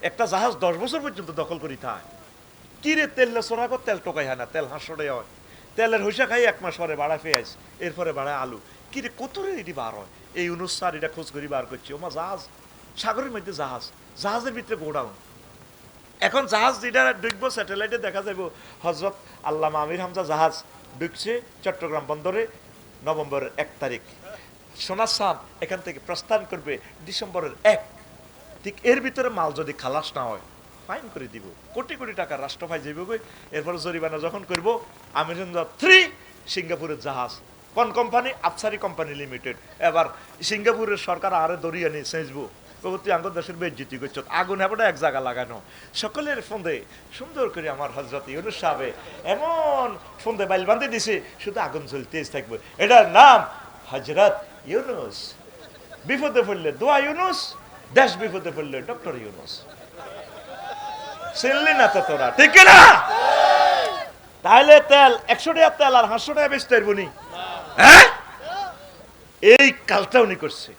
একটা জাহাজ 10 বছর পর্যন্ত দখল করি থাক কি রে তেল চোরা কর তেল টোকাই হয় না তেল হাঁসড়ে হয় তেলের হইসা খাই 1 মাস পরে বাড়া পেঁয়াজ এরপরে বাড়ায় আলু কি রে কত রে এটি বার হয় এই অনুসার এটা খোঁজ করি বার করছি ওমা জাহাজ সাগরের মধ্যে জাহাজ জাহাজের ভিতরে গোডাউন এখন জাহাজ যেটা ঢুকবো স্যাটেলাইটে দেখা যাবো হজরত আল্লামা আমির হামজা জাহাজ ঢুকছে চট্টগ্রাম বন্দরে নভেম্বরের 1 তারিখ সোনার চাঁদ এখান থেকে প্রস্থান করবে ডিসেম্বরের 1 ঠিক এর ভিতরে মাল যদি খালাস না হয় ফাইন করে দিব কোটি কোটি টাকা রাষ্ট্র ফাই যাইব গই এরপরে জরিমানা যখন করব আমির হামজা 3 সিঙ্গাপুরের জাহাজ কোন কোম্পানি আফসারি কোম্পানি লিমিটেড এবার সিঙ্গাপুরের সরকার আরে দরিয়া নিয়ে সেজবো তুই আঙ্গ দেশের বেজ্জিতি করছ আগুন হেবটা এক জায়গা লাগানো সকলের ফন্দে সুন্দর করে আমার হজরত ইউনুস সাহেব এমন ফন্দে বাইল বান্ধে দিছে শুধু আগুন জ্বলতে থাকবে এটার নাম হজরত ইউনুস বিপদে পড়লে দোয়া ইউনুস দেশ বিপদে পড়লে ডক্টর ইউনুস চিনলি না তো তোরা ঠিক না তাহলে তেল 100 টাকা তেল আর 500 টাকা বেচতে পারবো নি হ্যাঁ এই কালটা উনি করছে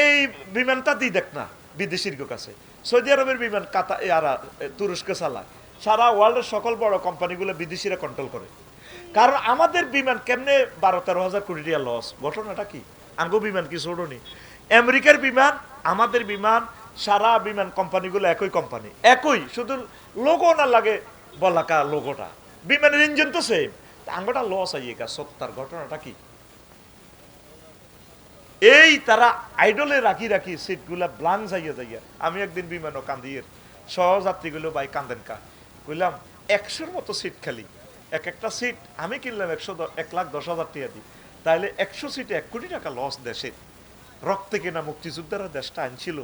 এই বিমানটা দিই দেখ না বিদেশির কাছে সৌদি আরবের বিমান তুরস্ক চালায় সারা ওয়ার্ল্ডের সকল বড় কোম্পানিগুলো বিদেশিরা কন্ট্রোল করে কারণ আমাদের বিমান কেমনে 12-13 হাজার কোটি টাকা লস ঘটনাটা কি আঙ্গো বিমান কি ছোড়নি আমেরিকার বিমান আমাদের বিমান সারা বিমান কোম্পানিগুলো একই কোম্পানি একই শুধু লোগো না লাগে বলাকা লোগোটা বিমানের ইঞ্জিন তো সেম আঙ্গোটা লস আইয়েকা সত্যার ঘটনাটা কি এই তারা আইডলে রাখি রাখি সিটগুলা ব্লাঙ্ক যাইয়া যাইয়া আমি একদিন বিমানও কান্দিয়ে সহযাত্রীগুলো ভাই কান্দেন কা কইলাম 100-র মতো সিট খালি একটা সিট আমি কিনলাম 1,10,000 টাকা দিই তাহলে 100 সিটে 1 কোটি টাকা লস দেশের রক্তে কেনা মুক্তিযোদ্ধারা দেশটা আনছিল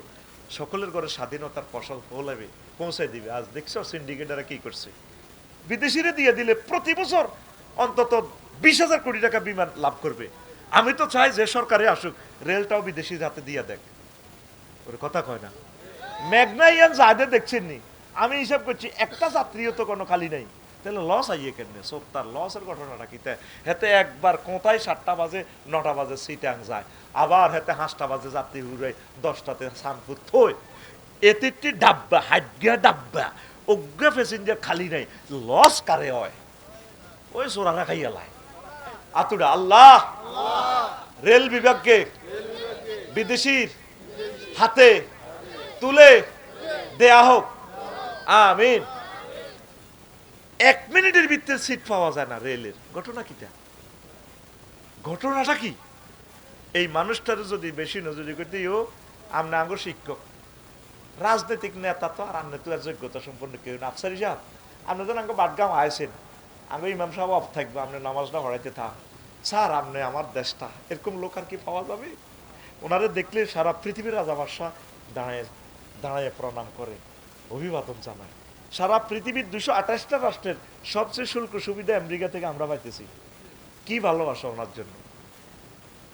সকলের ঘরে স্বাধীনতার ফসল ফলাবে পৌঁছাই দিবে আজ দেখছো সিন্ডিকেটারা কি করছে বিদেশিরা দিয়ে দিলে প্রতি বছর অন্তত 20,000 কোটি টাকা বিমান লাভ করবে আমি তো চাই যে সরকারে আসুক রেলটাও বিদেশির হাতে দিয়ে দেখ ওর কথা কয় না ম্যাগনাইয়ান জাহাজে দেখছেন নি আমি হিসাব করছি একটা যাত্রীও তো কোনো খালি নাই তাহলে লস আইয়ে কেমনে সব তার লসের ঘটনাটা কি হেতে একবার কোথায় 7টা বাজে 9টা বাজে সিটাং যায় আবার হেতে 5টা বাজে যাত্রী উড়ে 10টাতে সানপুর থই এতে ডাব্বা হাড্ডিয়া ডাব্বা অজ্ঞ প্যাসেঞ্জার খালি নাই লস কারে হয় ওই সোরারা খাইয়া লাই আতুডা আল্লাহ রেল বিভাগকে বিদেশির হাতে তুলে দেয়া হোক আমিন 1 মিনিটের ভিতরে সিট পাওয়া যায় না রেলের ঘটনা কিটা ঘটনাটা কি এই মানুষটার যদি বেশি নজরি করতে আমরা আঙ্গ শিক্ষক রাজনৈতিক নেতা তো আর আপনি তো যোগ্যতা সম্পন্ন কেউ না আফসারি সাহেব আপনি তো আঙ্গ বাটগাঁও আইসেন আঙ্গ ইমাম সাহেব অফ থাকবো আপনি নামাজটা হরাইতে থাক স্যার আপনি আমার দেশটা এরকম লোক আর কি পাওয়া যাবে ওনারে দেখলে সারা পৃথিবীর রাজা বাদশাহ দাঁড়ায় দাঁড়ায় প্রণাম করে অভিবাদন জানায় সারা পৃথিবীর 228টা রাষ্ট্রের সবচেয়ে শুল্ক সুবিধা আমেরিকা থেকে আমরা পাইতেছি কি ভালোবাসা ওনার জন্য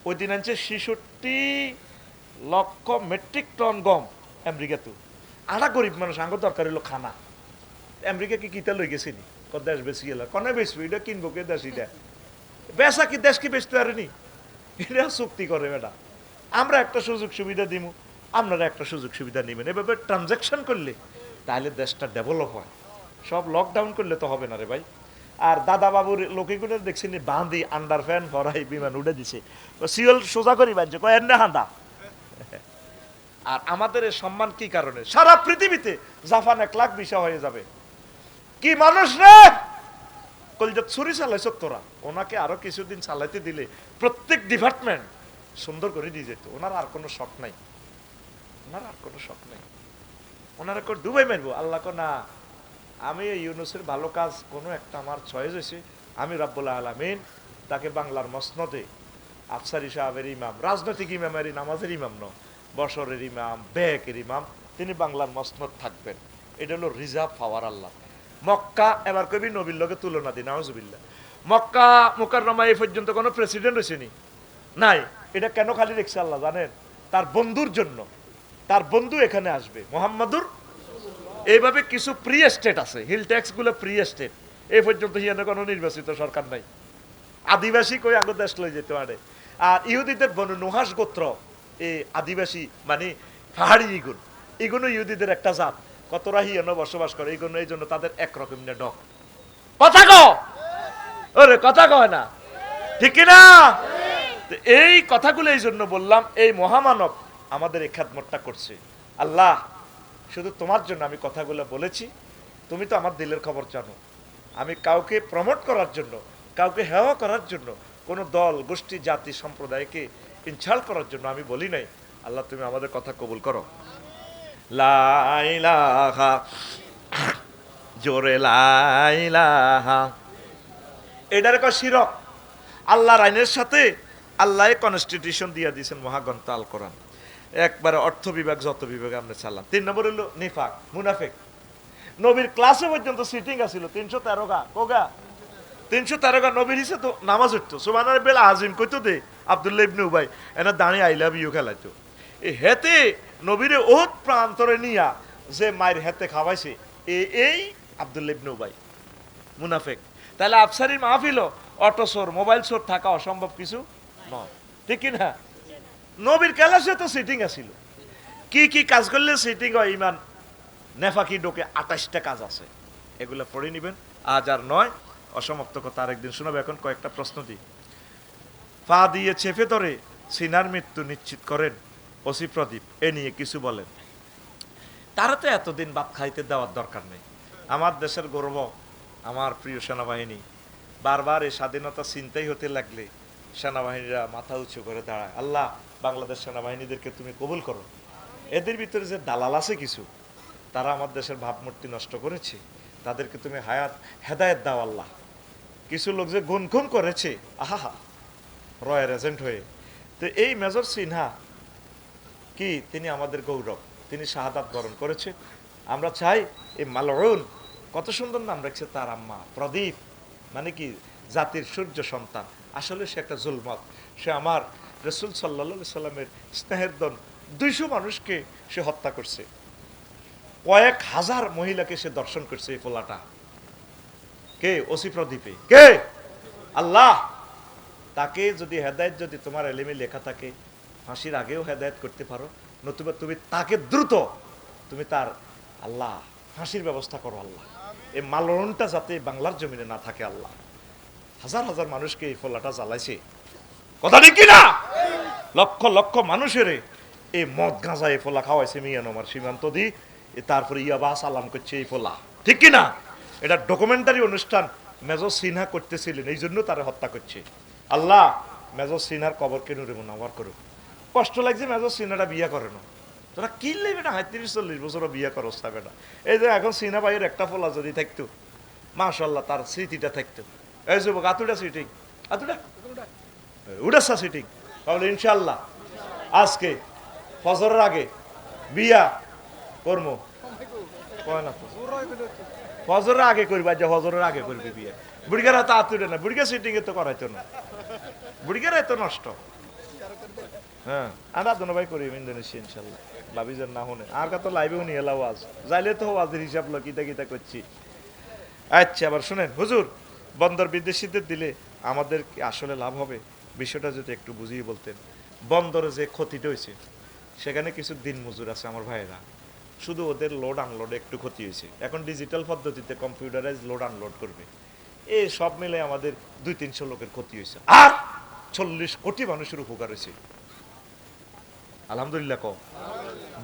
ওই দিন আনছে 66 লক্ষ মেট্রিক টন গম আমেরিকাতে আড়া গরিব মানুষ আঙ্গ দরকার হলো খানা আমেরিকা কি কিতা লই গেছিনি দেশ বেশি গেল কনে বেশি এটা কিনবো কে দেশ এটা বেচা কি দেশ কি বেচতে পারেনি এটা চুক্তি করে বেটা আমরা একটা সুযোগ সুবিধা দিব আপনারা একটা সুযোগ সুবিধা নেবেন এভাবে ট্রানজাকশন করলে তাহলে দেশটা ডেভেলপ হয় সব লকডাউন করলে তো হবে না রে ভাই আর দাদা বাবুর লোকেগুলো দেখছি বাঁধি আন্ডার ফ্যান ভরাই বিমান উঠে দিছে সিওল সোজা করি বাজছে কয় এনে হাঁদা আর আমাদের এই সম্মান কি কারণে সারা পৃথিবীতে জাপান 1 লাখ ভিসা হয়ে যাবে কি মানুষ রে কলজাত ছুরি চালাইছ তোরা ওনাকে আরো কিছুদিন চালাইতে দিলে প্রত্যেক ডিপার্টমেন্ট সুন্দর করে দিয়ে যেত ওনার আর কোনো শখ নাই ওনার আর কোনো শখ নাই ওনারা ডুবাই মারবো আল্লাহ না আমি ইউনুসের ভালো কাজ কোনো একটা আমার চয়েস হয়েছে আমি রাব্বুল আলামিন তাকে বাংলার মসনদে আফসারি সাহেবের ইমাম রাজনৈতিক ইমামের নামাজের ইমাম ন বছরের ইমাম বেকের ইমাম তিনি বাংলার মসনদ থাকবেন এটা হলো রিজার্ভ পাওয়ার আল্লাহ মক্কা এবার কবি নবীর লগে তুলনা দিন নাউজুবিল্লাহ মক্কা মুকাররমা এই পর্যন্ত কোনো প্রেসিডেন্ট হয়েছেনি নাই এটা কেন খালি রেখেছে আল্লাহ জানেন তার বন্ধুর জন্য তার বন্ধু এখানে আসবে মোহাম্মদুর এইভাবে কিছু প্রি স্টেট আছে হিল ট্যাক্স গুলো প্রি স্টেট এই পর্যন্ত হিয়ানে কোনো নির্বাচিত সরকার নাই আদিবাসী কই আগে দেশ লই যেতে পারে আর ইহুদিদের বনু নুহাস গোত্র এই আদিবাসী মানে পাহাড়ি ইগুন এগুলো ইহুদিদের একটা জাত, কত রাহিয়ান বসবাস করে, এগুলো এই জন্য তাদের একরকম না ডক। কথা কও, ওরে কথা কয় না, ঠিক না? এই কথাগুলো এই জন্য বললাম, এই মহামানব আমাদের এই খেদমতটা করছে। আল্লাহ, শুধু তোমার জন্য আমি কথাগুলো বলেছি, তুমি তো আমার দিলের খবর জানো। আমি কাউকে প্রমোট করার জন্য, কাউকে হেওয়া করার জন্য, কোনো দল গোষ্ঠী জাতি সম্প্রদায়কে ইনসাল্ট করার জন্য আমি বলি নাই। আল্লাহ, তুমি আমাদের কথা কবুল করো। লা ইলাহা, জোরে লা ইলাহা। এটার কয় শিরক। আল্লাহর আইনের সাথে আল্লাহ কনস্টিটিউশন দিয়ে দিয়েছেন মহাগ্রন্থ আল কোরআন। একবারে অর্থ বিভাগ যত বিভাগ আমরা চালাম। 3 নম্বর হলো নিফাক, মুনাফিক। নবীর ক্লাসে পর্যন্ত সিটিং আছিল 313 গা, কোগা 313 গা। নবীর হিসেবে তো নামাজ হইতো সুবহানাল্লাহ বেলা আজিম কইতো দে আব্দুল্লাহ ইবনে উবাই এনা দাঁড়িয়ে আই লাভ ইউ খেলাইতো। এই হেতে নবীরে ওত প্রান্তরে নিয়া যে মায়ের হেতে খাওয়াইছে এই আব্দুল্লাহ ইবনে উবাই মুনাফিক। তাহলে আফসারির মাহফিল অটো চোর, মোবাইল চোর থাকা অসম্ভব কিছু নয়, ঠিক কি না? নবীর ক্লাসে তো সিটিং আছিল। কি কি কাজ করলে সিটিং হয়? ইমান নেফাকি ডোকে 28টা কাজ আছে, এগুলো পড়ে নিবেন। আজ আর নয়, অসমাপ্ত কথা আরেকদিন শোনাবে। এখন কয়েকটা প্রশ্ন দিই। পা দিয়ে চেপে ধরে সিনার মৃত্যু নিশ্চিত করেন ওসি প্রদীপ, এ নিয়ে কিছু বলেন। তারা তো এতদিন ভাত খাইতে দেওয়ার দরকার নেই। আমার দেশের গর্ব আমার প্রিয় সেনাবাহিনী। বারবার এই স্বাধীনতা চিন্তাই হতে লাগলে সেনাবাহিনীরা মাথা উঁচু করে দাঁড়ায়। আল্লাহ, বাংলাদেশ সেনাবাহিনীদেরকে তুমি কবুল করো। এদের ভিতরে যে দালাল আছে কিছু, তারা আমার দেশের ভাবমূর্তি নষ্ট করেছে, তাদেরকে তুমি হেদায়েত দাও আল্লাহ। কিছু লোক যে গুনগুন করেছে আহা রয়ের এজেন্ট হয়ে, তো এই মেজর সিনহা কি, তিনি আমাদের গৌরব, তিনি শাহাদাত বরণ করেছে। আমরা চাই এই মালউন, কত সুন্দর নাম রাখছে তার আম্মা, প্রদীপ, মানে কি জাতির সূর্য সন্তান। আসলে সে একটা জুলমত। সে আমার রাসূল সাল্লাল্লাহু আলাইহি সাল্লামের স্নেহের দন 200 মানুষকে সে হত্যা করছে, কয়েক হাজার মহিলাকে সে দর্শন করছে। এই পোলাটা কে? ওসি প্রদীপে কে? আল্লাহ, তাকে যদি হেদায়েত, যদি তোমার এলেমে লেখা থাকে ফাঁসির আগেও হেদায়েত করতে পারো, নতুবা তুমি তাকে দ্রুত তুমি তার আল্লাহ ফাঁসির ব্যবস্থা করো আল্লাহ। এই মালনটা যাতে বাংলার জমিনে না থাকে আল্লাহ। হাজার হাজার মানুষকে এই ফলাটা জ্বালাইছে, কথা ঠিক কিনা? লক্ষ লক্ষ মানুষের এই মদ গাঁজা এই ফলা খাওয়াইছে মিয়ানমার সীমান্ত দি, তারপরে ইয়াবা সালাম করছে এই ফলা, ঠিক কিনা? এটা ডকুমেন্টারি অনুষ্ঠান মেজর সিনহা করতেছিলেন, এই জন্য তারা হত্যা করছে। আল্লাহ, মেজর সিনহার কবরকে নূরে মুনাওয়ার করুক। কষ্ট লাগছে মেজর সিনহাটা বিয়ে করে না, তোরা কিনলে বেটা ৩৫-৪০ বছরও বিয়ে করস না বেটা। এই যে এখন সিনহা ভাইয়ের একটা ফলা যদি থাকতো, মাশাআল্লাহ, তার স্মৃতিটা থাকতো। এই যুবক আতুটা সিটিং, আতুটা উড়াসা সিটিং, তাহলে ইনশাআল্লাহ আজকে ফজরের আগে বিয়া কর্ম কয় না তো, ফজরের আগে করবা, যে ফজরের আগে করবি বিয়ে। বুড়িগারা তো আতুটা না, বুড়িগা সিটিং এ তো করাইতো না, বুড়িগারা এত নষ্ট। হ্যাঁ, আমরা দোনো ভাই করি ইন্দোনেশিয়া ইনশাল্লাহ, লাভিজন না হনে আর কত লাইভে উনি এলাও আজ যাইলে তো আজের হিসাব লো কিতা কিতা করছি। আচ্ছা, আবার শুনেন হুজুর, বন্দর বিদেশিদের দিলে আমাদের কি আসলে লাভ হবে? বিষয়টা যদি একটু বুঝিয়ে বলতেন। বন্দরে যে ক্ষতিটা হয়েছে, সেখানে কিছু দিন মজুর আছে আমার ভাইয়েরা, শুধু ওদের লোড আনলোডে একটু ক্ষতি হয়েছে। এখন ডিজিটাল পদ্ধতিতে কম্পিউটারাইজ লোড আনলোড করবে, এই সব মিলে আমাদের 200-300 লোকের ক্ষতি হয়েছে, আর 40 কোটি মানুষের উপকার হয়েছে। আলহামদুলিল্লাহ।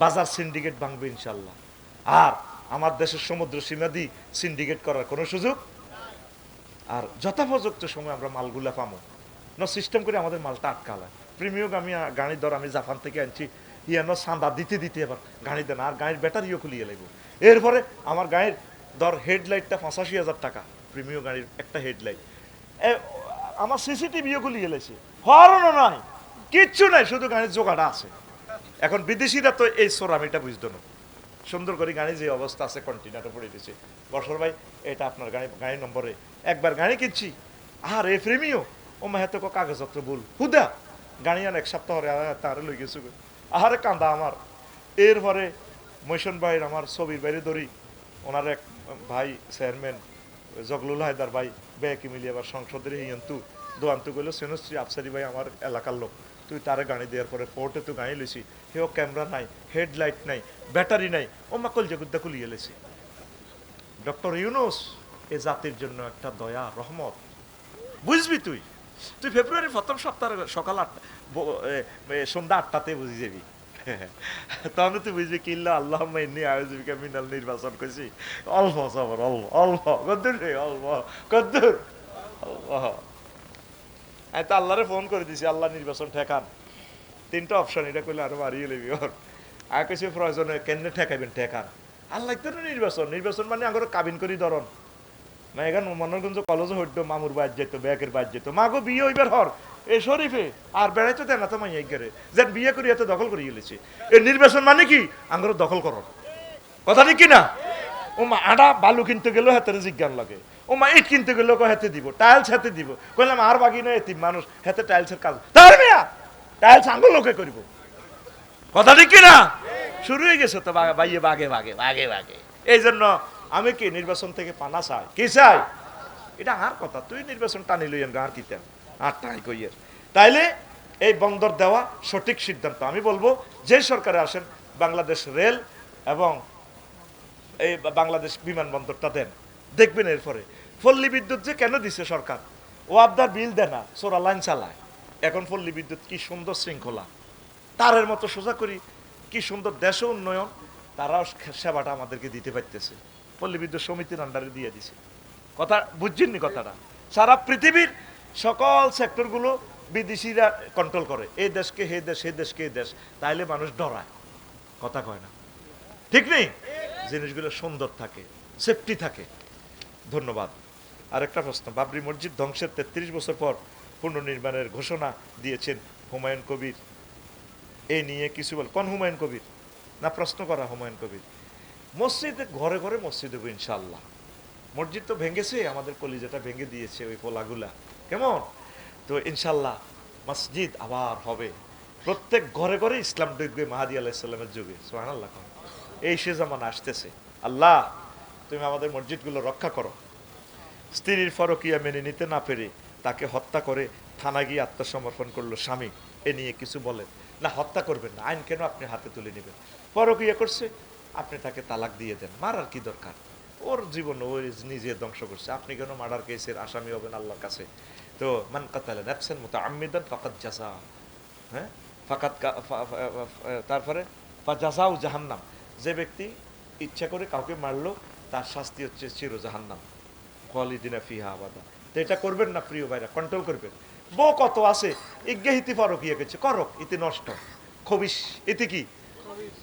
বাজার সিন্ডিকেট ভাঙবে ইনশাল্লাহ। আর আমার দেশের সমুদ্র সীমা দিয়ে সিন্ডিকেট করার কোনো সুযোগ, আর যথাপযুক্ত সময় আমরা মালগুলা পাবো না, সিস্টেম করে আমাদের মালটা আটকালা। প্রিমিয়াম আমি গাড়ির দর আমি জাপান থেকে আনছি, ইয়ানো সান্দা দিতে দিতে এবার গাড়ি দেন, আর গাড়ির ব্যাটারিও খুলিয়ে লাগবে। এরপরে আমার গাড়ির দর হেডলাইটটা 85,000 টাকা, প্রিমিয়াম গাড়ির একটা হেডলাইট। আমার সিসিটিভিও খুলিয়ে লেছে, হরণও নয়, কিচ্ছু নাই, শুধু গাড়ির জোগাড়া আছে। এখন বিদেশিরা তো এই সোরামিটা বুঝতো না, সুন্দর করে গাড়ি যে অবস্থা আছে কন্টিনারে পড়ে দিয়েছে। বর্ষর ভাই, এটা আপনার গাড়ি নম্বরে একবার গাড়ি কিনছি, আর এ প্রেমিও ও মাহেতো কাগজপত্র বল হুদা গাড়ি আন 1 সপ্তাহ তারে লই গেছো, আহারে কান্দা আমার। এরপরে মৈশন ভাইয়ের আমার ছবির বাইরে ধরি, ওনার এক ভাই চেয়ারম্যান জগলুল হায়দার ভাই ব্যাকি মিলিয়ে আবার সংসদের হিয়ন্তু দোয়ান্তু গেল সেনশ্রী আফসারি ভাই আমার এলাকার লোক, তুই তারে গাড়ি দেওয়ার পরে পোর্টে তো গাড়ি লইছি, হেও ক্যামেরা নাই, হেডলাইট নাই, ব্যাটারি নাই, ও মা কলজাগুদ্দা খুলিয়ে লেছি। ডক্টর ইউনুস এ জাতির জন্য একটা দয়া রহমত, বুঝবি তুই। তুই ফেব্রুয়ারির প্রথম সপ্তাহে সকাল 8টা সন্ধ্যা 8টাতে বুঝি যাবি। তখন তুই বুঝবি কিল্লা আল্লাহ আয়োজিকা মিনাল নির্বাচন করছি, অল্প সবর, অল্প অল্প কদ্দুর রে, অল্প কদ্দুর অল্প। আমি তো আল্লাহরে ফোন করে দিছি, আল্লাহ নির্বাচন ঠেকান। 3টা অপশন, এটা করলে আরো মারিয়ে লেবি ওর। আর কিছু প্রয়োজনে কেন্দ্রে ঠেকাইবেন, ঠেকান। আল্লাহ তো নির্বাচন, নির্বাচন মানে আগে কাবিন করি ধরন না। এখানে মনোরঞ্জ কলেজে হইতো, মামুর বাদ যেত, ব্যাগের বাদ যেত, মাগো বিয়ে হইবার হর এই শরীফে আর বেড়াইতো দেন না তো মাইয়া গেরে যেন বিয়ে করি এত দখল করে গেলেছে। এই নির্বাচন মানে কি আঙ্গুর দখল করন, কথা ঠিক কিনা? ও মা আটা বালু কিনতে গেলেও হাতে জিজ্ঞান লাগে, ও মা ইট কিনতে গেলেও হাতে দিব, টাইলস হাতে দিব। কইলাম আর বাকি নয় এতিম মানুষ, হাতে টাইলসের কাজ, তাহলে মিয়া টাইলস আঙ্গুল লোকে করব, কথা ঠিক কিনা? শুরু হয়ে গেছে তো বাইয়ে বাগে বাগে বাগে বাগে। এই জন্য আমি কি নির্বাচন থেকে পানা চাই, কি চাই? এটা আর কথা, তুই নির্বাচন টানি লইয়েন আর কি আর টাই কইয়ের। তাইলে এই বন্দর দেওয়া সঠিক সিদ্ধান্ত। আমি বলবো যে সরকারে আসেন বাংলাদেশ রেল এবং এই বাংলাদেশ বিমানবন্দরটা দেন, দেখবেন এরপরে পল্লী বিদ্যুৎ যে কেন দিছে সরকার, ও আবদার বিল দেয় না, সোরা লাইন চালায়। এখন পল্লী বিদ্যুৎ কি সুন্দর শৃঙ্খলা, তারের মতো সোজা করি, কি সুন্দর দেশ উন্নয়ন, তারাও সেবাটা আমাদেরকে দিতে পারতেছে। পল্লী বিদ্যুৎ সমিতির আন্ডারে দিয়ে দিছে। কথা বুঝছেননি কথাটা? সারা পৃথিবীর সকল সেক্টরগুলো বিদেশিরা কন্ট্রোল করে, এই দেশকে হে দেশ, হে দেশকে এই দেশ, তাইলে মানুষ ডরায়, কথা কয় না, ঠিক নেই? জিনিসগুলো সুন্দর থাকে, সেফটি থাকে। ধন্যবাদ। আরেকটা প্রশ্ন, বাবরি মসজিদ ধ্বংসের 33 বছর পর পুনর্নির্মাণের ঘোষণা দিয়েছেন হুমায়ুন কবির, এই নিয়ে কিছু বল? কোন হুমায়ুন কবির? না প্রশ্ন করা হুমায়ুন কবির? মসজিদে ঘরে ঘরে মসজিদ হবে ইনশাল্লাহ। মসজিদ তো ভেঙেছে, আমাদের কলিজাটা ভেঙে দিয়েছে ওই পোলাগুলা, কেমন? তো ইনশাল্লাহ মসজিদ আবার হবে, প্রত্যেক ঘরে ঘরে ইসলাম ঢুকবে মাহাদি আলাইহিসসালামের যুগে। সুবহানাল্লাহ। এই সে জামানা আসতেছে। আল্লাহ তুমি আমাদের মসজিদগুলো রক্ষা করো। স্ত্রীর ফরকিয়া মেনে নিতে না পেরে তাকে হত্যা করে থানা গিয়ে আত্মসমর্পণ করলো স্বামী, এ নিয়ে কিছু বলেন? না, হত্যা করবেন না, আইন কেন আপনি হাতে তুলে নেবেন? পরকিয়া করছে, আপনি তাকে তালাক দিয়ে দেন, মারার কি দরকার? ওর জীবন ও নিজে ধ্বংস করছে, আপনি কেন মার্ডার কেসের আসামি হবেন আল্লাহর কাছে? তো মান কাতালা নাফসান মুতাআম্মিদান ফাকাদ জাযা, হ্যাঁ ফাকাদ, তারপরে ফাজাযাউ জাহান্নাম, যে ব্যক্তি ইচ্ছা করে কাউকে মারলো তার শাস্তি হচ্ছে চির জাহান্নাম, খালিদিনা ফিহা আবাদা। তো এটা করবেন না প্রিয় ভাইরা, কন্ট্রোল করবেন। বউ কত আছে ইজ্ঞাহিতি ফরকিয়া করছে, করক, ইতি নষ্ট খবিস, ইতি কি?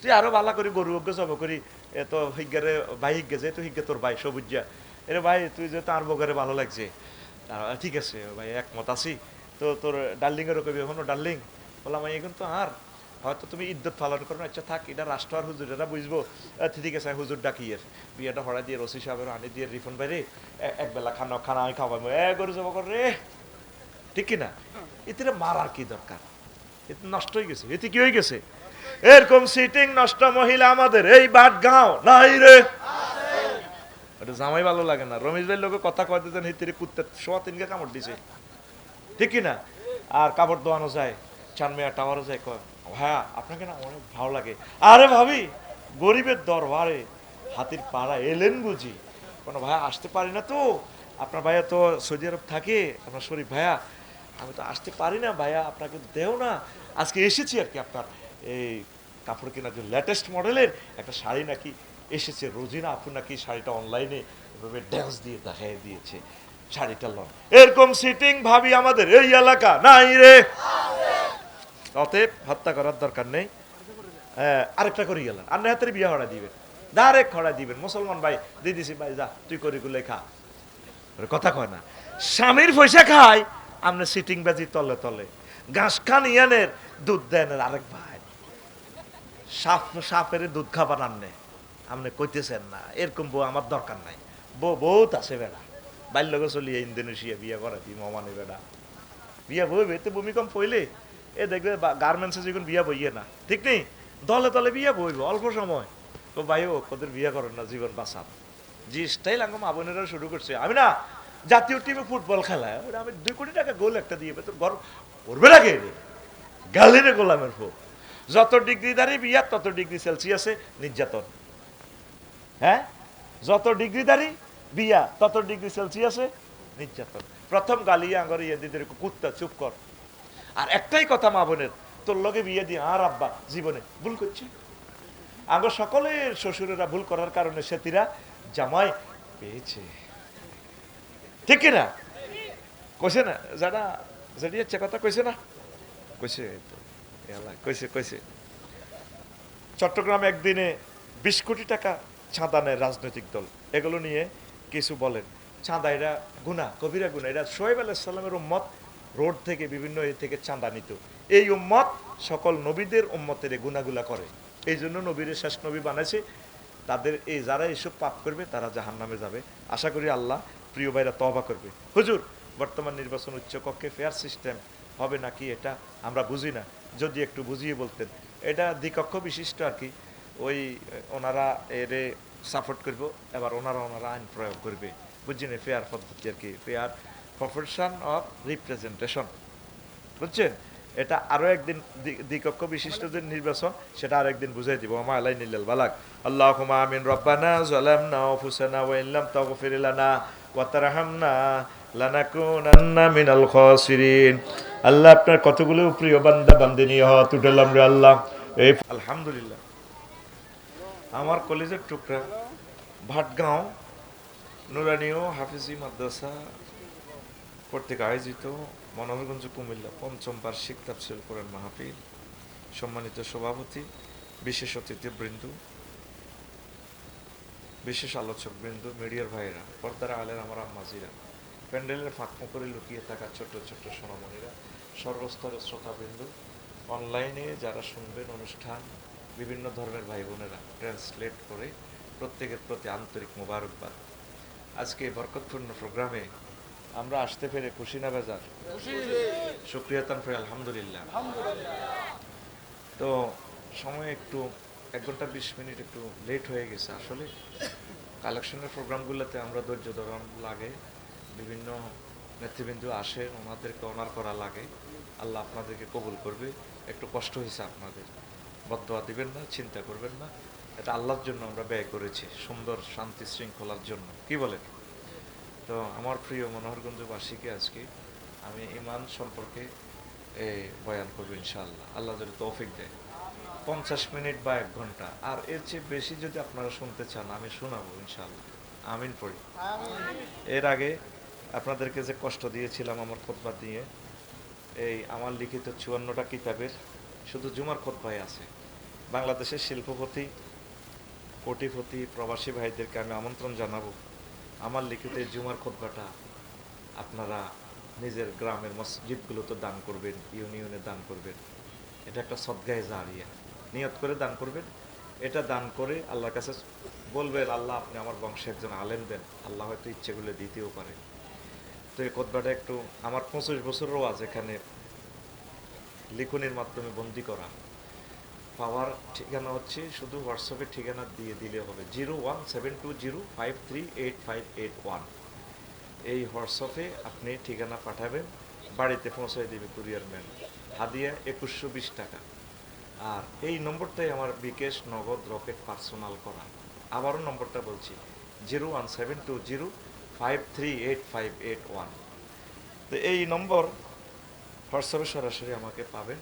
তুই আরো ভালো করি গরু অজ্ঞ জব করি, এত হিজ্ঞারে ভাই হিজ্ঞে যে তুই হিজ্ঞে তোর ভাই সবুজা, এরে ভাই তুই যে তার বগারে ভালো লাগছে, ঠিক আছে ভাই একমত আছি, তো তোর ডার্লিং এরও কবি এখনো ডার্লিং বললাম এখন তো আর হয়তো তুমি ইদ্যত পালন করো না, আচ্ছা থাক, এটা রাষ্ট্র আর হুজুর এরা বুঝবো, ঠিক আছে হুজুর ডাকিয়ে বিয়েটা হড়া দিয়ে রসি সাহেবের আনি দিয়ে রিফন বাইরে একবেলা খানা আমি খাওয়াবো, গরু জব কর রে, ঠিক কিনা? এতে মারার কি দরকার? এতে নষ্ট হয়ে গেছে, এতে কি হয়ে গেছে? এরকম সিটিং নষ্ট মহিলা আমাদের এই বাটগাঁও নাই রে, ওটা জামাই ভালো লাগে না। রমেশ ভাই লোকে কথা কয় দিতেন, হিতিরে কুত্তে সোয়া 3কে কামড় দিছে, ঠিক কিনা? আর কাপড় দোয়ানো যায়, চানমিয়া টাওয়ারও যায়, কয় ভাইয়া আপনাকে না অনেক ভালো লাগে। আরে ভাবি, গরিবের দরবারে হাতির পাড়া এলেন বুঝি? কোনো ভাইয়া আসতে পারি না তো, আপনার ভাইয়া তো সৌদি আরব থাকে, আপনার শরীফ ভাইয়া, আমি তো আসতে পারি না ভাইয়া, আপনাকে দেও না, আজকে এসেছি আর কি। আপনার এই কাপড় কেনার জন্য লেটেস্ট মডেলের একটা শাড়ি নাকি এসেছে, রোজিনা আপু নাকি শাড়িটা অনলাইনে এভাবে ড্যান্স দিয়ে দেখাই দিয়েছে, শাড়িটা লন। এরকম সিটিং ভাবি আমাদের এই এলাকা নাই রে, অতএব হত্যা করার দরকার নেই। আরেকটা করি গেলাম, আর না হাতের বিয়ে হড়া দিবেন, ডাইরেক্ট হড়া দিবেন। মুসলমান ভাই দিয়ে দিছি, ভাই যা তুই করি গুলো খা, কথা কয় না। স্বামীর পয়সা খায়, আপনি সিটিং বাজি তলে তলে ঘাস খান ইয়ানের দুধ দেন আরেক ভাই, সাপের দুধ খাবার আননে আপনি কইতেছেন না। এরকম বউ আমার দরকার নাই, বউ বহুত আছে বেড়া, বাল্যকে চলিয়ে ইন্দোনেশিয়া বিয়ে করা দি মমানে বেড়া, বিয়া বইবে তো ভূমিকম্প হইলে এ দেখবে গার্মেন্টসে যখন বিয়া বইয়ে না, ঠিক নেই? দলে তলে বিয়া বইব অল্প সময়, তো ভাইও ওদের বিয়া করেন না, জীবন বাঁচান। জি স্টাইল আঙ্গম আবনেরা শুরু করছে, আমি না জাতীয় টিমে ফুটবল খেলায় আমি 2 কোটি টাকা গোল একটা দিয়ে তো গর্ব করবে লাগে, গালিরে গোলামের ফো। যত ডিগ্রিদারি বিয়া তত ডিগ্রি সেলসিয়াসে নির্যাতন। হ্যাঁ, যত ডিগ্রিদারি বিয়া তত ডিগ্রি সেলসিয়াসে নির্যাতন। প্রথম গালি আঙ্গর ইয়েদিদের কুত্তা চুপ কর। আর একটাই কথা মা বোনের, তোর লগে বিয়ে দিয়ে আর আব্বা জীবনে ভুল করছে। আঙ্গর সকলের শ্বশুরেরা ভুল করার কারণে সেতিরা জামাই পেয়েছে, ঠিক কিনা? কইছে না যারা যেটি হচ্ছে কথা কইছে না, কইছে কইছে কইছে চট্টগ্রামে একদিনে 20 কোটি টাকা চাঁদা নেয় রাজনৈতিক দল। এগুলো নিয়ে কিছু বলেন, চাঁদা এটা গুনাহ, কবিরা গুনাহ। এটা শোয়েব আলাইহিস সালামের উম্মত রোড থেকে বিভিন্ন এ থেকে চাঁদা নিত। এই উম্মত সকল নবীদের উম্মতের এই গুনাহগুলা করে, এই জন্য নবীর শেষ নবী বানাইছে। তাদের এই যারা এইসব পাপ করবে তারা জাহান্নামে যাবে। আশা করি আল্লাহ প্রিয় ভাইরা তওবা করবে। হুজুর, বর্তমান নির্বাচন উচ্চকক্ষে ফেয়ার সিস্টেম হবে নাকি এটা আমরা বুঝি না, যদি একটু বুঝিয়ে বলতেন। এটা দ্বিকক্ষ বিশিষ্ট আর কি, ওই ওনারা এরে সাপোর্ট করব, এবার ওনারা আইন প্রয়োগ করবে, বুঝছেন? ফেয়ার পদ্ধতি আর কি, ফেয়ার প্রফেশন অফ রিপ্রেজেন্টেশন, বুঝছেন? এটা আরো একদিন দ্বিকক্ষ বিশিষ্ট যে নির্বাচন, সেটা আরেকদিন বুঝাই দিব। আমা আলাই নিল্লাল বালাক। আল্লাহুম্মা আমিন। রব্বানা যালামনা আনফুসানা ওয়া ইল্লাম তাগফির লানা ওয়া তারহামনা লানাকুনান্না মিনাল খাসিরিন। আল্লাহ, আপনার কতগুলো প্রিয় বান্দা বান্দিনী হাত উঠালাম রে আল্লাহ। এই আলহামদুলিল্লাহ, আমার কলেজের টুকরা ভাটগাঁও নুরানীয় হাফিজি মাদ্রাসা কর্তৃক আয়োজিত মনোহরগঞ্জ কুমিল্লা ৫ম বার্ষিক তাফসীরুল কোরআন মাহফিল, সম্মানিত সভাপতি, বিশেষ অতিথিবৃন্দ, বিশেষ আলোচক বৃন্দ, মিডিয়ার ভাইয়েরা, পর্দার আলের আমার আম্মাজিরা, প্যান্ডেলের ফাঁকমো করে লুকিয়ে থাকা ছোট্ট ছোট্ট সোনামণিরা, সর্বস্তরের শ্রোতাবৃন্দ, অনলাইনে যারা শুনবেন অনুষ্ঠান, বিভিন্ন ধর্মের ভাই বোনেরা ট্রান্সলেট করে প্রত্যেকের প্রতি আন্তরিক মোবারকবাদ। আজকে বরকতপূর্ণ প্রোগ্রামে আমরা আসতে পেরে খুশি না বেজার? শুকরিয়াতান ফির আলহামদুলিল্লাহ। তো সময় একটু 1 ঘন্টা 20 মিনিট একটু লেট হয়ে গেছে। আসলে কালেকশনের প্রোগ্রামগুলোতে আমরা ধৈর্য ধরা লাগে, বিভিন্ন নেতৃবৃন্দ আসেন, ওনাদেরকে অনার করা লাগে। আল্লাহ আপনাদেরকে কবুল করবে। একটু কষ্ট হয়েছে আপনাদের, বদদোয়া দিবেন না, চিন্তা করবেন না। এটা আল্লাহর জন্য আমরা ব্যয় করেছি, সুন্দর শান্তি শৃঙ্খলার জন্য, কি বলেন? তো আমার প্রিয় মনোহরগঞ্জবাসীকে আজকে আমি ঈমান সম্পর্কে বয়ান করবো ইনশাআল্লাহ, আল্লাহ যদি তৌফিক দেয়। 50 মিনিট বা 1 ঘন্টা, আর এর চেয়ে বেশি যদি আপনারা শুনতে চান আমি শোনাবো ইনশাআল্লাহ। আমিন পড়ি। এর আগে আপনাদেরকে যে কষ্ট দিয়েছিলাম আমার খুতবা দিয়ে, এই আমার লিখিত 54টা কিতাবের শুধু জুমার খুতবাই আছে। বাংলাদেশের শিল্পপতি, কোটিপতি, প্রবাসী ভাইদেরকে আমি আমন্ত্রণ জানাবো, আমার লিখিত এই জুমার খুতবাটা আপনারা নিজের গ্রামের মসজিদগুলোতে দান করবেন, ইউনিয়নে দান করবেন। এটা একটা সদগায়ে জারিয়া, নিয়ত করে দান করবেন। এটা দান করে আল্লাহর কাছে বলবেন, আল্লাহ আপনি আমার বংশে একজন আলেম দেন। আল্লাহ হয়তো ইচ্ছেগুলো দিতেও পারে। তো এই খুতবাটা একটু আমার 25 বছরেরও আজ এখানে লিখনির মাধ্যমে বন্দি করা। পাওয়ার ঠিকানা হচ্ছে শুধু হোয়াটসঅ্যাপের ঠিকানা দিয়ে দিলে হবে, 01720538581। এই হোয়াটসঅ্যাপে আপনি ঠিকানা পাঠাবেন, বাড়িতে পৌঁছায় দেবে কুরিয়ার ম্যান। হাদিয়া 2120 টাকা। আর এই নম্বরটাই আমার বিকাশ, নগদ, রকেট, পার্সোনাল করা। আবারও নম্বরটা বলছি, 01720538581। তো এই নম্বর হোয়াটসঅ্যাপে সরাসরি আমাকে পাবেন।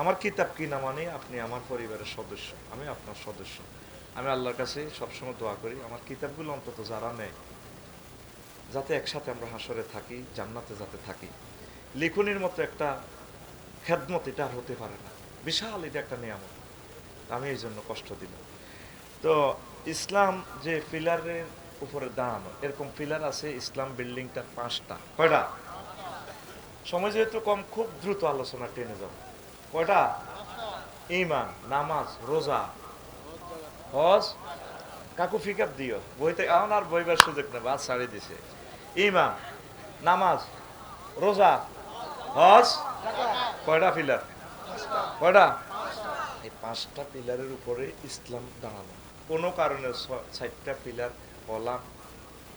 আমার কিতাব কিনা মানে আপনি আমার পরিবারের সদস্য, আমি আপনার সদস্য। আমি আল্লাহর কাছে সবসময় দোয়া করি আমার কিতাবগুলো অন্তত যারা নেয়, যাতে একসাথে আমরা হাসরে থাকি, জান্নাতে যাতে থাকি। লিখনির মতো একটা খেদমত এটা আর হতে পারে না, বিশাল এটা একটা নিয়ামত। আমি এই জন্য কষ্ট দিলাম। তো ইসলাম যে পিলারের উপরে দাঁড়ানো, এরকম পিলার আছে ইসলাম বিল্ডিংটা 5টা। কয়টা? সময় যেহেতু কম, খুব দ্রুত আলোচনা টেনে যাব। কয়টা? ঈমান, নামাজ, রোজা, হজ। কাকু ফিকাপ দিও, বইতে এখন আর বইবার সুযোগ নেই, বাদ ছাড়ি দিছে। ঈমান, নামাজ, রোজা, হজ, কয়টা পিলার? কয়টা? এই 5টা পিলারের উপরে ইসলাম দাঁড়ানো। কোনো কারণে 4টা পিলার কলাম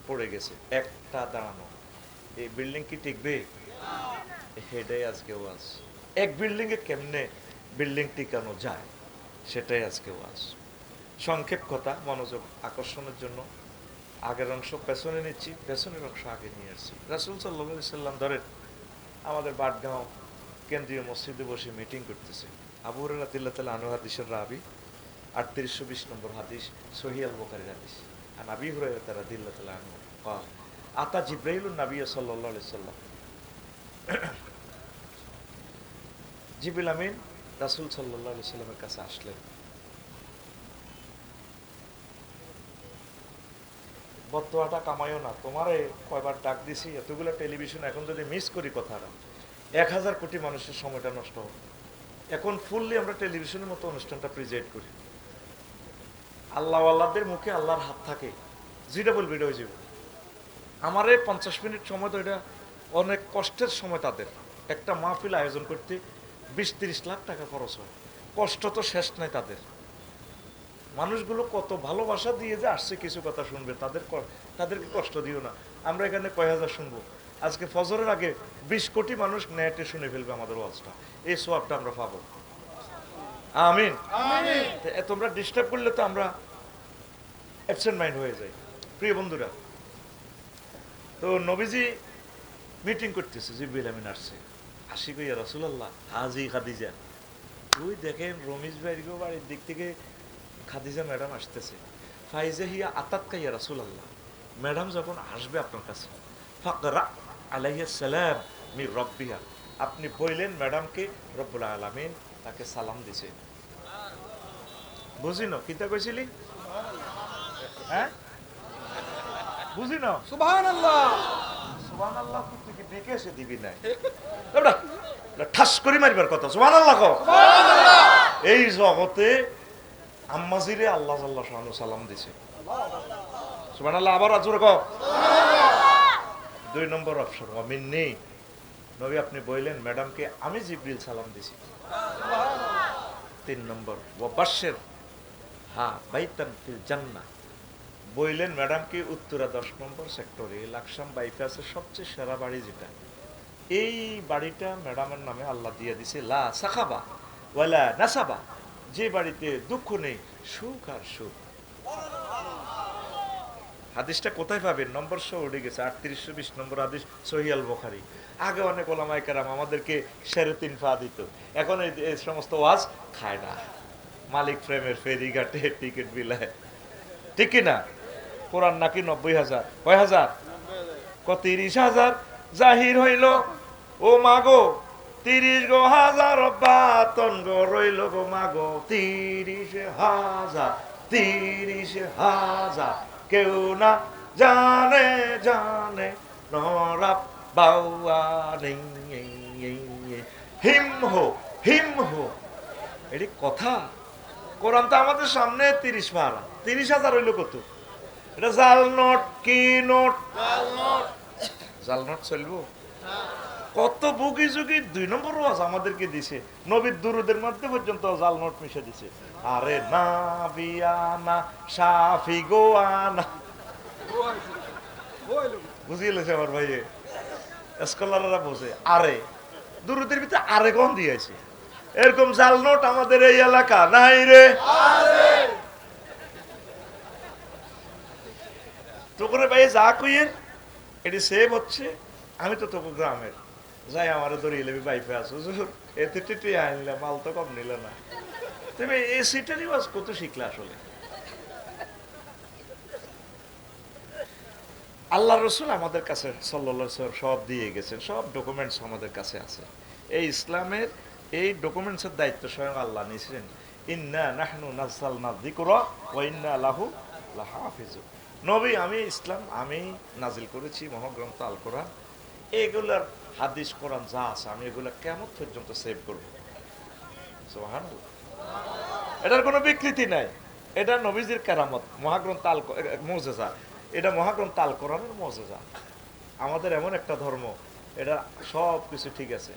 পড়ে গেছে, একটা দাঁড়ানো। এই বিল্ডিং কি টিকবে? হেডে আজকে ওয়াজ, এক বিল্ডিংয়ে কেমনে বিল্ডিং টিকানো যায়, সেটাই আজকে ওয়াজ। সংক্ষেপ কথা, মনোযোগ আকর্ষণের জন্য আগের অংশ পেছনে নিচ্ছি, পেছনের অংশ আগে নিয়ে আসছি। রাসূল সাল্লাল্লাহু আলাইহি সাল্লাম ধরেন আমাদের বাটগাঁও কেন্দ্রীয় মসজিদে বসে মিটিং করতেছে। আবু হুরায়রা রাদিয়াল্লাহু তাআলা আনহু হাদিসের রাবি, 3820 নম্বর হাদিস, সহিহ আল বুখারীর হাদিস। আর আবি হুরায়রা রাদিয়াল্লাহু তাআলা আনহু قال আতা জিবরাইলুন নবী সাল্লাল্লাহু আলাইহি সাল্লাম, জিবরিল আমিন রাসূল সাল্লাল্লাহু আলাইহি সাল্লামের কাছে আসলেন। বর্তমানটা কামাইও না, তোমারে কয়বার ডাক দিছি, এতগুলো টেলিভিশন, এখন যদি মিস করি কথাটা 1000 কোটি মানুষের সময়টা নষ্ট হবে। এখন ফুললি আমরা টেলিভিশনের মতো অনুষ্ঠানটা প্রেজেন্ট করি। আল্লাহ আল্লাহদের মুখে আল্লাহর হাত থাকে, যেটা বলবে এটা হয়ে যাবে। আমার এই 50 মিনিট সময় তো এটা অনেক কষ্টের সময়। তাদের একটা মাহফিল আয়োজন করতে 20-30 লাখ টাকা খরচ হয়, কষ্ট তো শেষ নাই তাদের। মানুষগুলো কত ভালোবাসা দিয়ে যে আসছে কিছু কথা শুনবে, তাদেরকে কষ্ট দিও না। আমরা এখানে কয় হাজার শুনবো, আজকে ফজরের আগে 20 কোটি মানুষ নেটে শুনে ফেলবে আমাদের ওয়াজটা, এই সোয়াবটা আমরা পাবো। আমিন। তোমরা ডিস্টার্ব করলে তো আমরা অ্যাবসেন্ট মাইন্ড হয়ে যাই। প্রিয় বন্ধুরা, তো নবীজি মিটিং করতেছে, জিবরিল আমিন আসছে। হাসি কইয়া রাসূলুল্লাহ হাজি খাদিজা, ওই দেখেন রমিজ ভাইয়ের বাড়ির দিক থেকে খাদিজা ম্যাডাম আসতেছে। ফাইজা হিয়া আতাতকা ইয়া রাসূলুল্লাহ, ম্যাডাম যখন আসবে আপনার কাছে, ফাকরা আলাইহিস সালাম মির রাব্বিহা, আপনি বললেন ম্যাডামকে রব্বুল আলামিন তাকে সালাম দিছে। বুঝিনো কিতা কইছিলি? হ্যাঁ বুঝিনো? সুবহানাল্লাহ। সুবহানাল্লাহ তুই কি ডেকে এসে দিবি না? এবড়া ঠাস করে মারবার কথা। সুবহানাল্লাহ কও। সুবহানাল্লাহ। এই জগতে আম্মাজিরে আল্লাহ জাল্লাহ শানু সালাম দিছে। সুবহানাল্লাহ। আবার জোরে কও। সুবহানাল্লাহ। 2 নম্বর অপশন, ওয়া মিন্নি, নবী আপনি বললেন ম্যাডামকে আমি জিবরিল সালাম দিছি। সুবহানাল্লাহ। 3 নম্বর, ওয়া বাশশির হা বাইতান ফিল জান্নাহ, বললেন ম্যাডামকে উত্তরা 10 নম্বর সেক্টরে লাকসাম বাইপাসের সবচেয়ে সেরা বাড়ি যেটা, এই বাড়িটা ম্যাডামের নামে আল্লাহ দিয়ে দিছে। লা সাখাবা ওয়ালা নাসাবা, যে বাড়িতে দুঃখ নেই, সুখ আর সুখ। হাদিসটা কোথায় পাবেন? নম্বর সহ উঠে গেছে, 3820 নম্বর হাদিস, সহিহ আল বুখারী। আগে অনেক ওলামায়ে কেরাম আমাদেরকে 3.5 পা দিত, এখন এই সমস্ত ওয়াজ খায় না। মালিক ফ্রেমের ফেরিঘাটে টিকিট বিলায়, ঠিক কিনা? কোরআন নাকি 90,000, কয় হাজার? 30,000 জাহির হইল, ও মাগো 30,000 বাতন গো রইল গো মাগো 30,000, 30,000 কেউ না জানে জানে নরাব বাউয়ানি হিম হো। এটি কথা। কোরআন তো আমাদের সামনে 30 পারা, 30,000 হইল কত? এটা জাল নোট, কি নোট? জাল নোট চলবো? কত বুকি যুগি 2 নম্বর ওয়াজ আমাদেরকে দিছে, নবীর দুরুদের মধ্যে পর্যন্ত জাল নোট মিশে দিছে। আরে নাবিয়ানা শাফি গোয়ানা, বুঝিয়েছে আমার ভাই, স্কলাররা বোঝে। আরে দুরুদের ভিতরে আরে কোন দিয়েছে, এরকম জাল নোট আমাদের এই এলাকা নাই রে। তো করে ভাই যা কইয়ের এটি সেভ হচ্ছে। আমি তো তোকে গ্রামের যাই, আমার ধরিয়ে লেবি বাইফে আছো, এতে টিটি আনলে মাল তো কম নিলে না। তুমি এই সিটারই ওয়াজ কত শিখলে আসলে। আল্লাহ রসুল আমাদের কাছে সাল্লাল্লাহু আলাইহি ওয়াসাল্লাম সব দিয়ে গেছেন, সব ডকুমেন্টস আমাদের কাছে আছে। এই ইসলামের এই ডকুমেন্টসের দায়িত্ব স্বয়ং আল্লাহ নিয়েছেন। ইন্না নাহনু নাযালনা যিকরা ওয়া ইন্না লাহু লাহাফিজুন। নবী আমি ইসলাম আমি নাজিল করেছি, মহাগ্রন্থ আল কোরআন, এগুলার হাদিস কোরআন যা আছে আমি এগুলা কিয়ামত পর্যন্ত সেভ করব। সুবহানাল্লাহ। এটার কোনো বিকৃতি নাই, এটা নবীজির কেরামত, মহাগ্রন্থ আল মুজিজা, এটা মহাগ্রন্থ আল কোরআনের মুজিজা। আমাদের এমন একটা ধর্ম, এটা সব কিছু ঠিক আছে,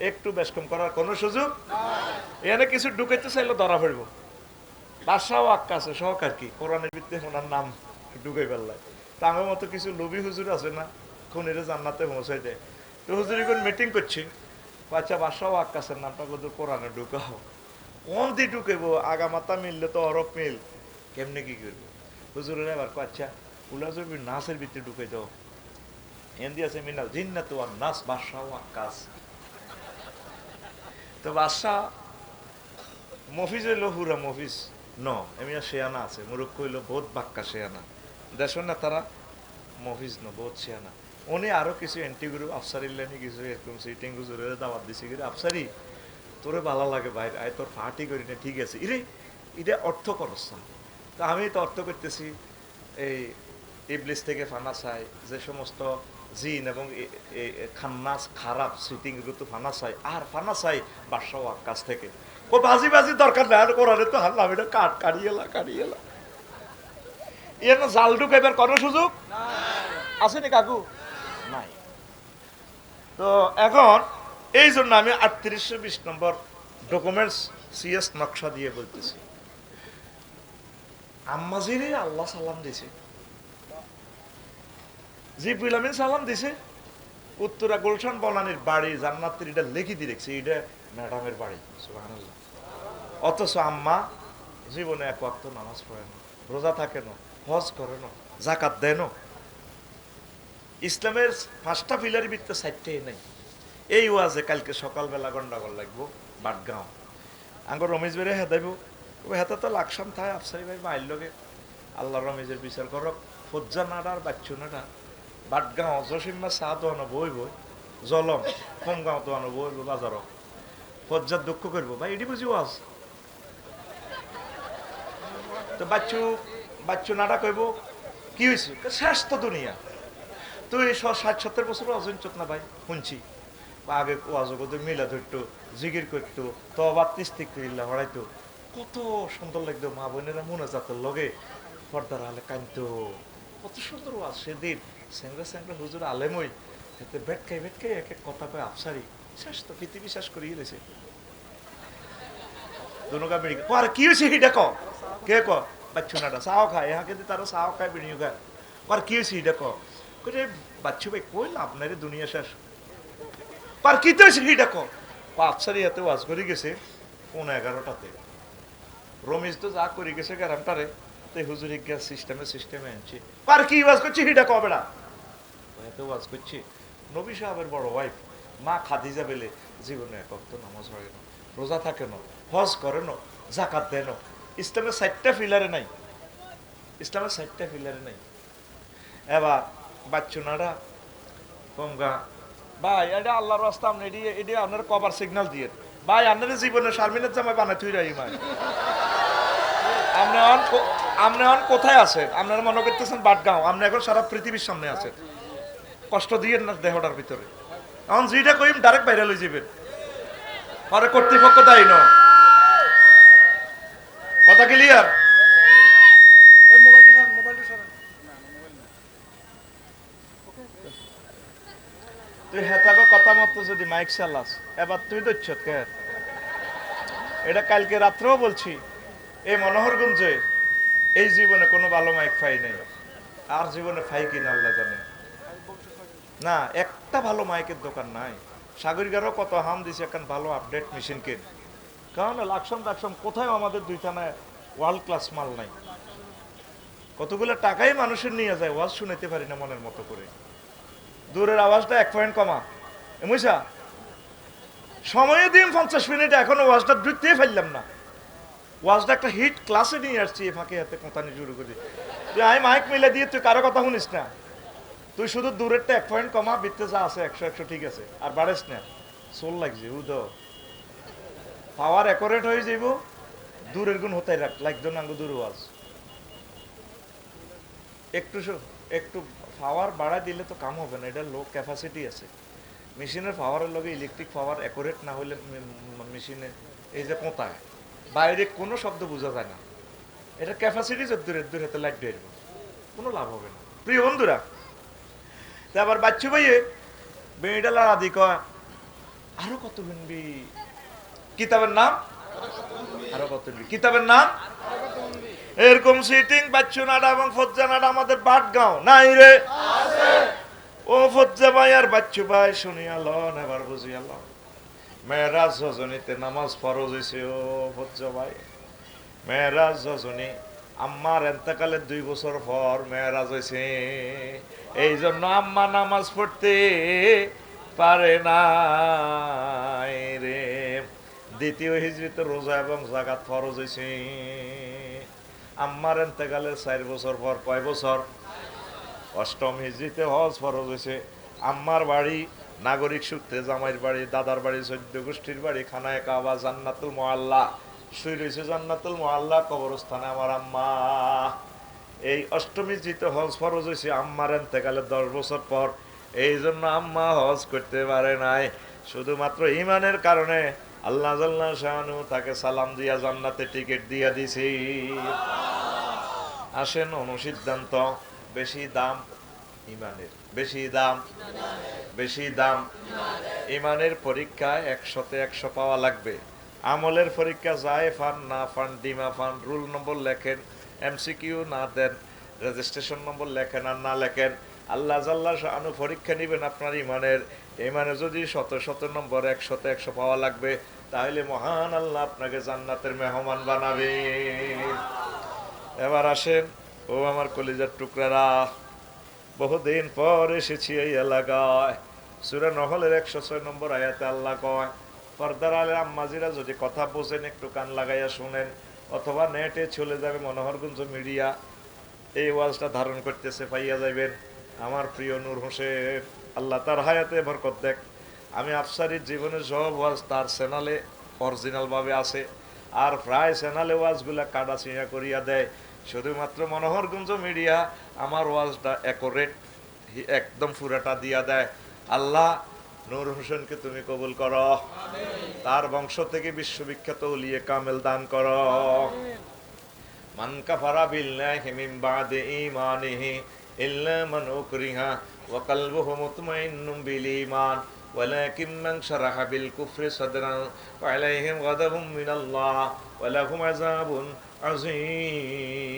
একটু বেশকম করার কোনো সুযোগ এখানে কিছু ঢুকাইতে চাইলে ধরা পড়ব। বাদশাহ আক্কা আছে সহকার কি কোরআনের ভিত্তিতে ওনার নাম ঢুকাই ফেললায়। তা আমার মতো কিছু লোভী হুজুর আছে না, খুনিরে জান্নাতে পৌঁছাই দেয়। তো হুজুর এখন মিটিং করছি, আচ্ছা বাদশাহ আক্কাসের নামটা কত কোরআনে ঢুকাও, কোন দিয়ে ঢুকেবো? আগা মাথা মিললে তো অরব মিল, কেমনে কি করবো? হুজুরের এবার আচ্ছা উলা জবি নাসের ভিতরে ঢুকে দাও, হিন্দি আছে মিনাল জিন্নাত ওয়ান নাস বাদশাহ আক্কাস। তো বাদশাহ মফিজ হইল হুরা মফিজ ন এমনি শেয়ানা আছে, মুরুক্ষ হইল বহুত বাক্কা শেয়ানা, দেশ না তারা মফিজ ন বহুত শেয়ানা। উনি আরো কিছু এন্টিগুরু আফসারিল্লানি কিছু এরকম সিটিং হুজুরের দাওয়াত দিছি করে, আফসারি তোরে ভালো লাগে বাইরে আয়, তোর পার্টি করি না, ঠিক আছে ইরে এটা অর্থ করস না। তা আমি তো অর্থ করতেছি এই ইবলিস থেকে ফানা চাই, যে সমস্ত জিন এবং খান্নাস খারাপ সিটিং তো ফানা চাই, আর ফানা চাই বাদশাহ আক্কাস থেকে। ও বাজি বাজি দরকার নাই, আর কোরআনে তো হারলাম, এটা কাট কাড়িয়েলা কাড়িয়েলা। এর না জাল ঢুকাইবার কোনো সুযোগ আছে নি কাকু? নাই। তো এখন এই জন্য আমি 3820 নম্বর ডকুমেন্টস সিএস নকশা দিয়ে বলতেছি, আম্মাজিরে আল্লাহ সালাম দিছে, জিবরিল আমিন সালাম দিছে, উত্তরা গুলশান বনানীর বাড়ি জান্নাতের এটা লিখি দিয়ে রেখেছে, এটা ম্যাডামের বাড়ি, সুবহানাল্লাহ। অথচ আম্মা জীবনে এক ওয়াক্ত নামাজ পড়ে না, রোজা থাকে না, হজ করে না, যাকাত দেয় না। ইসলামের 5টা পিলারের ভিতরে 4টাই নাই। এই ওয়াজে কালকে সকালবেলা গন্ডাগোল লাগবো বাটগাঁও, আঙ্গ রমেশ বেড়ে হেদাইব, ও হেতা তো লাকসাম থায় আফসারি ভাই মাইল লগে, আল্লাহ রমেশের বিচার করক। ফজ্জা নাডা আর বাচ্চু নাডা বাটগাঁও জসিম্মা চাহ দোয়ানো বই বই, জলম কমগাঁও দোয়ানো বই বই বাজারক, ফজ্জার দুঃখ করবো ভাই, এটি বুঝি ওয়াজ। তো বাচ্চু নাডা কইব কি হয়েছে, শেষ তো দুনিয়া, তুই 60-70 বছর অজন চোখ না ভাই শুনছি, আগে ওয়াজগত মিলা ধরতো, জিগির করতো, তো আবার তিস্তিক করিল্লা হড়াইতো, কত সুন্দর লাগতো, মা বোনেরা মনে জাতের লগে পর্দার আলে কানতো, কত সুন্দর ওয়াজ। সেদিন স্যাংরা স্যাংরা হুজুর আলেমই এতে বেটকাই বেটকাই এক এক কথা কয় আফসারি, শেষ তো পৃথিবী শেষ করিয়ে গেছে। দুনুকা বিড়ি আর কি হয়েছে হিটা ক, কে ক বাচ্চু নাটা চাও খায়, এহা কিন্তু তারা চাও খায় বিড়িও খায়, আর কি হয়েছে হিটা ক, বাচ্চু ভাই কইল আপনার দুনিয়া শেষ, আর কি তো হয়েছে হিটা ক। আফসারি হাতে ওয়াজ করে গেছে 11:30টাতে, রমেশ তো যা করে গেছে গ্যারামটারে, তাই হুজুর সিস্টেমে আনছি, আর কি ওয়াজ করছি হিটা ক বেড়া, এতে ওয়াজ করছি নবী সাহেবের বড় ওয়াইফ মা খাদিজা বেলে জীবনে এক ওয়াক্ত নামাজ পড়ে না, রোজা থাকে না, হজ করে না, যাকাত দেয় না, ইসলামের 4টা পিলারে নাই, ইসলামের 4টা পিলারে নাই। এবার বাচ্চু নাড়া কমগা ভাই এটা আল্লাহর রাস্তা, আপনি এটি আপনার কভার সিগন্যাল দিয়ে ভাই, আপনার জীবনে শারমিনের জামাই বানাই তুই রাই ভাই, আপনি কোথায় আছেন? আপনারা মনে করতেছেন বাটগাঁও, আপনি এখন সারা পৃথিবীর সামনে আছেন, কষ্ট দিয়ে না দেহটার ভিতরে, এখন যেটা কইম ডাইরেক্ট বাইরে লই যাবেন, পরে কর্তৃপক্ষ দায়ী ন, কথা ক্লিয়ার? তুই হেতাকে কথা মতো যদি মাইক চালাস, এবার তুই দচ্ছ কে, এটা কালকে রাত্রেও বলছি, এই মনোহরগঞ্জে এই জীবনে কোনো ভালো মাইক পাই নাই, আর জীবনে পাই কিনা আল্লাহ জানে না, একটা ভালো মাইকের দোকান নাই। সাগরিকারও কত হাম দিছে এখন ভালো আপডেট মেশিন কিন, কারণ লাকসাম কোথায় আমাদের 2 থানায় ওয়ার্ল্ড ক্লাস মাল নাই, কতগুলো টাকাই মানুষের নিয়ে যায়, ওয়াজ শুনাইতে পারি না মনের মতো করে, দূরের আওয়াজটা 1 পয়েন্ট কমা, বুঝছা সময়ে দিন 50 মিনিট, এখনো ওয়াজটা ঢুকতেই ফেললাম না, ওয়াজটা একটা হিট ক্লাসে নিয়ে আসছি, এ ফাঁকে হাতে কথা নিয়ে শুরু করি, তুই আমি মাইক মিলে দিয়ে তুই কারো কথা শুনিস না, তুই শুধু দূরেরটা 1 পয়েন্ট কমা, বৃত্তে যা আছে 100 ঠিক আছে, আর বাড়িস না, সোল লাগছে উদ পাওয়ার অ্যাকোরেট হয়ে যাইব, দূরের গুণ হতে লাগতো না, দূর ওয়াজ একটু পাওয়ার বাড়া দিলে তো কাম হবে না, এটা লো ক্যাপাসিটি আছে, মেশিনের পাওয়ারের লগে ইলেকট্রিক পাওয়ার অ্যাকোরেট না হলে মেশিনে এই যে কোথায় বাইরে কোনো শব্দ বোঝা যায় না, এটা ক্যাপাসিটি দূরের হাতে লাইট দিয়ে কোনো লাভ হবে না। প্রিয় বন্ধুরা, আবার বাচ্চু ভাইয়ে বেড়া লড়া দি কয় আরো কত বিনবি, কিতাবের নাম আরো কত বিনবি, কিতাবের নাম এরকম সিটিং বাচ্চু নাডা এবং ফজ্জা নাডা আমাদের বাটগাঁও নাই রে, ও ফজ্জা ভাই আর বাচ্চু ভাই শুনিয়া লন, এবার বুঝিয়া লন, মেরাজ রজনীতে নামাজ ফরজ হয়েছে। ও ভজ্জ ভাই, মেরাজ রজনী আম্মার এন্তকালের 2 বছর পর মেরাজ হয়েছে। এই জন্য আম্মা নামাজ পড়তে পারে না রে। দ্বিতীয় হিজরিতে রোজা এবং জাকাত ফরজ হয়েছে। আম্মার এন্তকালের 4 বছর পর, কয় বছর? অষ্টম হিজরিতে হজ ফরজ হয়েছে। আম্মার বাড়ি নাগরিক সূত্রে জামাইয়ের বাড়ি, দাদার বাড়ি, 14 গোষ্ঠীর বাড়ি, খানায় কাবা, জান্নাতুল মুআল্লা, শুই রয়েছে জান্নাতুল মুআল্লা কবরস্থানে আমার আম্মা। এই অষ্টম হিজরিতে হজ ফরজ হয়েছে আম্মার এন্তেকালের 10 বছর পর। এই জন্য আম্মা হজ করতে পারে নাই। শুধুমাত্র ইমানের কারণে আল্লাহ জাল্লাহ শানু তাকে সালাম দিয়া জান্নাতে টিকিট দিয়া দিছি। আসেন অনুসিদ্ধান্ত, বেশি দাম ইমানের, বেশি দাম, বেশি দাম ইমানের পরীক্ষায় 100তে 100 পাওয়া লাগবে। আমলের পরীক্ষা যায় ফান না ফান ডিমা ফান, রুল নম্বর লেখেন, এমসিকিউ না দেন, রেজিস্ট্রেশন নম্বর লেখেন আর না লেখেন, আল্লাহ জাল্লাহ শানু পরীক্ষা নেবেন আপনার ইমানের। ইমানে যদি 100 নম্বর 100তে 100 পাওয়া লাগবে, তাহলে মহান আল্লাহ আপনাকে জান্নাতের মেহমান বানাবে। এবার আসেন ও আমার কলিজার টুকরারা, বহুদিন পর এসেছি এই এলাকায়। সূরা নহলের 106 নম্বর আয়াতে আল্লাহ কয়, পর্দার আলে আম্মাজিরা যদি কথা বোঝেন একটু কান লাগাইয়া শুনেন, অথবা নেটে চলে যাবে মনোহরগঞ্জ মিডিয়া, এই ওয়াজটা ধারণ করতেছে, পাইয়া যাবেন। আমার প্রিয় নূর হোসেন, আল্লাহ তার হায়াতে বরকত দেখ। আমি আফসারির জীবনের সব ওয়াজ তার চ্যানেলে অরিজিনাল ভাবে আছে, আর প্রায় চ্যানেলে ওয়াজগুলা কাটা ছিঁড়া করিয়া দেয়। শুধুমাত্র মনোহরগঞ্জ মিডিয়া আমার ওয়াজটা অ্যাকোরেট একদম পুরাটা দিয়া দেয়। আল্লাহ নূর হোসেনকে তুমি কবুল করো, তার বংশ থেকে বিশ্ববিখ্যাত উলিয়ে কামেল দান করো। মান কাফারা বিল্লাহি মিন বাদি ঈমানিহি ইল্লা মান উকরিহা ওয়া কলবুহু মুতমাইন্নুম বিল ঈমান ওয়ালাকিন মান শারাহা বিল কুফরি সাদরান ওয়া আলাইহিম গাদাবুম মিনাল্লাহ ওয়া লাহুম আযাবুন আযীম।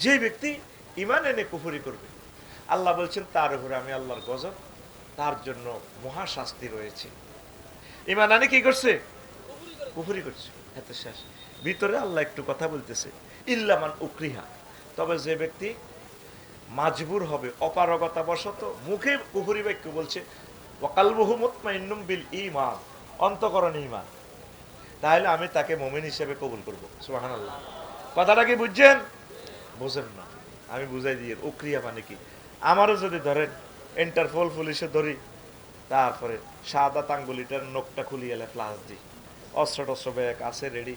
যে ব্যক্তি ঈমান এনে কুফরি করবে, আল্লাহ বলছেন তার উপরে আমি আল্লাহর গজব, তার জন্য মহা শাস্তি রয়েছে। ঈমান আনে কি করছে? কুফরি করছে। এত শেষ। ভিতরে আল্লাহ একটু কথা বলতেছে, ইল্লামান উকরিহা, তবে যে ব্যক্তি মাজবুর হবে অপারগতা বশত, মুখে কুফরি বাক্য বলছে, ওয়াকালবুহু মুতমাইন্নুম বিল ঈমান, অন্তঃকরণে ঈমান, তাহলে আমি তাকে মুমিন হিসেবে কবুল করব। সুবহানাল্লাহ। কথাটা কি বুঝছেন? বুঝেন না, আমি বুঝাই দিই। উকরিয়া মানে কি? আমারও যদি ধরেন ইন্টারপোল পুলিশে ধরি, তারপরে সাদা আঙ্গুলিটার নখটা খুলিয়ে এলে ফ্লাস দিই, অস্ত্র টস্ত্র ব্যাগ আছে রেডি,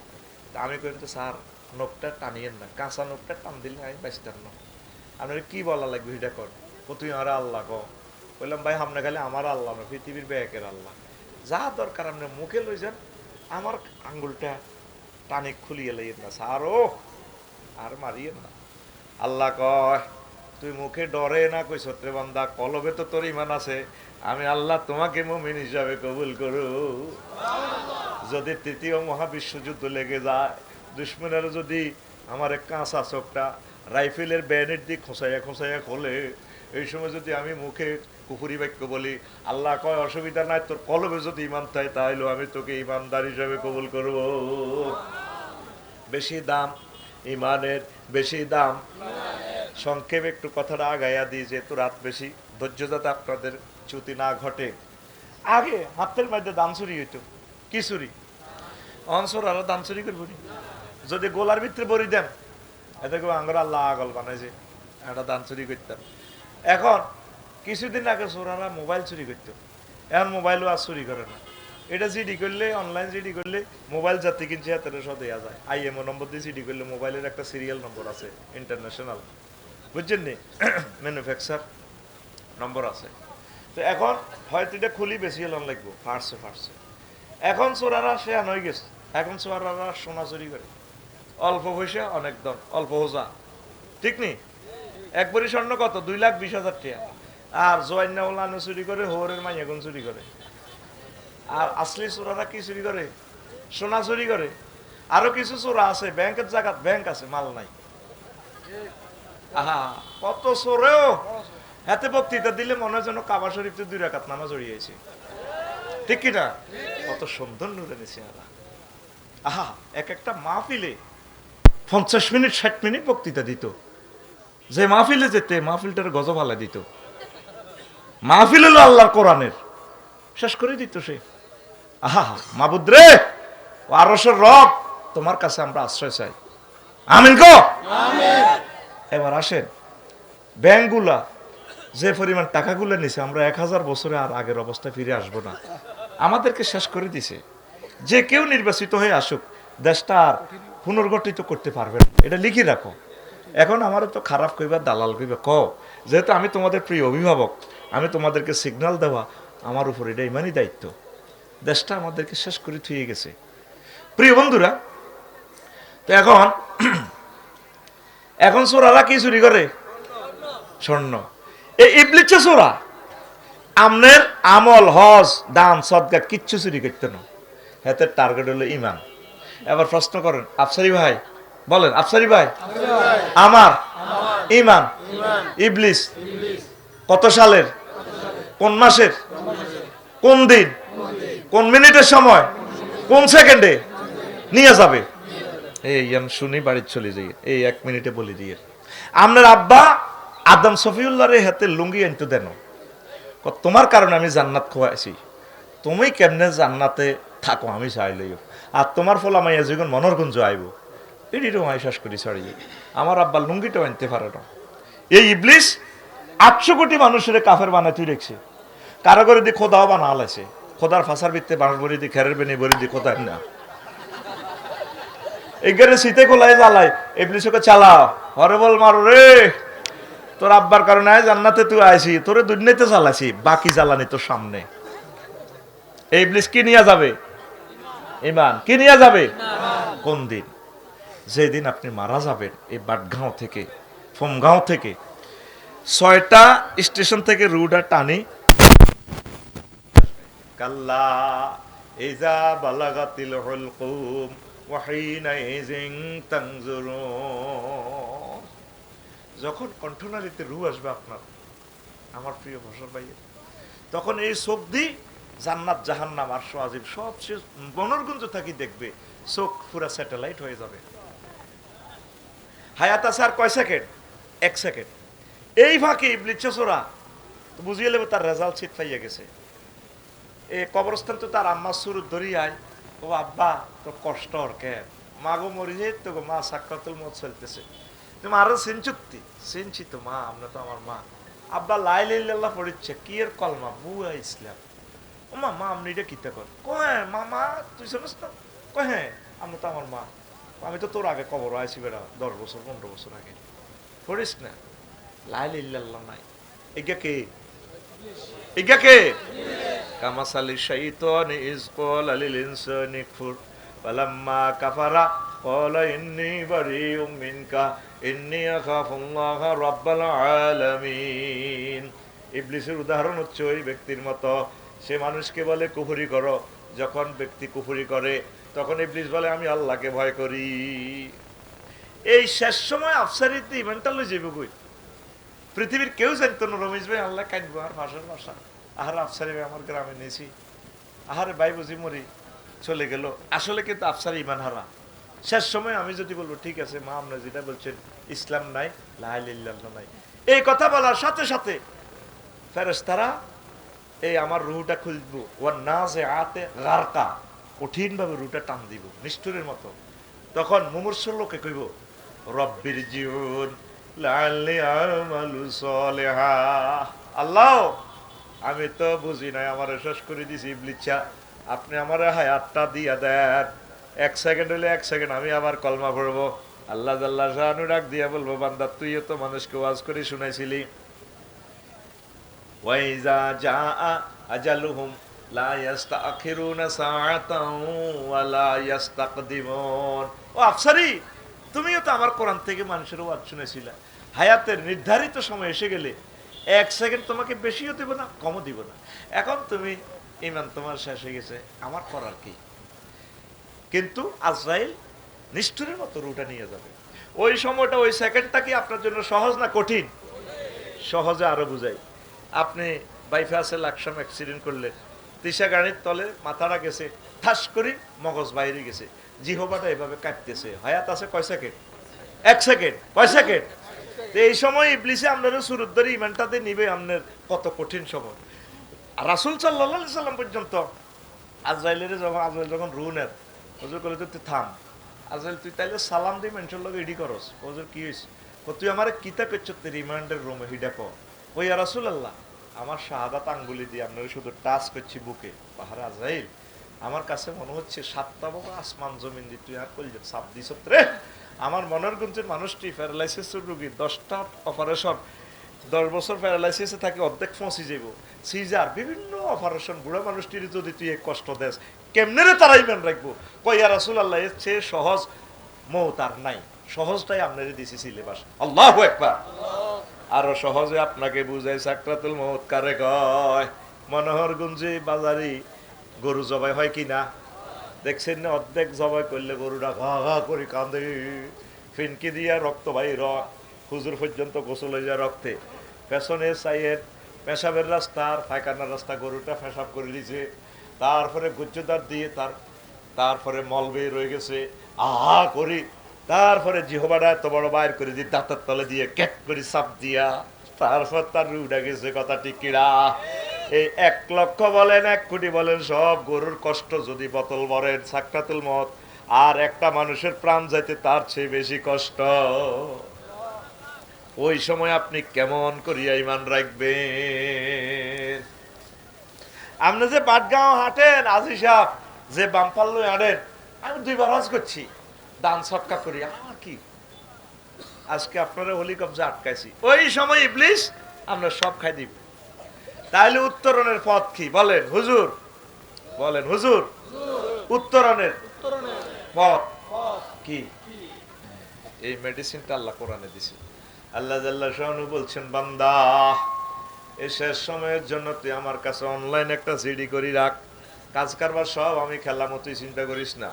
আমি কই তো স্যার নখটা টানিয়েন না, কাঁচা নখটা টান দিলে আমি বাইস্টার নখ, আপনার কি বলা লাগবে এটা কর, তুই আর আল্লাহ ক। বললাম ভাই আপনি খালি আমার আল্লাহ না, পৃথিবীর ব্যাগের আল্লাহ, যা দরকার আপনি মুখে লই যান, আমার আঙ্গুলটা টানে খুলিয়ে লাইয়েন না স্যার, ও আর মারিয়েন না। আল্লাহ কয় তুই মুখে ডরে না কই সত্রে বান্দা, কলবে তো তোর ইমান আছে, আমি আল্লাহ তোমাকে মুমিন হিসাবে কবুল করু। যদি তৃতীয় মহাবিশ্বযুদ্ধ লেগে যায়, দুশ্মনের যদি আমার কাঁচা চোখটা রাইফেলের ব্যানের দিক খোঁচাইয়া খোঁচাইয়া খোলে, এই সময় যদি আমি মুখে কুফুরি বাক্য বলি, আল্লাহ কয় অসুবিধা নাই, তোর কলবে যদি ইমান থাকে তাহলে আমি তোকে ইমানদার হিসাবে কবুল করব। বেশি দাম ইমানের, বেশি দাম। সংক্ষেপে একটু কথাটা আগাইয়া দিই, যেহেতু রাত বেশি, ধৈর্য যাতে আপনাদের চ্যুতি না ঘটে। আগে হাতের মধ্যে দান চুরি হইতো, কি চুরি? অনসর আরো দান চুরি করবো নি, যদি গোলার ভিতরে বড়ি দেন, এতে কেউ আঙ্গর আল্লাহ আগল বানাইছে, একটা দান চুরি করতাম। এখন কিছুদিন আগে চোরারা মোবাইল চুরি করতো, এখন মোবাইলও আর চুরি করে না। এটা জিডি করলে, অনলাইন জিডি করলে মোবাইল যাতে কিনছে হাতের সব দেওয়া যায়। আইএমও নম্বর দিয়ে জিডি করলে মোবাইলের একটা সিরিয়াল নম্বর আছে, ইন্টারন্যাশনাল, বুঝছেন নি, ম্যানুফ্যাকচার নম্বর আছে। তো এখন হয়তো এটা খুলি বেশি হলন লাগবো, ফাটছে ফাটছে। এখন চোরারা সে হয়ে গেছে, এখন চোরারা সোনা চুরি করে, অল্প পয়সা অনেক দন, অল্প হোজা, ঠিক নি? একবারই স্বর্ণ কত? 2,20,000 টাকা। আর জোয়ান্না চুরি করে, হোরের মাইয়াগুন চুরি করে। আর আসলি চোরারা কি চুরি করে? সোনা চুরি করে। আরো কিছু চোরা আছে ব্যাংকের জায়গাত ব্যাংক আছে, মাল নাই। আহা, কত চোরেও হাতে বক্তৃতা দিলে মনে হয় যেন কাবা শরীফতে 2 রাকাত নামাজ জড়িয়েছে। ঠিক কিনা? কত সুন্দর নুরানি চেহারা। আহা, এক একটা মাহফিলে 50 মিনিট 60 মিনিট বক্তৃতা দিত। যে মাহফিলে যেতে মাহফিলটার গজবালা দিত। মাহফিল হলো আল্লাহর কোরআনের, শেষ করে দিত সে। আহা, মাবুদ রে, আরশের রব, তোমার কাছে আমরা আশ্রয় চাই। আমিন গো। এবার আসেন, ব্যাংকগুলা যে পরিমাণ টাকাগুলো নিছে, আমরা 1000 বছরে আর আগের অবস্থায় ফিরে আসবো না। আমাদেরকে শেষ করে দিছে। যে কেউ নির্বাচিত হয়ে আসুক, দেশটা আর পুনর্গঠিত করতে পারবে না, এটা লিখে রাখো। এখন আমার তো খারাপ কইবা, দালাল কইবা, যেহেতু আমি তোমাদের প্রিয় অভিভাবক, আমি তোমাদেরকে সিগন্যাল দেওয়া আমার উপর এটা ইমানই দায়িত্ব। দেশটা আমাদেরকে শেষ করে থুয়ে গেছে। প্রিয় বন্ধুরা, তো এখন চোরারা কি চুরি করে? স্বর্ণ। এই ইবলিসে চোরা, আমনের আমল, হজ, দান, সদকা কিচ্ছু চুরি করতে না। হাতে টার্গেট হলো ইমান। এবার প্রশ্ন করেন, আফসারি ভাই বলেন, আফসারি ভাই, আমার ইমান ইবলিস কত সালের, কোন মাসের, কোন দিন, কোন মিনিটের সময়, কোন সেকেন্ডে নিয়ে যাবে? এই আমি শুনি বাড়ি চলে যাই, এই 1 মিনিটে বলে দিয়ে। আপনার আব্বা আদম সফিউল্লাহর হাতে লুঙ্গি আনতে দেন, তোমার কারণে আমি জান্নাত খোয়াইছি, তুমি কেমনে জান্নাতে থাকো আমি চাইলেও, আর তোমার ফল আমি যখন মনোরগঞ্জ আইব, এটিও আমি শ্বাস করি ছাড়িয়ে। আমার আব্বা লুঙ্গিটাও আনতে পারে না। এই ইবলিস 800 কোটি মানুষের কাফের বানায় তুই রেখছে। কারো করে দিয়ে খোদাও বানা আলাইছে, খোদার ফাঁসার ভিত্তে বাঁশ বড়ি দিয়ে, খেরের বেনি বড়ি দিয়ে খোদার না। এগারে শীতে খোলাই জ্বালাই, ইবলিসকে চালাও, হরে বল মারো রে, তোর আব্বার কারণে জান্নাতে তুই আইছি, তোরে দুনিয়াতে চালাইছি, বাকি জ্বালানি তোর সামনে। এই ইবলিস কি নিয়ে যাবে? ইমান। কি নিয়ে যাবে? কোন দিন? যেদিন আপনি মারা যাবেন। এই বাটগাঁও থেকে, ফোমগাঁও থেকে 6টা স্টেশন থেকে রুডা টানি, কাল্লা ইজা বালাগাতিল হুলকুম ওয়া হিনা ইজিন তানজুরুন। যখন কণ্ঠনালীতে রূহ আসবে আপনার, আমার প্রিয় ভাষার ভাই, তখন এই চোখ দিয়ে জান্নাত জাহান্নাম আর সোয়াজিব সব শেষ মনোরগঞ্জ থাকি দেখবে, চোখ পুরা স্যাটেলাইট হয়ে যাবে। হায়াত আছে আর কয় সেকেন্ড? 1 সেকেন্ড। এই ফাঁকে ইবলিস চোরা বুঝিয়ে নেবে তার রেজাল্ট সিট পাইয়া গেছে। এই কবরস্থান তো তার আম্মা সুর ধরিয়ায়, ও আব্বা তো কষ্ট ওর কে, মা গো মরি যে তো গো, মা সাক্ষাতুল মত চলতেছে, তুমি আরো সিনচুক্তি সিনছি তো মা, আমরা তো আমার মা। আব্বা লা ইলাহা ইল্লাল্লাহ পড়িচ্ছে, কি এর কলমা, বুয়া ইসলাম। ও মা, মা আপনি এটা কিতা কর? কয় মা, মা তুই শুনিস না? কয় হ্যাঁ, আমরা তো আমার মা, আমি তো তোর আগে কবর আইছি বেড়া, 10 বছর 15 বছর আগে। পড়িস না, লা ইলাহা ইল্লাল্লাহ নাই। এগা কে? এগা কে? কামাসালি শাইতান ইজ ক্বালা লিল ইনসানি কুফর ফালাম্মা কাফারা ক্বালা ইন্নী বারিউম মিনকা ইন্নী আখাফুল্লাহ রাব্বাল আলামিন। ইবলিসের উদাহরণ হচ্ছে ওই ব্যক্তির মতো, সে মানুষকে বলে কুফরি করো, যখন ব্যক্তি কুফরি করে তখন ইবলিস বলে আমি আল্লাহকে ভয় করি। এই শেষ সময় আফসারিতে ইমানটা লই যাবে কই? পৃথিবীর কেউ জানতো না রমেশ ভাই আল্লাহ কাটবো আর ভাষার ভাষা। আহারে আফসারি ভাই আমার গ্রামে নিয়েছি, আহারে ভাই বুঝি মরি চলে গেল। আসলে কিন্তু আফসারি ইমান হারা। শেষ সময় আমি যদি বলবো ঠিক আছে মা, আপনারা যেটা বলছেন ইসলাম নাই, লা ইলাহা ইল্লাল্লাহ নাই, এই কথা বলার সাথে সাথে ফেরেশতারা এই আমার রুহটা খুলবো, ওয়ান নাযিআতে গারকা, কঠিন ভাবে রুহটা টান দিব নিষ্ঠুরের মতো। তখন মুমূর্ষু লোকে কইব রব্বির জিউন লাআল্লি আমালু সলিহা। আল্লাহ আমি তো বুঝি নাই, আমারে শেষ করে দিছি ইবলিসা, আপনি আমারে হায়াতটা দিয়া দেন। 1 সেকেন্ড হলে 1 সেকেন্ড আমি আবার কলমা পড়বো। আল্লাহ জাল্লা শানু ডাক দিয়া বলবো, বান্দা তুইও তো মানুষকে ওয়াজ করে শুনাইছিলি, ওয়াইজা জাআ আজালুহুম লা ইস্তাখিরুনা সাআতান ওয়া লা ইস্তাকদিমুন। ও আফসারি, তুমিও তো আমার কোরআন থেকে মানুষের ওয়াজ শুনেছিলা, হায়াতের নির্ধারিত সময় এসে গেলে 1 সেকেন্ড তোমাকে বেশিও দিব না, কমও দিব না। এখন তুমি ইমান তোমার শেষ হয়ে গেছে, আমার করার কি? কিন্তু আজরাইল নিষ্ঠুরের মতো রুটা নিয়ে যাবে। ওই সময়টা, ওই সেকেন্ডটা কি আপনার জন্য সহজ না কঠিন? সহজে আরো বুঝাই। আপনি বাইপাসে লাকসাম অ্যাক্সিডেন্ট করলে তিসা গাড়ির তলে মাথাটা গেছে, ঠাস করি মগজ বাইরে গেছে, জিহবাটা এভাবে কাটতেছে। হায়াত আছে কয় সেকেন্ড? 1 সেকেন্ড। কয় সেকেন্ড? তো এই সময় ইবলিসে আপনারা শুরুর ধরে ইমানটাতে নিবে, আপনার কত কঠিন সময়। রাসূল সাল্লাল্লাহু আলাইহি সাল্লাম পর্যন্ত আজরাইলের আজরাইল যখন রু নেন, হুজুর কইলে তুই থাম, আজরাইল তুই তাইলে সালাম দি মানুষের লগে ইডি করস। হুজুর কি হইছে? তুই আমার কিতা করছ রিমান্ডের রুমে হিডা কো। ওই ইয়া রাসূলুল্লাহ, আমার শাহাদাত আঙ্গুলি দিয়ে আপনারা শুধু টাচ করছি বুকে। পাহাড় আজরাইল, আমার কাছে মনে হচ্ছে 7টা বাবা আসমান জমিন দিয়ে তুই আর কইল সাপ দিছ রে। আমার মনের গুঞ্জের মানুষটি প্যারালাইসিসের রোগী, 10টা অপারেশন, 10 বছর প্যারালাইসিসে থাকে, অর্ধেক ফসি যাইব, সিজার, বিভিন্ন অপারেশন, বুড়া মানুষটির যদি তুই এক কষ্ট দেস, কেমনে রে তারা ইমান রাখবো? কই ইয়া রাসূলুল্লাহ, এর চেয়ে সহজ মওত আর নাই, সহজটাই আপনারে দিছি সিলেবাস। আল্লাহু আকবার। আরো সহজে আপনাকে বুঝাই সাকরাতুল মওত কারে কয়। মনোহরগঞ্জে বাজারি গরু জবাই হয় কি না? দেখছেন না? অর্ধেক জবাই করলে গরুটা ঘা ঘা করে কাঁদে, ফিনকি দিয়া রক্ত বাইর, হুজুর পর্যন্ত গোসল হয়ে যায় রক্তে। পেছনে সাইয়ের পেশাবের রাস্তা আর পায়খানার রাস্তা, গরুটা পেশাব করে দিয়েছে, তারপরে গুজ্জদার দিয়ে তারপরে মল বের রয়ে গেছে, আহা করি, তারপরে জিহবাটা এত বড় বাইর করে দিয়ে দাঁতের তলে দিয়ে ক্যাট করে চাপ দিয়া, তারপর তার রুটা গেছে। কথা ঠিক কিনা? এই 1 লক্ষ বলেন 1 কোটি বলেন, সব গরুর কষ্ট যদি বোতল ভরেন সাকরাতুল মওত, আর একটা মানুষের প্রাণ যাইতে তার চেয়ে বেশি কষ্ট। ওই সময় আপনি কেমন করিয়া ইমান রাখবেন? আপনি যে বাটগাঁও হাঁটেন, আজি সাহেব যে বামপাল্লু হাঁটেন, আমি 2বার হজ করছি, দান সৎকা করি, আমার কি আজকে আপনারা হলি কবজা আটকাইছি। ওই সময় ইবলিস আমরা সব খাই দিব। তাহলে উত্তরণের পথ কি বলেন হুজুর? বলেন হুজুর, উত্তরণের পথ কি? এই মেডিসিনটা আল্লাহ কোরআনে দিছে। আল্লাহ জাল্লা শানু বলছেন, বান্দা এই শেষ সময়ের জন্য তুই আমার কাছে অনলাইন একটা সিডি করি রাখ, কাজ কারবার সব আমি খেলাম, তুই চিন্তা করিস না।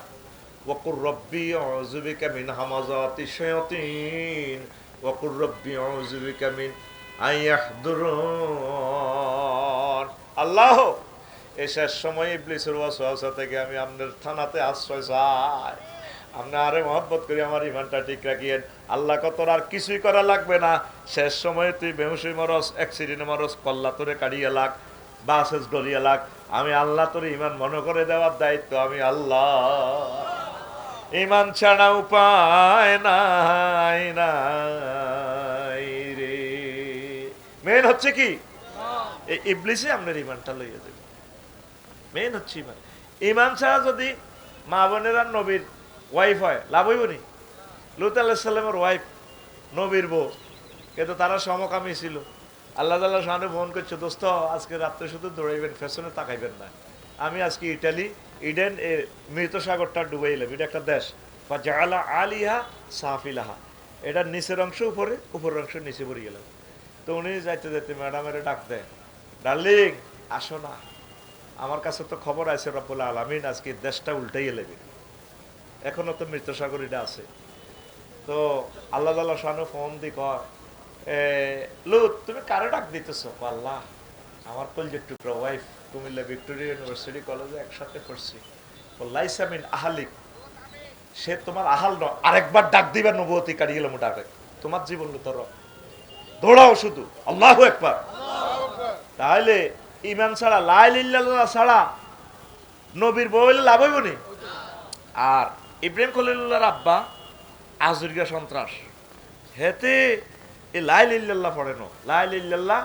ওয়াকুর রব্বি আউযু বিকা মিন হামাযাতিশ শায়াতিন ওয়াকুর রব্বি আউযু বিকা মিন আইয়াহদুরুন। আল্লাহ, এই শেষ সময় ইবলিসের ওয়াসওয়াসা থেকে আমি আপনার থানাতে আশ্রয় চাই, আপনি আরে মহব্বত করি আমার ইমানটা ঠিক রাখিয়েন। আল্লাহ কত আর কিছুই করা লাগবে না, শেষ সময়ে তুই বেহুশি মরস, অ্যাক্সিডেন্টে মরস, কল্লা তোরে কাটিয়ে লাগ, বাসেস ডলিয়ে লাগ, আমি আল্লাহ তোর ইমান মনে করে দেওয়ার দায়িত্ব আমি আল্লাহ। ইমান ছাড়া উপায় নাই নাই রে। মেন হচ্ছে কি? এই ইবলিসে আপনার ইমানটা লইয়া দেবে। মেন হচ্ছে ইমান। ইমান ছাড়া যদি মা বোনেরা নবীর ওয়াইফ হয়, লাভ হইব নি? লুত আলাইহিস সালামের ওয়াইফ নবীর বউ, কিন্তু তারা সমকামী ছিল। আল্লাহ তাআলা শানে ফোন করছে, দোস্ত আজকে রাত্রে শুধু দৌড়াইবেন, ফ্যাশনে তাকাইবেন না। আমি আজকে ইডেন মৃত সাগরটা ডুবাইলাম, এটা একটা দেশ, বা জাআলা আলিহা সাফিলাহা, এটার নিচের অংশ উপরে, উপরের অংশ নিচে পড়ে গেলাম। তো উনি যাইতে যাইতে ম্যাডামের ডাক দেয়, ডার্লিং আসো না, আমার কাছে তো খবর আছে রব্বুল আলামিন আজকে দেশটা উল্টাইয়ে লেবে, এখনো তো মৃত সাগর এটা আছে। তো আল্লাহ তাআলা শানু ফোন দি কয়, লুত তুমি কারে ডাক দিতেছো? আল্লাহ, আমার কলজের টুকরা ওয়াইফ কুমিল্লা ভিক্টোরিয়া ইউনিভার্সিটি কলেজে একসাথে পড়ছি, লাইসা মিন আহালিক, সে তোমার আহাল নয়, আরেকবার ডাক দিবা নবুয়তি কাটিয়ে গেলাম, ডাকে তোমার জীবন তোর দৌড়াও শুধু আল্লাহু আকবার। তাহলে ইমান ছাড়া, লা ইলাহা ইল্লাল্লাহ ছাড়া নবীর বউ হইলে লাভ হইব নি? আর ইব্রাহিম খলিলুল্লাহর আব্বা আজুরিয়া সন্ত্রাস, হেতে এই লা ইলাহা ইল্লাল্লাহ পড়ে না, লা ইলাহা ইল্লাল্লাহ,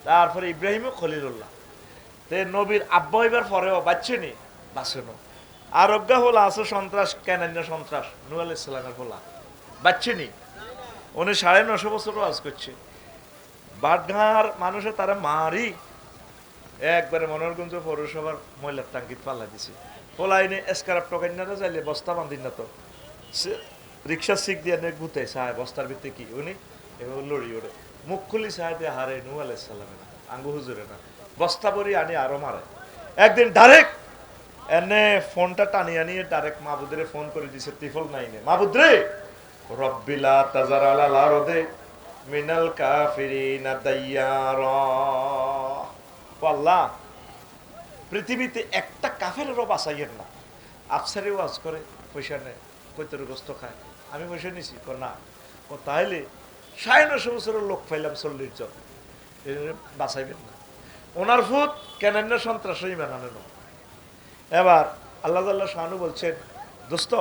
তারপরে ইব্রাহিম খলিলুল্লাহ, তে নবীর আব্বা হইবার পরেও বাচ্চে নি, বাঁচে না। আর অজ্ঞা হলা আছে সন্ত্রাস, কেনান্য সন্ত্রাস, নূহ আলাইহিস সালামের হলা বাচ্চে নি, উনি 950 বছর ওয়াজ করছে। বাটঘার মানুষে তারা মারি একবারে মনোহরগঞ্জ পৌরসভার ময়লার টাঙ্কিত পাল্লা দিছে, পোলাইনে এসকারাপ টকাইনারা যাইলে বস্তা বান্ধিন না, তো রিক্সা শিখ দিয়ে গুতে চায় বস্তার ভিতরে কি, উনি এভাবে লড়ি ওরে, মুখ খুলি চায় দিয়ে হারে নূহ আলাইহিস সালামে না, আঙ্গু হুজুরে না, বস্তা ভরি আনি আরো মারে। একদিন ডাইরেক্ট এনে ফোনটা টানি আনিয়ে ডাইরেক্ট মাহবুদরে ফোন করে দিছে, ত্রিফল নাইনে, মাহবুদ রে রব্বিলা তাজার আলাল আরদে মিনাল কাফিরিনা দাইয়ারা, আল্লাহ পৃথিবীতে একটা কাফেরেরও বাঁচাইয়েন না। আফসারে ওয়াজ করে পয়সা নেয়, কৈতর গোস্ত খায়, আমি পয়সা নিছি না, ও তাহলে ৯৫ বছরের লোক পাইলাম ৪০ জন, বাঁচাইবেন না। ওনার ফুট কেন সন্ত্রাসী মেনানো। এবার আল্লাহ শাহানু বলছেন, দোস্ত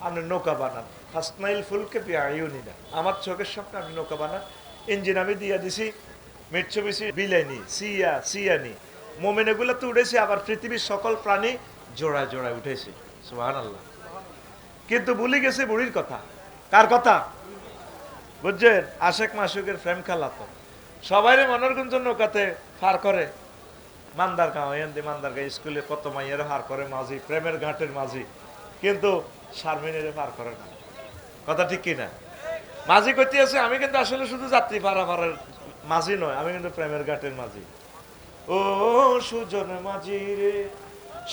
আপনি নৌকা বানান, ফাসনাইল ফুলকে পিয়াইউনি না, আমার চোখের সামনে আপনি নৌকা বানান, ইঞ্জিন আমি দিয়ে দিছি, মিটসুবিশি বিলাইনি, সিয়ানি, মোমেন এগুলো তো উঠেছে, আবার পৃথিবীর সকল প্রাণী জোড়ায় জোড়ায় উঠেছে, সুবহানাল্লাহ। কিন্তু ভুলে গেছে বুড়ির কথা। কার কথা? বুঝছেন? আশেক মাসুকের প্রেম খেলা তো সবাই মনোরঞ্জন জন্য নৌকাতে পার করে। মান্দারগাঁও মান্দারগাঁও স্কুলে কত মাইয়ের পার করে মাঝি, প্রেমের ঘাটের মাঝি, কিন্তু শারমিনের পার করে না। কথা ঠিক কিনা? মাঝি করতে আছে, আমি কিন্তু আসলে শুধু যাত্রী পারাপারের মাঝি নয়, আমি কিন্তু প্রেমের ঘাটের মাঝি। ও সুজন মাঝি রে,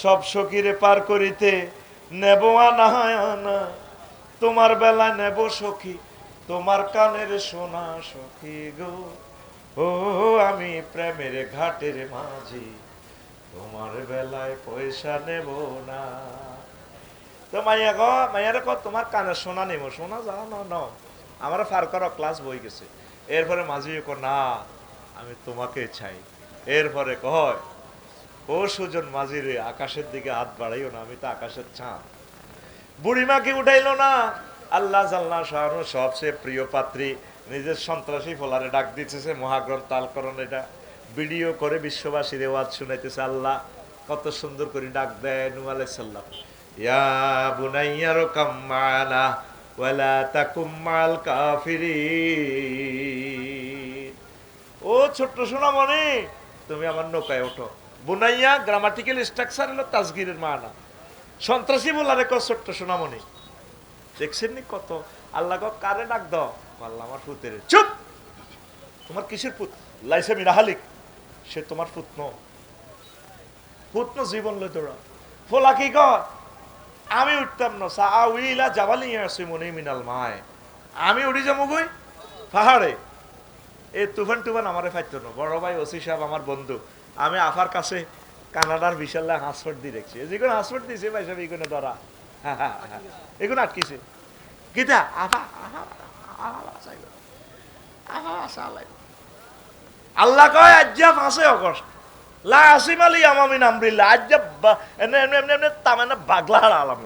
সব সখীরে পার করিতে নেব আনা, তোমার বেলায় নেব সখী, তোমার কানের সোনা সখী গো। ও আমি প্রেমের ঘাটের মাঝি, তোমার বেলায় পয়সা নেব না। তো মাইয়ারে ক তোমার কানের সোনা নেব, সোনা যাও না, আমার ফার করো, ক্লাস বই গেছে। এরপরে মাঝি না, আমি তোমাকে চাই। এরপরে কয়, ও সুজন মাঝি রে, আকাশের দিকে হাত বাড়াইও না, আমি তো আকাশের চাঁদ। বুড়িমাকে উঠাইলো না। আল্লাহ জাল্লা শাহরু সবচেয়ে প্রিয় পাত্রী নিজের সন্ত্রাসী ফলারে ডাক দিতেছে, মহাগ্রন্থ আল কোরআন এটা ভিডিও করে বিশ্ববাসীর ওয়াজ শুনাইতেছে। আল্লাহ কত সুন্দর করে ডাক দেয় নূহ আলাইহিস সালাম, ইয়া বুনাইয়া রকাম মানা ওয়ালা তাকুম মাল কাফিরিন। ও ছোট্ট সোনামণি, তুমি আমার নৌকায় ওঠো। বুনাইয়া গ্রামাটিক্যাল স্ট্রাকচার হলো তাসগীরের মানা, সন্ত্রাসী বলারে ক ছোট্ট সোনামণি। দেখছেন নি কত? আল্লাহ কারে ডাক দাও? আল্লাহ আমার পুতের। চুপ! তোমার কিসের পুত? লাইসা মিরাহালিক, সে তোমার পুত্ন, পুত্ন জীবন লই তোরা। ফোলা কি কর? আমি উঠতাম না, সাআউইলা জাবালি ইয়াসিমুনি মিনাল মায়, আমি উঠি যাবো কই? পাহাড়ে। এই তুফান টুফান আমারে ফাইতো না। বড় ভাই ওসি সাহেব আমার বন্ধু, আমি আফার কাছে কানাডার বিশাল হাসপাট দিয়ে দেখছি, যেগুলো হাসপাট দিয়েছে ভাই সাহেব এগুলো ধরা, এগুলো আটকিছে গীতা আল্লাহ কয় আজ্জা 5 আগস্ট লা আসিম আলী আমামিন আমরিল্লাহ, আজ্জা এমনি এমনি এমনি এমনি তামানে বাগলা আলাম।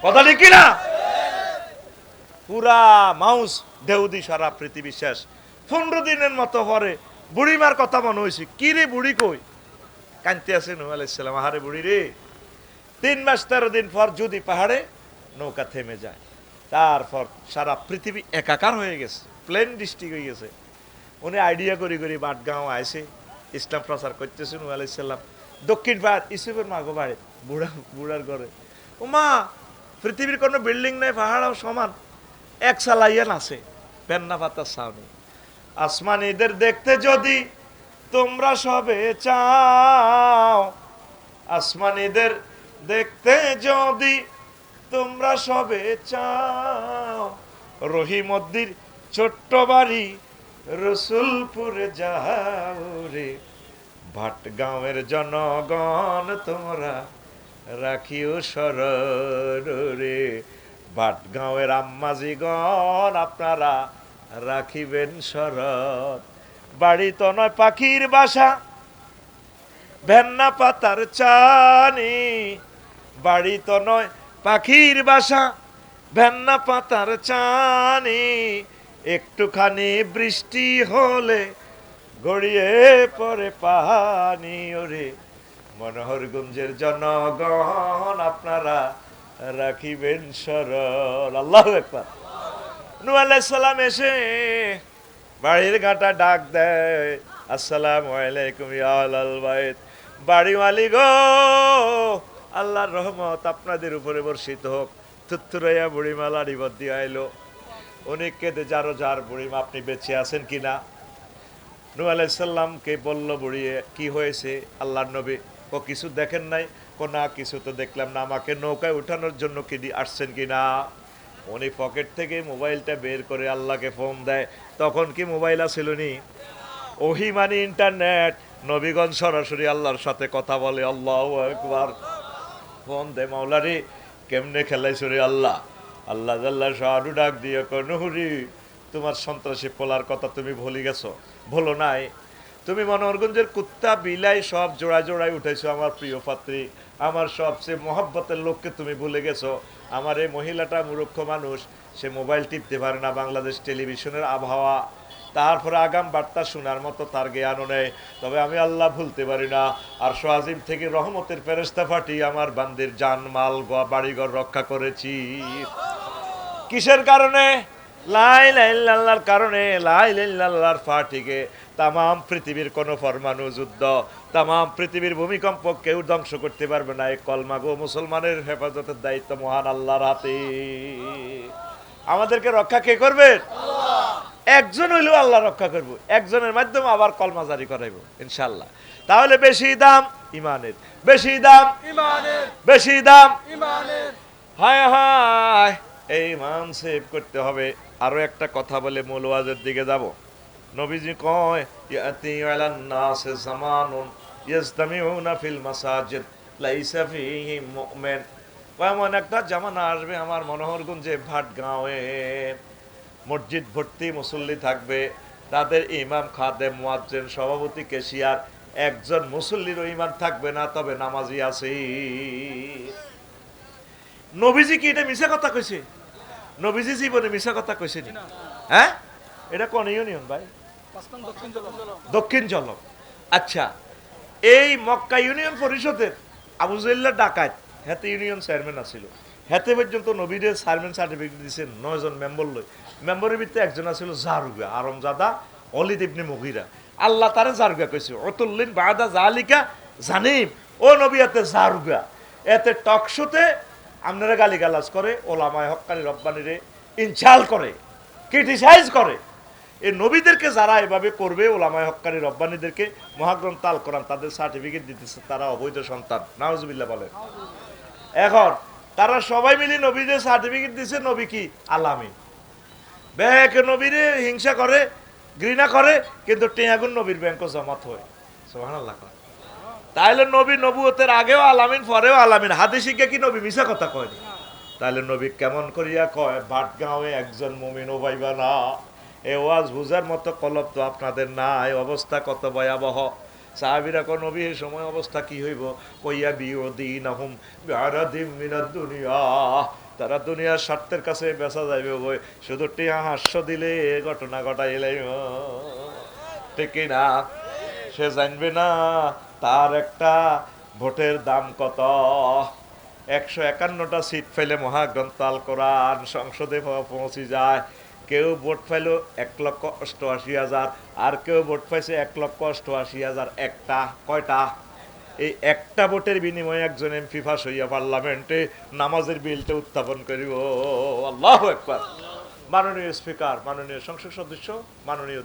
কথা ঠিক কিনা? পুরা মাউস দেউদি সারা পৃথিবী শেষ। 15 দিনের মতো পরে বুড়িমার কথা মনে হয়েছে। কি রে বুড়ি কই? কানতে আছে নূহ আলাইহিস সালাম, আহারে বুড়ি রে, 3 মাস 13 দিন পর যদি পাহাড়ে নৌকা থেমে যায়, তারপর সারা পৃথিবী একাকার হয়ে গেছে, প্লেন ডিস্ট্রিক্ট হয়ে গেছে। উনি আইডিয়া করি করি বাটগাঁও আইসে ইসলাম প্রচার করতেছে। নূহ আলাইহিস সালাম দক্ষিণ ভারত ইসুফের মাগো বাড়ি, বুড়ার ঘরে। ও মা, পৃথিবীর কোনো বিল্ডিং নেই, পাহাড়ও সমান, এক সালাইয়ান আছে, পেন্না পাতার ছাউনি। আসমানীদের দেখতে যদি তোমরা সবে চাও, আসমানীদের দেখতে যদি তোমরা সবে চাও, রহিমদ্দির ছোট্ট বাড়ি রসুলপুরে যাও রে, ভাটগাঁওয়ের জনগণ তোমরা রাখিও স্মরণ রে, ভাটগাঁওয়ের আম্মাজিগণ আপনারা রাখিবেন স্মরণ। বাড়ি তো নয় পাখির বাসা, ভেন্না পাতার চানি, বাড়ি তো নয় পাখির বাসা, ভেন্না পাতার চানি, একটুখানি বৃষ্টি হলে গড়িয়ে পড়ে পানি ওরে, মনোহরগঞ্জের জনগণ আপনারা রাখিবেন স্মরণ। আল্লাহু আকবার। নূহ আলাইহিস সালাম এসে বাড়ির ঘাটা ডাক দেয়, আসসালামু আলাইকুম ইয়া আহলাল বাইত, বাড়িওয়ালি গো, আল্লাহর রহমত আপনাদের উপরে বর্ষিত হোক। থুত্থুরাইয়া বুড়িমা লাড়িবত দিয়ে আইলো। উনি কেঁদে যারো যার, বুড়িমা আপনি বেঁচে আছেন কিনা? নূহ আলাইহিস সালামকে বলল বুড়ি, কি হয়েছে আল্লাহর নবী? ও কিছু দেখেন নাই? কো না, কিছু তো দেখলাম না, আমাকে নৌকায় উঠানোর জন্য কি আসছেন কিনা? উনি পকেট থেকে মোবাইলটা বের করে আল্লাহকে ফোন দেয়। তখন কি মোবাইল আছিল নি? ওহি মানে ইন্টারনেট, নবীগণ সরাসরি আল্লাহর সাথে কথা বলে। আল্লাহু আকবার। ফোন দে মাওলারে, কেমনে খেলাইছ রে আল্লাহ। আল্লাহ জাল্লা শাহাদু ডাক দিয়ে কয়, নহরি তোমার সন্ত্রাসী পোলার কথা তুমি ভুলে গেছো? ভুলো নাই? তুমি মনোহরগঞ্জের কুত্তা বিলাই সব জোড়ায় জোড়ায় উঠেছো আমার প্রিয় পাত্রী, আমার সবচেয়ে মহব্বতের লোককে তুমি ভুলে গেছো। আমার এই মহিলাটা মূর্খ মানুষ, সে মোবাইল টিপতে পারে না, বাংলাদেশ টেলিভিশনের আবহাওয়া, তারপরে আগাম বার্তা শোনার মতো তার জ্ঞানও নেই। তবে আমি আল্লাহ ভুলতে পারি না। আর সোয়াজিম থেকে রহমতের ফেরেশতা পাঠিয়ে আমার বান্দির জান মাল বাড়িঘর রক্ষা করেছি। কিসের কারণে? লা ইলাহা ইল্লাল্লাহর কারণে। লা ইলাহা ইল্লাল্লাহর ফাটিকে তামাম পৃথিবীর কোন পরমাণু যুদ্ধ, তামাম পৃথিবীর ভূমিকম্প কেউ ধ্বংস করতে পারবে না। এই কলমা গো মুসলমানের হেফাজতের দায়িত্ব মহান আল্লাহর হাতে। আমাদেরকে রক্ষা কে করবে? একজন হইলেও আল্লাহ রক্ষা করবো, একজনের মাধ্যমে আবার কলমা জারি করাইবো ইনশাআল্লাহ। তাহলে বেশি দাম ইমানের, বেশি দাম ইমানের, বেশি দাম ইমানের। হায় হায়, এই ইমান সেভ করতে হবে। আরো একটা কথা বলে মূল ওয়াজের দিকে যাব। নবীজি কয়, ইয়াতি আলান নাস জামানুন ইয়াজতামিউনা ফিল মাসাজিদ লাইসা ফীহি মুমিন। এমন একটা জামানা আসবে আমার মনোহরগঞ্জে ভাটগাঁওয়ে, মসজিদ ভর্তি মুসল্লি থাকবে, তাদের ইমাম খাদেম মুয়াজ্জিন সভাপতি কেশিয়ার, একজন মুসল্লিরও ইমান থাকবে না, তবে নামাজি আছে। নবীজি কি এটা মিছা কথা কইছে? নবীজি জীবনে মিছা কথা কইছে নি? হ্যাঁ, এটা কোন ইউনিয়ন ভাই? দক্ষিণ জলম। আচ্ছা, এই মক্কা ইউনিয়ন পরিষদের আবু জাইল্লা ডাকাত, হাতে ইউনিয়ন চেয়ারম্যান আছিল। হাতে পর্যন্ত নবীদের চেয়ারম্যান সার্টিফিকেট দিয়েছে 9 জন মেম্বার লই। মেম্বারের ভিতরে একজন আছিল জারুগা, আরমজাদা অলিদ ইবনে মুগীরা। আল্লাহ তারে জারুগা কইছে, অতুল্লিন বাদা জালিকা জানিম। ও নবী এতে জারুগা, এতে টকশোতে আপনারা গালিগালাজ করে, ওলামায়ে হক্কানি রব্বানিরে ইনসাল করে, ক্রিটিসাইজ করে। এই নবীদেরকে যারা এভাবে করবে, ওলামায়ে হক্কানি রব্বানিদেরকে, মহাগ্রন্থ আল কোরআন তাদের সার্টিফিকেট দিতেছে তারা অবৈধ সন্তান। নাউজুবিল্লাহ বলেন। এখন তারা সবাই মিলে নবীদের সার্টিফিকেট দিছে, নবী কি আলামিন। ব্যাংক নবীরে হিংসা করে, ঘৃণা করে, কিন্তু টেয়াগুন নবীর ব্যাংক জমাত হয়। সুবহানাল্লাহ। তাইলে নবী নবুয়তের আগেও আলামিন, পরেও আলামিন। হাদিসে কি নবী মিছা কথা কয়নি? তাহলে নবী কেমন করিয়া কয়, ভাটগাঁওয়ে একজন মুমিন ও পাইবা না। এ ওয়াজ বুঝার মতো কলব তো আপনাদের নাই। অবস্থা কত ভয়াবহ। সাহাবীরা কয়, নবী এই সময় অবস্থা কি হইব? কইয়া বিউদিনাহুম বিআরাদিম মিনাদ দুনিয়া, তারা দুনিয়ার স্বার্থের কাছে বেচা যাইবে। বই শুধু টিয়া হাস্য দিলে ঘটনা ঘটাইলে, ঠিক না? সে জানবে না তার একটা ভোটের দাম কত। 151টা সিট ফেলে মহাগ্রন্থ আল কোরআন সংসদে পৌঁছে যায়। কেউ ভোট পাইল 1,88,000, আর কেউ ভোট পাইছে 1,88,000। একটা কয়টা? এই একটা ভোটের বিনিময়ে একজন এমপি পাস হইয়া পার্লামেন্টে নামাজের বিলটা উত্থাপন করিব। আল্লাহু আকবার। মাননীয় স্পিকার, মাননীয় সংসদ সদস্য, মাননীয়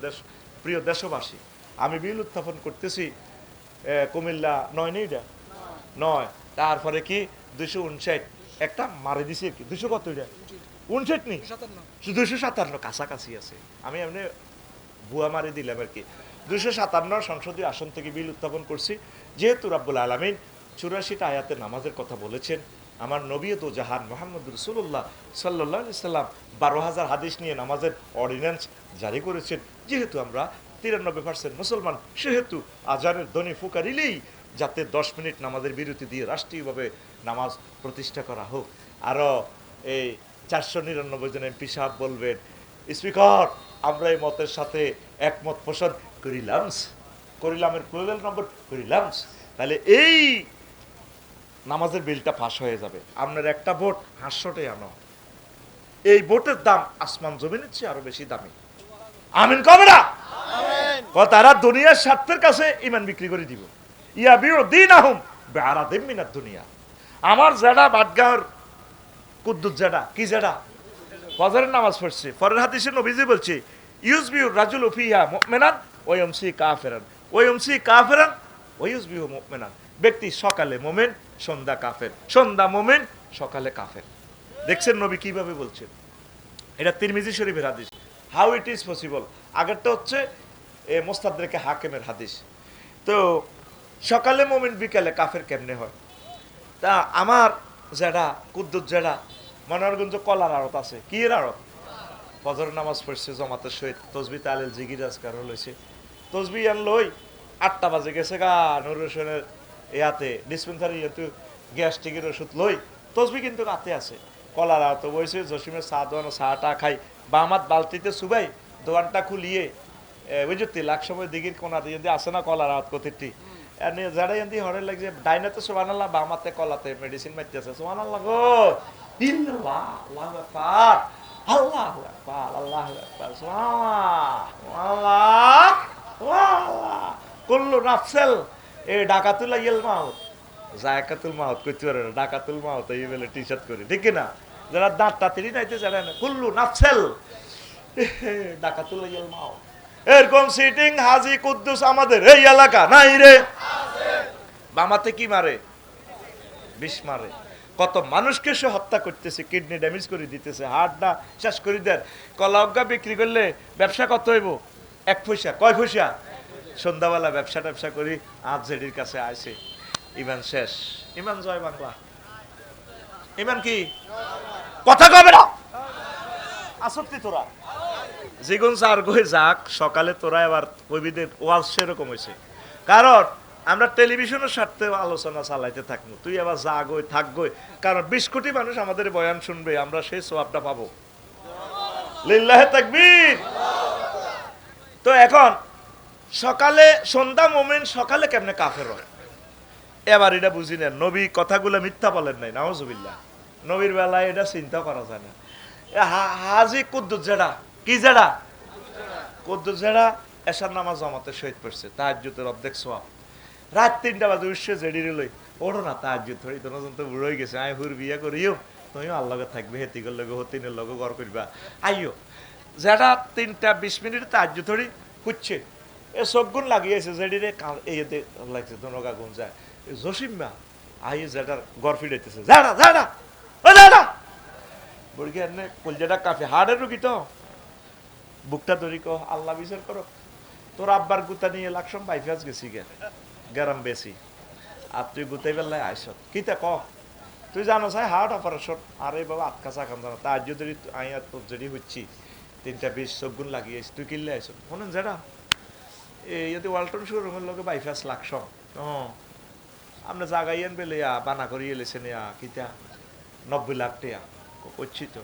প্রিয় দেশবাসী, আমি বিল উত্থাপন করতেছি। কুমিল্লা 9 নেই, 9। তারপরে কি 259 একটা মারি দিছে কি 200 কত? 59 নেই, 257 কাছাকাছি আছে। আমি এমনি বুয়া মারি দিলাম আর কি। 257 সংসদীয় আসন থেকে বিল উত্থাপন করছি। যেহেতু রাব্বুল আলামিন 84টা আয়াতে নামাজের কথা বলেছেন, আমার নবী তো জাহান মুহাম্মদ রাসূলুল্লাহ সাল্লাল্লাহু আলাইহি সাল্লাম 12,000 হাদিস নিয়ে নামাজের অর্ডিন্যান্স জারি করেছেন। যেহেতু আমরা 93% মুসলমান, সেহেতু আজানের ধ্বনি ফুকারিলেই যাতে 10 মিনিট নামাজের বিরতি দিয়ে রাষ্ট্রীয়ভাবে নামাজ প্রতিষ্ঠা করা হোক। আরও এই 499 জন এমপি সাহেব বলবেন, স্পিকার আমরা এই মতের সাথে একমত পোষণ করিলাম, করিলামের প্লুরাল নম্বর করিলাম। তাহলে এই নামাজের বিলটা পাস হয়ে যাবে। আপনার একটা ভোট 500 আনো, এই ভোটের দাম আসমান জমিনের চেয়ে আরো বেশি দামি। আমিন কবে না? তারা দুনিয়ার স্বার্থের কাছে ইমান বিক্রি করে দিব। ইয়া বিউদিনাহুম বিআরাদিম মিনাদ দুনিয়া। আমার জেডা ভাটগাঁওর কুদ্দুস জেডা, কি জেডা ফজরের নামাজ পড়ছে, পরের হাদিসে নবীজি বলছে, ইউজবিউ রাজুলু ফিহা মুমিনান ওয়া ইয়ামসি কাফিরান ওয়া ইয়ামসি কাফিরান ওয়া ইউজবিউ মুমিনান। ব্যক্তি সকালে মুমিন, সন্ধ্যা কাফের, সন্ধ্যা মুমিন, সকালে কাফের। দেখছেন নবী কিভাবে বলছেন? এটা তিরমিজি শরীফের হাদিস। How it is possible? আগেরটা হচ্ছে মুস্তাদরেকে হাকিমের হাদিস। তো সকালে মুমিন বিকালে কাফের কেমনে হয়? তা আমার যেটা কুদ্দুস যেটা মনোহরগঞ্জ কলার আড়ত আছে, কি এর আড়ত? ফজর নামাজ পড়ছে জমাতের সহিত, তসবি তালিল জিগির আজকার লইছে, তসবি আন লই 8টা বাজে গেছে গা নুর হোসেনের ইয়াতে ডিসপেন্সারি ইয়াতে গ্যাস্ট্রিকের ওষুধ লই, তসবি কিন্তু রাতে আছে। কলার আড়ত বইছে, জসিমের চা দোয়ানো চাটা খাই, বামাত বালতিতে সুবাই দোয়ানটা খুলিয়ে ওই যে তেলাক সময় দিঘির কোনা দিয়ে আসে না কলার আড়ত কতিটি যারা এমনি হরে লাগছে ডাইনাতে সুবহানাল্লাহ, বামাতে কলাতে মেডিসিন মারতেছে। সুবহানাল্লাহ গো, ইল্লাল্লাহ, আল্লাহু আকবার, আল্লাহু আকবার, আল্লাহু আকবার, সুবহানাল্লাহ, সুবহানাল্লাহ। কুল্লু নাফসিল এ ডাকাতুল ইল মাউত, জায়কাতুল মাউত কইতে পারে না, ডাকাতুল মাউত এই বলে টি-শার্ট করে, ঠিক না? যারা দাঁত তাতিরি নাইতে জানে না, কুল্লু নাফসিল ডাকাতুল ইল মাউত। এরকম সিটিং হাজী কুদ্দুস আমাদের এই এলাকা নাই রে। বামাতে কি মারে? বিষ মারে। কত মানুষকে সে হত্যা করতেছে, কিডনি ড্যামেজ করে দিতেছে, হাড়টা শেষ করে দেন। কলাউগা বিক্রি করলে ব্যবসা কত হইব? 1 পয়সা। কয় পয়সা? সন্ধ্যাবেলা ব্যবসা করি, আজ জেডির কাছে আসে, ইমান শেষ। ইমান জয় বাংলা। ইমান কি কথা কবে না? আসক্তি তোরা যেগুন চার গই যাক সকালে তোরা এবার কবিদের ওয়াজ সেরকম হয়েছে। কারণ আমরা টেলিভিশনের স্বার্থে আলোচনা চালাইতে থাকবো, তুই আবার যা গই থাক গই, কারণ 20 কোটি মানুষ আমাদের বয়ান শুনবে, আমরা সেই সওয়াবটা পাবো। লিল্লাহে তাকবীর। তো এখন সকালে সন্ধ্যা মুমিন সকালে কেমনে কাফের হয় এবার এটা বুঝি না। নবী কথাগুলো মিথ্যা বলেন নাই, নাউজুবিল্লাহ। নবীর বেলায় এটা চিন্তা করা যায় না। হাজী কুদ্দুস যেটা কি যেটা কুদ্দুস যেটা এশার নামাজ জামাতের শহীদ পড়ছে, তাহাজ্জুদের অর্ধেক সওয়াব। রাত 3টা বাজে উঠছে জেডিরে লই, ওড়ো না তাহাজ্জুদ ধরি, তোর তো বুড়ো হয়ে গেছে, আই হুর বিয়া করিও, তুমিও আল্লাহকে থাকবে, হেতিকর লগে হতিনের লগে ঘর করবা, আইও। যেটা 3টা 20 মিনিট তাহাজ্জুদ ধরি খুঁজছে, এ সবগুণ লাগিয়েছে জেডিরে এইতে লাগছে, ধনগা গুণ যায়। জসিম্মা আই যেটার গড় ফিরাইতেছে, যারা যারা ও যারা বুড়ি এনে কলজাটা কাফে হাড়ের রুগী তো, বুকটা ধরি কো আল্লাহ বিচার করো, তোর আব্বার গুতা নিয়ে লাকসম বাইফাজ গেছি গে গেরাম বেশি, আর তুই গুতাই বেলায় আইস কিতা ক, তুই জানো চাই হার্ট অপারেশন, আরে বাবা আটকা চাকান জানো, তার যদি আইয়া তোর যদি হচ্ছি 3টা 20 চোখগুণ লাগিয়েছি, তুই কিনলে আইস শোনেন যেটা এই যদি ওয়ালটন শোরুমের লোকে বাইফাজ লাকসম আপনি জাগাইয়েন বেলে বানা করিয়ে লেছেন কিতা 90 লাখ টাকা করছি তো,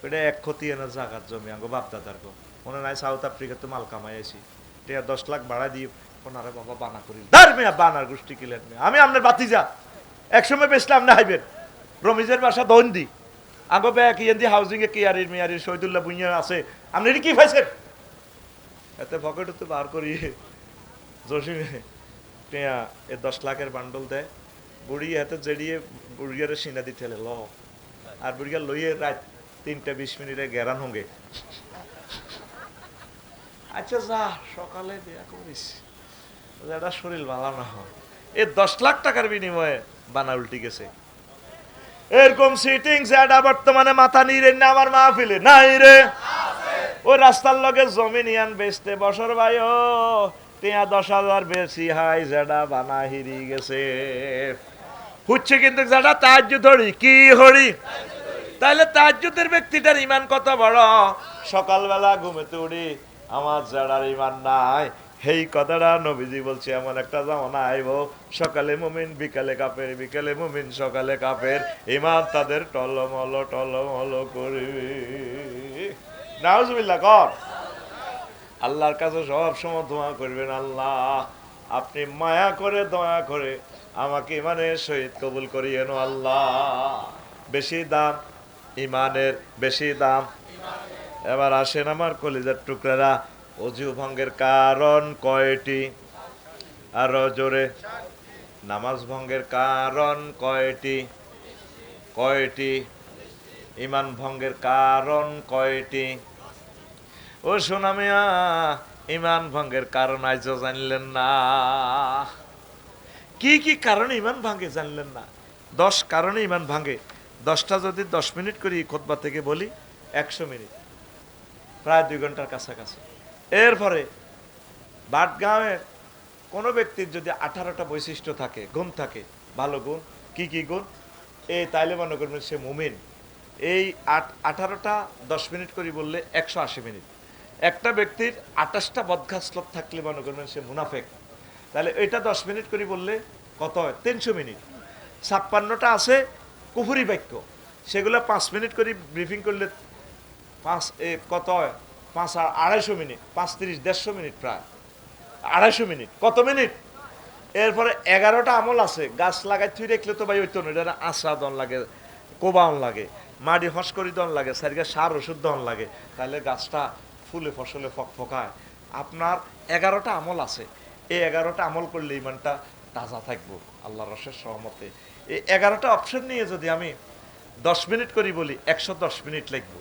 এটা 1 ক্ষতি এনে জাগার জমি আঙ্গো বাপদাদার গো, মনে নাই সাউথ আফ্রিকাতে মাল কামাই আছি, টিয়া 10 লাখ ভাড়া দিয়ে ওনারে বাবা বানা করি দার মেয়া বানার গোষ্ঠী কিলেন মেয়া, আমি আপনার বাতিজা একসময় বেসলাম না হাইবেন রমিজের বাসা দন্দি আঙ্গো ব্যাগ ইয়েন্দি হাউজিং এ কিয়ারির মেয়ারির শহীদুল্লাহ বুইয়া আছে, আপনি কি পাইছেন এতে পকেট তো বার করি জসিমে টিয়া এ 10 লাখের বান্ডল দেয়, বুড়ি হাতে জেডিয়ে বুড়িয়ারে সিনা দিতে ল, আর বুড়িয়া লইয়ে রাত 3টা 20 মিনিটে গেরান হোগে। আচ্ছা যা সকালে বিয়া করিস, যেটা শরীর ভালো না হয়, এ 10 লাখ টাকার বিনিময়ে বানা উল্টি গেছে। এরকম সিটিং যেটা বর্তমানে মাথা নিয়ে না আমার মাহফিলে নাই রে। ওই রাস্তার লগে জমি নিয়ান বেচতে বছর ভাই ও টিয়া 10,000 বেশি হাই যেটা বানা হিরি গেছে হচ্ছে, কিন্তু যেটা তাহাজ্জুদ হরি কি হরি, তাহলে তাহাজ্জুদের ব্যক্তিটার ইমান কত বড়। সকালবেলা ঘুমেতে উঠি আমার যারা ইমান নাই, এই কথাটা নবীজি বলছে এমন একটা জামানা আইব সকালে মুমিন বিকালে কাফের, বিকালে মুমিন সকালে কাফের, ইমান তাদের টলমল টলমল করবে। নাউজুবিল্লাহ কর। আল্লাহর কাছে সব সময় দোয়া করবেন, আল্লাহ আপনি মায়া করে দয়া করে আমাকে ইমানের সহিত কবুল করিয়েন আল্লাহ। বেশি দাম ইমানের, বেশি দাম। এবার আসেন আমার কলিজার টুকরারা, অজু ভঙ্গের কারণ কয়টি? আরো জোরে। নামাজ ভঙ্গের কারণ কয়টি? কয়টি? ইমান ভঙ্গের কারণ কয়টি? ও সোনা মিয়া, ইমান ভঙ্গের কারণ আজও জানলেন না? কি কি কারণে ইমান ভাঙে জানলেন না? 10 কারণে ইমান ভাঙে। 10টা যদি 10 মিনিট করি খুতবা থেকে বলি 100 মিনিট, প্রায় 2 ঘন্টার কাছাকাছি। এরপরে বাটগাঁওয়ের কোনো ব্যক্তির যদি 18টা বৈশিষ্ট্য থাকে, গুণ থাকে, ভালো গুণ, কি কি গুণ, তাইলে মনে করবেন সে মুমিন। এই 18টা 10 মিনিট করে বললে 180 মিনিট। একটা ব্যক্তির 28টা বদখাসলত থাকলে মনে করবেন সে মুনাফেক। তাহলে এটা 10 মিনিট করে বললে কত হয়? 300 মিনিট। 56টা আছে কুফরি বাক্য, সেগুলো 5 মিনিট করে ব্রিফিং করলে কত হয়? 5 আর 250 মিনিট, 5 30 150 মিনিট, প্রায় 250 মিনিট। কত মিনিট? এরপরে 11টা আমল আছে। গাছ লাগাই তুই দেখলে তো ভাই ওইতো না, এটা আশ্রা দন লাগে, কোবাউন লাগে, মাটি হস করি দন লাগে, সারিকে সার ওষুধ দন লাগে, তাহলে গাছটা ফুলে ফসলে ফকায়। আপনার 11টা আমল আছে। এই 11টা আমল করলে ইমানটা তাজা থাকবো আল্লাহ রসের সহমতে। এই 11টা অপশন নিয়ে যদি আমি 10 মিনিট করি বলি, 110 মিনিট লাগবো।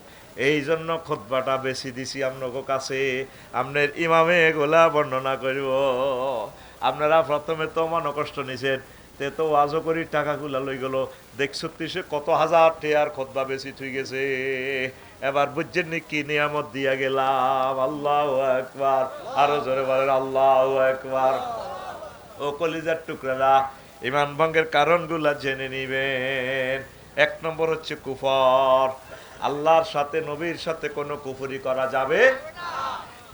এই জন্য খুতবাটা বেশি দিছি আপনার কাছে, আপনার ইমামে এগুলা বর্ণনা করব। আপনারা প্রথমে তো মন কষ্ট নিছেন, তে তো ওয়াজও করি টাকাগুলা লই গেল, দেখছো সে কত হাজার টেয়ার খুতবা বেশি থুই গেছে। এবার বুঝছেন নি কি নিয়ামত দিয়া গেলাম। আল্লাহু আকবার, আরো জোরে বলেন আল্লাহু আকবার। ও কলিজার টুকরারা, ইমান ভঙ্গের কারণগুলা জেনে নিবেন। 1 নম্বর হচ্ছে কুফর, আল্লাহর সাথে নবীর সাথে কোনো কুফরি করা যাবে না।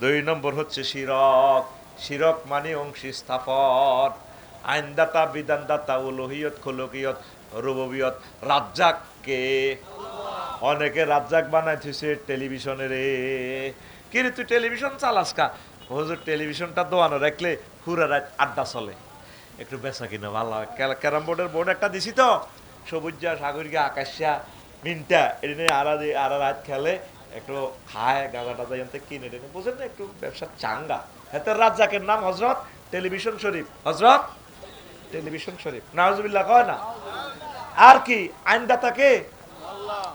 2 নম্বর হচ্ছে শিরক, শিরক মানে অংশী স্থাপন। আইনদাতা, বিধানদাতা, উলুহিয়ত, খুলুকিয়ত, রুবুবিয়ত। রাজ্জাককে অনেকে রাজ্জাক বানাই থইছে টেলিভিশনের। কিন্তু তুই টেলিভিশন চালাস কা? হুজুর টেলিভিশনটা দোয়ানো রাখলে পুরা রাত আড্ডা চলে, একটু বেচা কিনা ভালো। ক্যারাম বোর্ডের বোর্ড একটা দিছি তো, সবুজা, সাগরিকা, আকাশা, মিনটা, এটা নিয়ে আরা রাত খেলে, একটু খায়, গাগাটা যাইতে কিনে টেনে, বুঝেন না, একটু ব্যবসা চাঙ্গা। হ্যাঁ, রাজ্জাকের নাম হজরত টেলিভিশন শরীফ, হজরত টেলিভিশন শরীফ, নাউজুবিল্লাহ কয় না। আর কি আইনদাতাকে?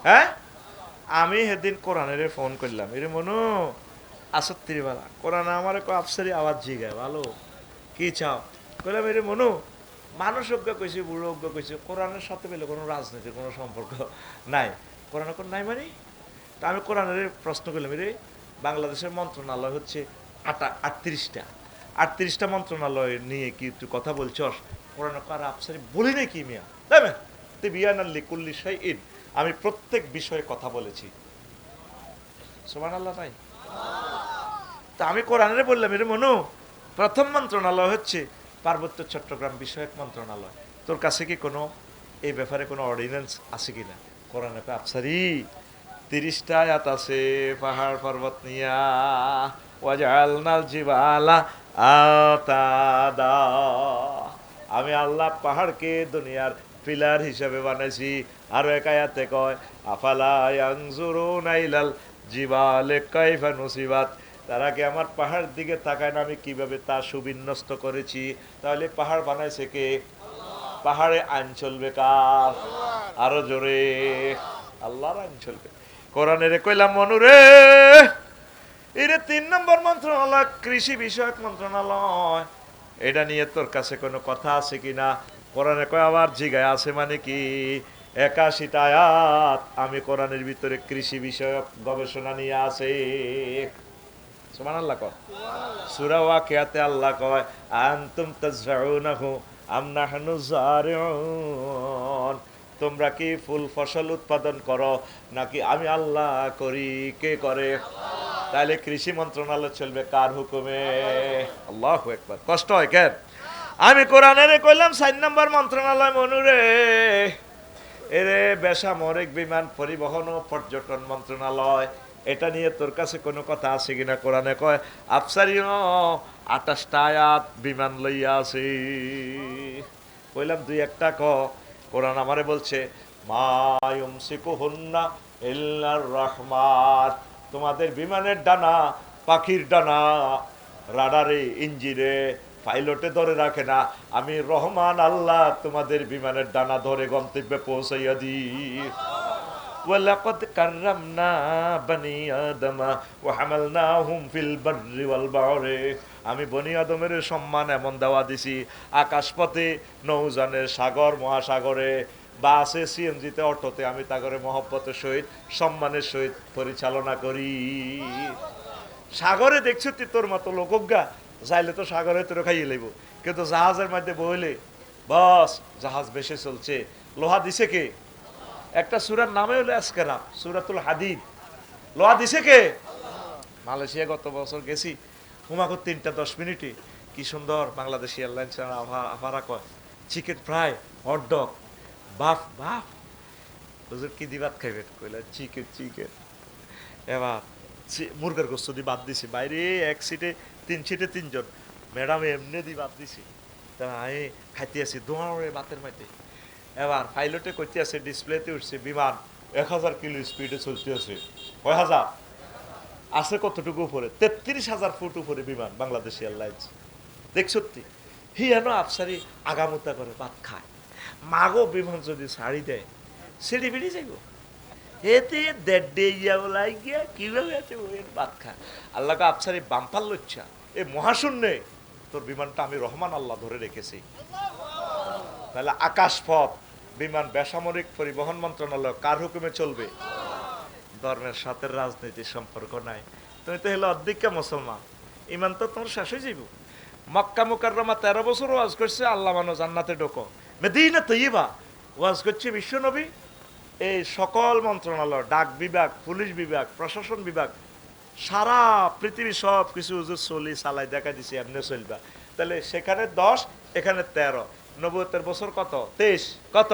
হ্যাঁ, আমি সেদিন কোরআনের ফোন করলাম, এর মনু আসত্তির বেলা কোরআন আমার আফসারি আওয়াজ জিগায়, ভালো কি চাও? কইলাম এর মনু, মানুষ অজ্ঞ কইছে, বুড়ো অজ্ঞ কইছে, কোরআনের সাথে পেলে কোনো রাজনীতির কোনো সম্পর্ক নাই। কোরআন কোন নাই মানে? তা আমি কোরআনের প্রশ্ন করলাম, রে বাংলাদেশের মন্ত্রণালয় হচ্ছে 38টা মন্ত্রণালয় নিয়ে কি তুই কথা বলছস? কোরআন কার আফসারি বলি নাই কি মিয়া, দেবে তুই বিয়ানাল্লি কুল্লি শাইইন, আমি প্রত্যেক বিষয়ে কথা বলেছি। সুবহানাল্লাহ নাই? তা আমি কোরআনে বললাম, এর মনু, প্রথম মন্ত্রণালয় হচ্ছে পার্বত্য চট্টগ্রাম বিষয়ক মন্ত্রণালয়। তোর কাছে কি কোনো এই ব্যাপারে কোনো অর্ডিন্যান্স আছে কিনা? কোরআনে আফসারি 30টা আয়াত আছে পাহাড় পর্বত নিয়া, ওয়াজআলনাল জিবালা আতাদা। আমি আল্লাহ পাহাড়কে দুনিয়ার পিলার হিসেবে বানাইছি। আরো এক আয়াতে কয়, আফালা ইয়ানজুরুনা ইলাল জিবালে কাইফা নুসিবাত। তারা কি আমার পাহাড় দিকে তাকায় না, আমি কিভাবে তা সুবিন্যস্ত করেছি? তাহলে পাহাড় বানাইছে কে? পাহাড়ে আইন চলবে কার? আরো জোরে, আল্লাহর আইন চলবে। কোরআনের কইলাম মনুরে, এর 3 নম্বর মন্ত্রণালয় কৃষি বিষয়ক মন্ত্রণালয়, এটা নিয়ে তোর কাছে কোনো কথা আছে কিনা? কোরআনে কয় আবার জিগায় আছে মানে কি? 81টা আয়াত আমি কোরআনের ভিতরে কৃষি বিষয়ক গবেষণা নিয়ে আছে। সুবহানাল্লাহ কয়। সূরা ওয়াকিয়াতে আল্লাহ কয়, আনতুম তাজরাউনাহু আম নাহনু জারিউন। তোমরা কি ফুল ফসল উৎপাদন করো নাকি আমি আল্লাহ করি? কে করে? তাহলে কৃষি মন্ত্রণালয় চলবে কার হুকুমে? আল্লাহু আকবার। কষ্ট হয় কেন? আমি কোরআনের কইলাম 4 নম্বর মন্ত্রণালয় মনুরে, এরে বেসামরিক বিমান পরিবহন ও পর্যটন মন্ত্রণালয়, এটা নিয়ে তোর কাছে কোনো কথা আছে কিনা? কোরআনে কয় আফসারিও 28টা আয়াত বিমান লইয়া আছে। কইলাম 2-1টা ক। কোরআন আমারে বলছে, মা ইউমসিকুহুন্না ইল্লার রাহমান। তোমাদের বিমানের ডানা পাখির ডানা, রাডারে, ইঞ্জিনে, পাইলটে ধরে রাখে না, আমি রহমান আল্লাহ তোমাদের বিমানের ডানা ধরে গন্তব্যে পৌঁছাইয়া দিই। ওয়ালাকাদ কাররামনা বনি আদম ওয়া হামালনাহুম ফিল বাররি ওয়াল বাহরি। আমি বনি আদমের সম্মান এমন দেওয়া দিছি, আকাশপথে, নৌযানে, সাগর মহাসাগরে, বাসে, সিএনজিতে, অটোতে আমি তাগরে মহব্বতের সহিত, সম্মানের সহিত পরিচালনা করি। সাগরে দেখছো তুই তোর মতো লোকজ্ঞা যাইলে তো সাগরে তোর খাইয়ে লইব, কিন্তু জাহাজের মধ্যে বইলে বস জাহাজ বেশি চলছে। লোহা দিছে কে? একটা সূরার নামে হলো আসকারা, সূরাতুল হাদিদ। লোহা দিছে কে? মালয়েশিয়া গত বছর গেছি, হুমাকো 3:10 কি সুন্দর বাংলাদেশি এয়ারলাইন্স আভারা কয় চিকেন ফ্রাই, হটডগ, বাফ বাফ। হুজুর কি দি ভাত খাইবেন? কইলা চিকেন চিকেন। এবার মুরগের গোস্ত দিয়ে বাদ দিছি, বাইরে 1 সিটে 3 সিটে 3 জন, ম্যাডাম এমনি দিয়ে বাদ দিছি। তা আমি খাইতে আছি দোয়ারে বাতের মধ্যে। এবার পাইলটে করতে আছে, ডিসপ্লেতে উঠছে বিমান 1000 কিলো স্পিডে চলতে আছে। কয় হাজার আছে? কতটুকু উপরে? 33,000 ফুট উপরে বিমান বাংলাদেশ এয়ারলাইন্স। দেখ সত্যি হিয়ানো আফসারি আগামতা করে ভাত খায়। মাগো বিমান যদি ছাড়ি দেয় সিঁড়ি বেড়ে যাইব, এতে দেড় ডে ইয়া বলাই গিয়া কিভাবে আছে ওর ভাত খায়। আল্লাহকে আফসারি বাম্পার লচ্ছা, এ মহাশূন্যে তোর বিমানটা আমি রহমান আল্লাহ ধরে রেখেছি। তাহলে আকাশপথ বিমান বেসামরিক পরিবহন মন্ত্রণালয় কার হুকুমে চলবে? ধর্মের সাথে রাজনীতির সম্পর্ক নাই। তুমি তো হলো অর্ধেকটা মুসলমান, ইমান তো তোমার শেষ হয়ে যাইব। মক্কা মুকাররমা 13 বছর ওয়াজ করছে আল্লাহ মানো জান্নাতে ঢোকো। মদিনা তৈয়বা ওয়াজ করছে বিশ্ব নবী। এই সকল মন্ত্রণালয়, ডাক বিভাগ, পুলিশ বিভাগ, প্রশাসন বিভাগ, সারা পৃথিবী সব কিছু হুজুর চলি চালাই দেখা দিছে এমনি চলবা। তাহলে সেখানে 10, এখানে 13, নবুয়তের বছর কত? 23। কত?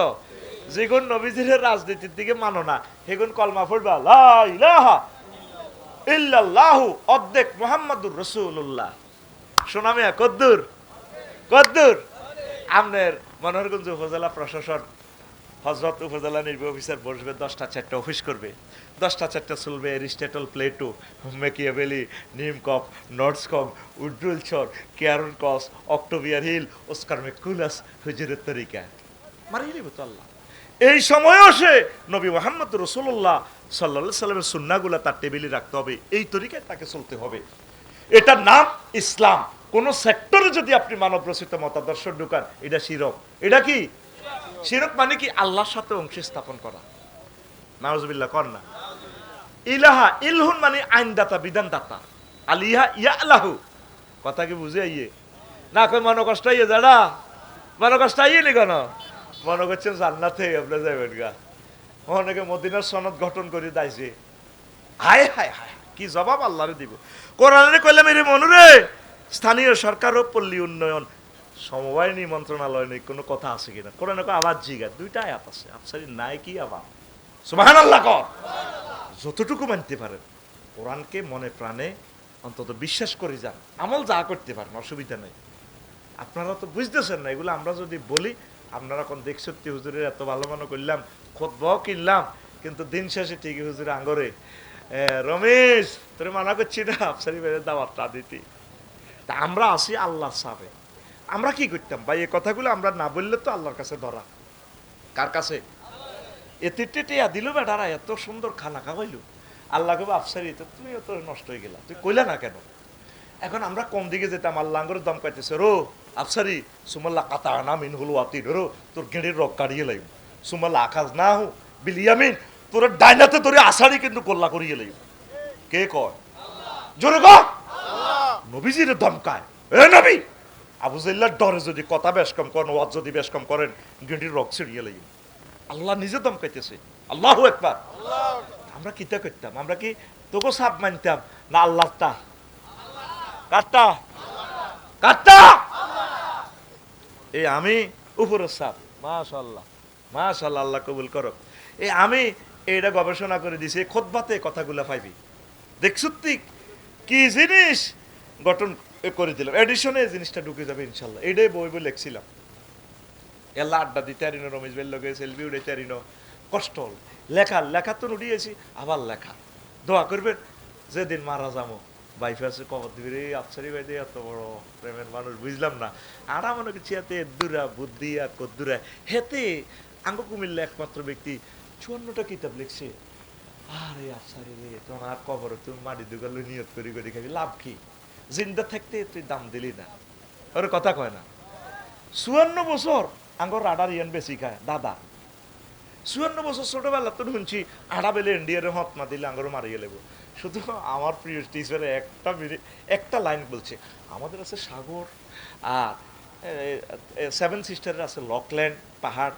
যেগুন নবীজির রাজনীতির দিকে মানো না সেগুন কলমা পড়বা লা ইলাহা ইল্লাল্লাহু অর্ধেক মুহাম্মাদুর রাসূলুল্লাহ। শোনামিয়া কদ্দুর কদ্দুর? আমনের মনোহরগঞ্জ উপজেলা প্রশাসন, হজরত উপজেলা নির্বাহী অফিসার বসবে, 10টা 4টা অফিস করবে, 10টা 4টা চলবে এরিস্টটল, প্লেটো, মেকিয়াভেলি, নিমকপ, নর্থসকপ, উড্রুলচর, কেয়ারন কস, অক্টোবিয়ার হিল, ওস্কার মেকুলাস, হুজুরের তরিকা মারিয়ে নেব তো আল্লাহ। এই সময়ও সে নবী মুহাম্মদ রাসূলুল্লাহ সাল্লাল্লাহু আলাইহি সাল্লামের সুন্নাহগুলো তার টেবিলে রাখতে হবে, এই তরিকায় তাকে চলতে হবে। এটার নাম ইসলাম। কোন সেক্টরে যদি আপনি মানব রচিত মতাদর্শ ঢুকান, এটা শিরক। এটা কি শিরক? মানে কি? আল্লাহর সাথে অংশ স্থাপন করা। নাউজুবিল্লাহ কর না। ইলাহা ইলহুন মানে আইনদাতা, বিধানদাতা। আলিহা ইয়ালাহু, কথা কি বুঝে আইয়ে না? কই মনে কষ্ট আইয়ে যারা মনে কষ্ট আইয়ে নি কেন? মনে করছেন জান্নাতে আপনি যাবেন গা। অনেকে মদিনার সনদ গঠন করে দাইছে। হায় হায় হায়, কি জবাব আল্লাহরে দিব? কোরআনে কইলাম এর মনুরে স্থানীয় সরকার ও পল্লী উন্নয়ন সমবায় মন্ত্রণালয় নেই কোনো কথা আছে কিনা? কোরআনে আবার জিগা 2টা আয়াত আছে, আফসারি নাই কি আবার? সুবহানাল্লাহ কর। যতটুকু মানতে পারেন কোরআনকে মনে প্রাণে অন্তত বিশ্বাস করে যান, আমল যা করতে পারেন অসুবিধা নেই। আপনারা তো বুঝতেছেন না এগুলো। আমরা যদি বলি আপনারা কোন দেখ সত্যি হুজুরের এত ভালো মনে করলাম, খুতবাও কিনলাম, কিন্তু দিন শেষে ঠিকই হুজুরে আঙ্গরে রমেশ তোরে মানা করছি না আফসারি বেড়ে দাওয়াতটা দিতে। তা আমরা আসি আল্লাহর সাথে। আমরা কি করতাম ভাই? এই কথাগুলো আমরা না বললে তো আল্লাহর কাছে ধরা। কার কাছে? এতিটিয়া দিল বেটারা, এত সুন্দর খানা খাওয়াইলো, আল্লাহ কবে আফসারি তো তুমিও তো নষ্ট হয়ে গেলা, তুই কইলা না কেন? এখন আমরা কোন দিকে যেতাম, আল্লাহ আঙ্গরের দম কাইতেছে, রো আফসারি সুমাল্লা কাতা না মিন হলো আতি রো তোর গেড়ির রক কাড়িয়ে লাইব, সুমাল্লা আকাশ না হু বিলিয়ামিন তোর ডাইনাতে তোরে আষাঢ়ি কিন্তু কল্লা করিয়ে লাইব। কে কয়? জোরে কর। নবীজির দমকায়, এ নবী। আবু জাইল্লার ডরে যদি কথা বেশ কম করেন, ওয়াজ যদি বেশ কম করেন, গেড়ির রক ছিড়িয়ে লাইব। আল্লাহ নিজে দমকাইতেছে। আল্লাহু আকবার। আমরা কিতা করতাম? আমরা কি তোকে সাপ মানতাম না আল্লাহটা? কাটটা কাটটা এই আমি উপরের সাপ। মাশাআল্লাহ মাশাআল্লাহ, আল্লাহ কবুল করো। এই আমি এইটা গবেষণা করে দিছি, খুতবাতে কথাগুলা পাইবি। দেখছ তুই কি জিনিস গঠন করে দিলাম, এডিশনে এই জিনিসটা ঢুকে যাবে ইনশাল্লাহ। এইটাই বই বই লিখছিলাম। এলা আড্ডা দিতে আরিনো, রমেশ বের লগে সেলফি উঠাইতে আরিনো, কষ্ট হল। লেখা তো উঠিয়েছি, আবার লেখা। দোয়া করবেন যেদিন মারা যাবো বাইফাসে কবর দিবি রে আফসারি ভাই দিয়ে এত বড় প্রেমের মানুষ, বুঝলাম না। আর মনে করছি এতে এদুরা বুদ্ধি আর কদ্দুরা হেতে আঙ্গ কুমিল্লা একমাত্র ব্যক্তি 54টা কিতাব লিখছে। আরে আফসারি রে তোমার আর কবর তুমি মাটি দুগালো নিয়ত করি করি খাবি, লাভ কি? জিন্দা থাকতে তুই দাম দিলি না, ওর কথা কয় না। 54 বছর আঙ্গর রাডার ইয়ান বেশি খায় দাদা। 54 বছর ছোটবেলা তো শুনছি আড়া বেলে ইন্ডিয়ারে হত না দিলে আঙ্গর মারিয়ে লেব। শুধু আমার প্রিয় টিচারে একটা লাইন বলছে, আমাদের আছে সাগর, আর সেভেন সিস্টারের আছে লকল্যান্ড পাহাড়,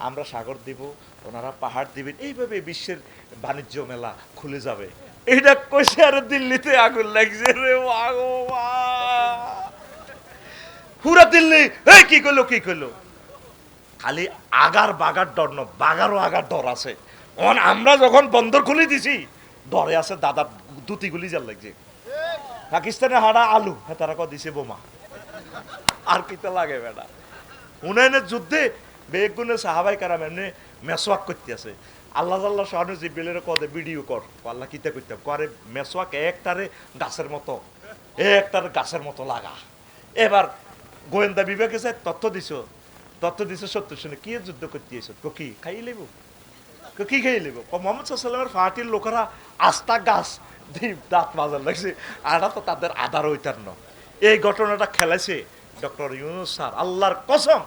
আমরা সাগর দিব, ওনারা পাহাড় দিবেন, এইভাবে বিশ্বের বাণিজ্য মেলা খুলে যাবে। এইটা কইছে আর দিল্লিতে আগুন লাগছে রে পুরা দিল্লি এই কি করলো কি করলো, খালি আগার বাগার ডর ন, বাগারও আগার ডর আছে। আমরা যখন বন্দর খুলে দিছি ডরে আছে দাদার দুটি গুলি যার লাগছে। পাকিস্তানে হাড়া আলু হ্যাঁ তারা দিছে বোমা, আর কিতা লাগে বেটা। হুনাইনের যুদ্ধে বেগুনে সাহাবাই কারাম এমনি মেসওয়াক করতে আছে, আল্লাহ আল্লাহ শাহানু জিব্রাইলের কদে ভিডিও কর, আল্লাহ কিতা করতাম করে মেসওয়াক একটারে গাছের মতো, একটারে গাছের মতো লাগা। এবার গোয়েন্দা বিভাগে যায় তথ্য দিছো সত্য শুনে কি যুদ্ধ করতে এসো কি খাই লেব, কি খাই লেব মোহাম্মদ সাল্লামের ফাটির লোকেরা আস্তা গাছ দাঁত মাজার লাগছে, আর তো তাদের আধার হইতার ন। এই ঘটনাটা খেলাইছে ডক্টর ইউনূস স্যার, আল্লাহর কসম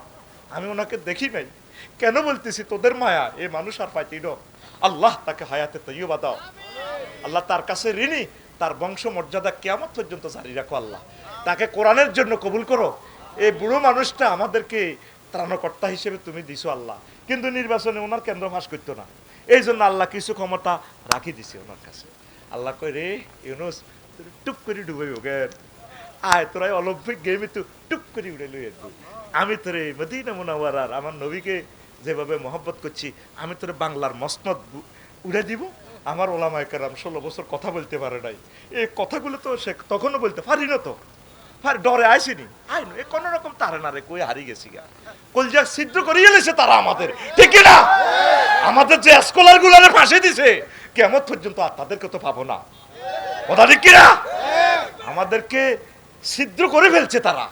আমি ওনাকে দেখি নাই। কেন বলতেছি, তোদের মায়া এ মানুষ আর পাইতেই ন, আল্লাহ তাকে হায়াতে তৈবা দাও, আল্লাহ তার কাছে ঋণী, তার বংশ মর্যাদা কিয়ামত পর্যন্ত জারি রাখো, আল্লাহ তাকে কোরআনের জন্য কবুল করো। এই বুড়ো মানুষটা আমাদেরকে ত্রাণকর্তা হিসেবে তুমি দিছো আল্লাহ, কিন্তু নির্বাচনে ওনার কেন্দ্র ফাঁস করতো না, এই জন্য আল্লাহ কিছু ক্ষমতা রাখি দিছে ওনার কাছে। আল্লাহ কই রে ইউনূস টুপ করে ডুবাই ওগের, আয় তোরাই অলিম্পিক গেমে তো টুপ করে উড়ে লই আসবো। আমি তোরে মদিনা মুনাওয়ারার আমার নবীকে যেভাবে মহব্বত করছি, আমি তোরে বাংলার মসনদ উড়ে দিব। আমার ওলামায়ে কেরাম 16 বছর কথা বলতে পারে নাই, এই কথাগুলো তো সে তখনও বলতে পারি না, তো ডরে আইসিনি আইন এ কোন রকম তারে না রে কই হারিয়ে গেছি গা, কলজা ছিদ্র করিয়ে লেছে তারা আমাদের, ঠিক না? আমাদের যে স্কলার গুলারে ফাঁসে দিছে কেমন পর্যন্ত আর তাদেরকে তো পাবো না, কথা ঠিক কিনা? আমাদেরকে ছিদ্র করে ফেলছে তারা,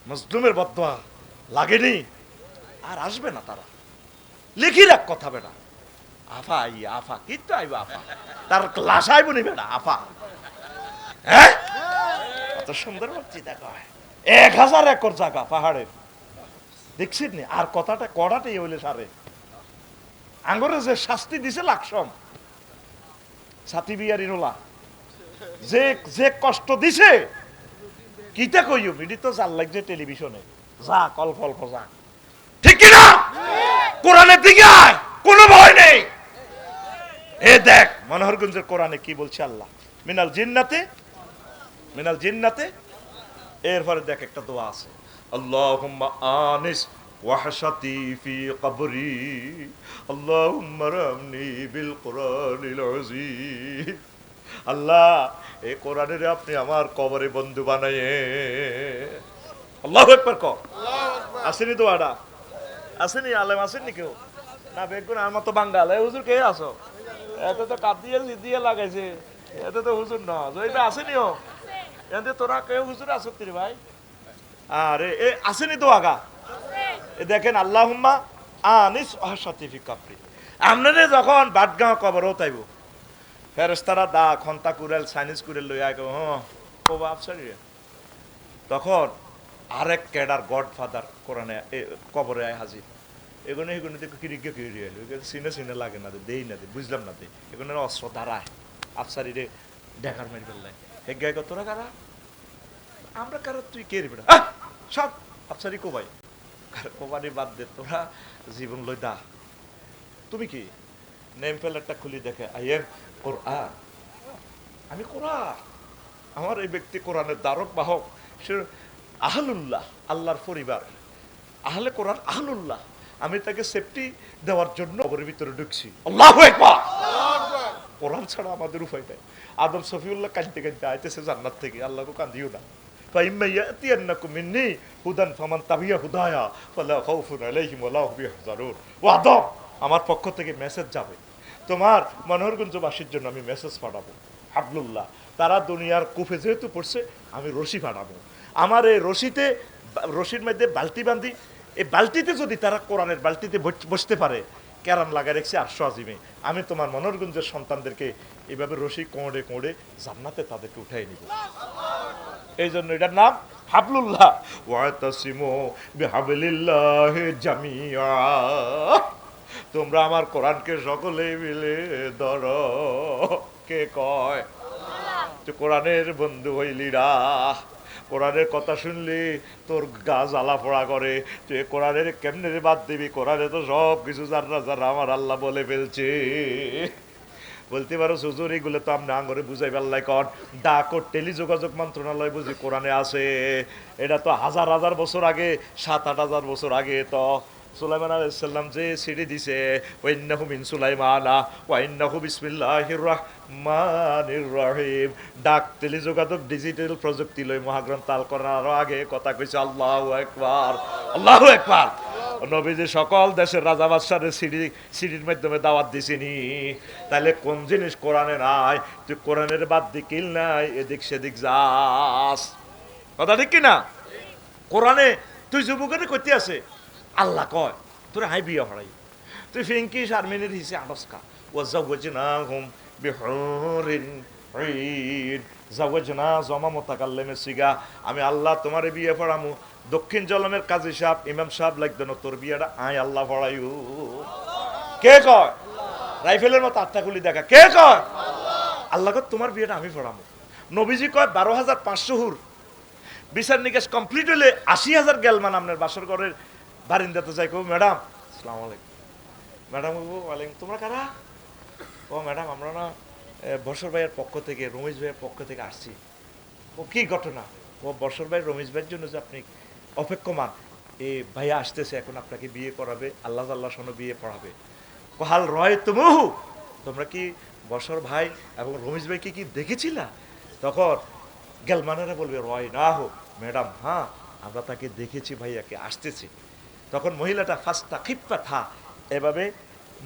মজলুমের বদদোয়া লাগেনি, আর আসবে না তারা। লিখি রাখ কথা বেটা, আফা আই আফা কিন্তু আইব আফা, তার ক্লাস আইব নি বেটা আফা। হ্যাঁ কত সুন্দর বক্তৃতা কয়, 1000 একর জায়গা পাহাড়ের, দেখছেন নি? আর কথাটা কড়াটাই হইলে সারে আঙ্গরে যে শাস্তি দিছে লাকসম সাথী বিয়ারি নোলা, যে যে কষ্ট দিছে কিতা কইও মিডি তো জাল লাগছে টেলিভিশনে, যা কল ফল যা, ঠিক কি না? কোরআনের দিকে আয়, কোনো ভয় নেই। এ দেখ মনোহরগঞ্জের কোরআনে কি বলছে আল্লাহ, মিনাল জিন্নাতে, এরপরে দেখ একটা দোয়া আছে, আল্লাহুম্মা আনিস ওয়াহশাতি ফি কবরি আল্লাহুম্মা রামনি বিল কোরআনিল আযীম। আল্লাহ এই কোরআনের আপনি আমার কবরে বন্ধু বানায়ে, আল্লাহু আকবার কর। আসেনি দোয়াটা, আসেনি আলেম আসেনি কেউ না, বেগুন আমার তো বাঙ্গাল হুজুর কে আসো, এতে তো কাঁদিয়ে দিয়ে লাগাইছে, এতে তো হুজুর না জয়টা আসেনিও, এতে তোরা কেউ হুজুর আসো রে ভাই, আরে এ আসেনি তো আগা। এ দেখেন আল্লাহুম্মা আনিস ওয়াহশাতি ফি কবরি, আপনারে যখন বাটগাঁও কবর হতাইব ফেরেশতারা দা খন্তা কুড়াল সাইনিস কুড়াল লই আয় কবা আফসারি, তখন আরেক ক্যাডার গডফাদার কোরআনে কবরে আয় হাজির, এগুলো দেখো কিরিকে কিরি এলো, সিনে লাগে না দেই না দে, বুঝলাম না দে, এগুলো অস্ত্র দাঁড়ায় আফসারি রে দেখার মেরে ফেললাই, হে গায়ে তোরা কারা, আমরা কারা, তুই কে রে বেটা, সব আফসারি কোবাই কোবানি বাদ দে, তোরা জীবন লই দা, তুমি কি নেম প্লেটটা খুলি দেখে আই এম কোরআন, আমি কোরআন, আমার এই ব্যক্তি কোরআনের দ্বারক বাহক, সে আহলুল্লাহ, আল্লাহর পরিবার, আহলে কোরআন আহলুল্লাহ, আমি তাকে সেফটি দেওয়ার জন্য কবরের ভিতরে ঢুকছি, আল্লাহু আকবার। কোরআন ছাড়া আমাদের উপায় নাই। আদম সফিউল্লাহ কাঁদতে কাঁদতে আইতেছে জান্নাত থেকে, আল্লাহকে কাঁদিও না, ফাইম্মা ইয়াতিয়ান্নাকুম মিন্নি হুদান ফামান তাবিয়া হুদায়া ফালা খাউফুন আলাইহিম ওয়ালা হুম ইয়াহজানুন। ও আদম, আমার পক্ষ থেকে মেসেজ যাবে, তোমার মনোহরগঞ্জবাসীর জন্য আমি মেসেজ পাঠাবো, হাবলুল্লাহ, তারা দুনিয়ার কুফে যেহেতু পড়ছে আমি রশি পাঠাবো, আমার এই রশির মধ্যে বালতি বান্ধি, এই বালতিতে যদি তারা কোরআনের বালতিতে বসতে পারে, ক্যারাম লাগা রেখেছে 800 আজিমে, আমি তোমার মনোহরগঞ্জের সন্তানদেরকে এইভাবে রশি কোঁড়ে কোঁড়ে জান্নাতে তাদেরকে উঠাই নিব। এই জন্য এটার নাম হাবলুল্লাহ, ওয়াতাসিমু বিহাবলিল্লাহি জামিআ, তোমরা আমার কোরআনকে সকলে মিলে ধরো। কে কয়? তো কোরআনের বন্ধু হইলিরা, কোরআনের কথা শুনলি তোর গা জ্বালা পোড়া করে। তুই কোরআনের কেমনে বাদ দিবি? কোরআনে তো সব কিছু যারা যারা আমার আল্লাহ বলে ফেলছে। বলতে পারো হুজুর এগুলো তো আমরা আঙ্গরে বুঝাই পারলাই কন ডাক ও টেলিযোগাযোগ মন্ত্রণালয় বুঝি কোরআনে আছে। এটা তো হাজার হাজার বছর আগে, 7-8 হাজার বছর আগে তো সুলাইমান আলাইহিস সালাম যে সিঁড়ি দিছে, ওয়াইন্নাহু মিন সুলাইমানা ওয়াইন্নাহু বিসমিল্লাহির রাহমানির রহিম। ডাক টেলিযোগাযোগ ডিজিটাল প্রযুক্তি লই মহাগ্রন্থ আল কোরআন আরো আগে কথা কইছে। আল্লাহু আকবার, আল্লাহু আকবার। নবীজি সকল দেশের রাজা বাদশারে সিঁড়ির মাধ্যমে দাওয়াত দিছিনি। তাহলে কোন জিনিস কোরআনে নাই? তুই কোরআনের বাদ দিকিল নাই, এদিক সেদিক যাস। কথা ঠিক কিনা? কোরআনে তুই যুবকের করতে আছে আল্লাহ কয় তোর হাই বিয়া হরাই, তুই ফিঙ্কি শারমিনের হিসে আনস্কা ও জাওয়াজনাহুম বিহুরিন ঈদ। জাওয়াজনা জমা মুতাকাল্লিমে সিগা, আমি আল্লাহ তোমারে বিয়ে পড়ামু। দক্ষিণ জলমের কাজী সাহেব ইমাম সাহেব লাগতো না, তোর বিয়েটা আই আল্লাহ পড়াইউ। কে কয়? রাইফেলের মতো আটটা খুলি দেখা। কে কয়? আল্লাহ কয় তোমার বিয়েটা আমি পড়ামু। নবীজি কয় 12,500 হুর বিচার নিকাশ কমপ্লিট হলে 80,000 গেলমান আপনার বাসর ঘরের বারিন্দাতে যাই। কো ম্যাডাম আসসালামু আলাইকুম। ম্যাডাম ওয়ালাইকুম, তোমরা কারা? ও ম্যাডাম আমরা না বসর ভাইয়ের পক্ষ থেকে, রমেশ ভাইয়ের পক্ষ থেকে আসছি। ও কি ঘটনা? ও বসর ভাই রমেশ ভাইয়ের জন্য যে আপনি অপেক্ষমান, এ ভাইয়া আসতেছে, এখন আপনাকে বিয়ে করাবে, আল্লাহ আল্লাহ শোনো বিয়ে পড়াবে। কোহাল রয় তুমহু, তোমরা কি বসর ভাই এবং রমেশ ভাইকে কি দেখেছিলা? তখন গেলমানেরা বলবে রয় না হো ম্যাডাম, হ্যাঁ আমরা তাকে দেখেছি, ভাইয়াকে আসতেছি। তখন মহিলাটা ফাস্তা খিপ্পা থা এভাবে